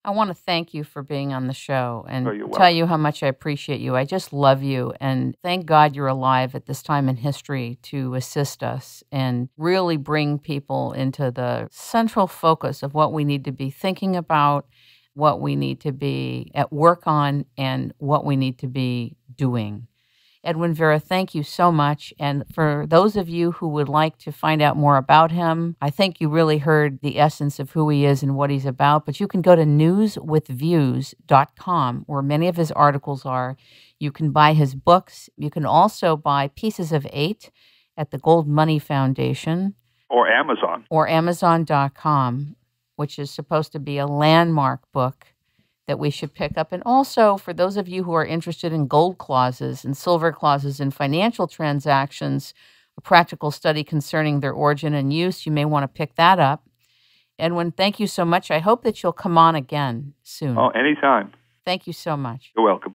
I want to thank you for being on the show and you're welcome. Tell you how much I appreciate you. I just love you, and thank God you're alive at this time in history to assist us and really bring people into the central focus of what we need to be thinking about, what we need to be at work on, and what we need to be doing. Edwin Vieira, thank you so much. And for those of you who would like to find out more about him, I think you really heard the essence of who he is and what he's about. But you can go to newswithviews.com, where many of his articles are. You can buy his books. You can also buy Pieces of 8 at the Gold Money Foundation. Or Amazon. Or Amazon.com, which is supposed to be a landmark book that we should pick up. And also, for those of you who are interested in gold clauses and silver clauses in financial transactions, a practical study concerning their origin and use, you may want to pick that up. Edwin, thank you so much. I hope that you'll come on again soon. Oh, anytime. Thank you so much. You're welcome.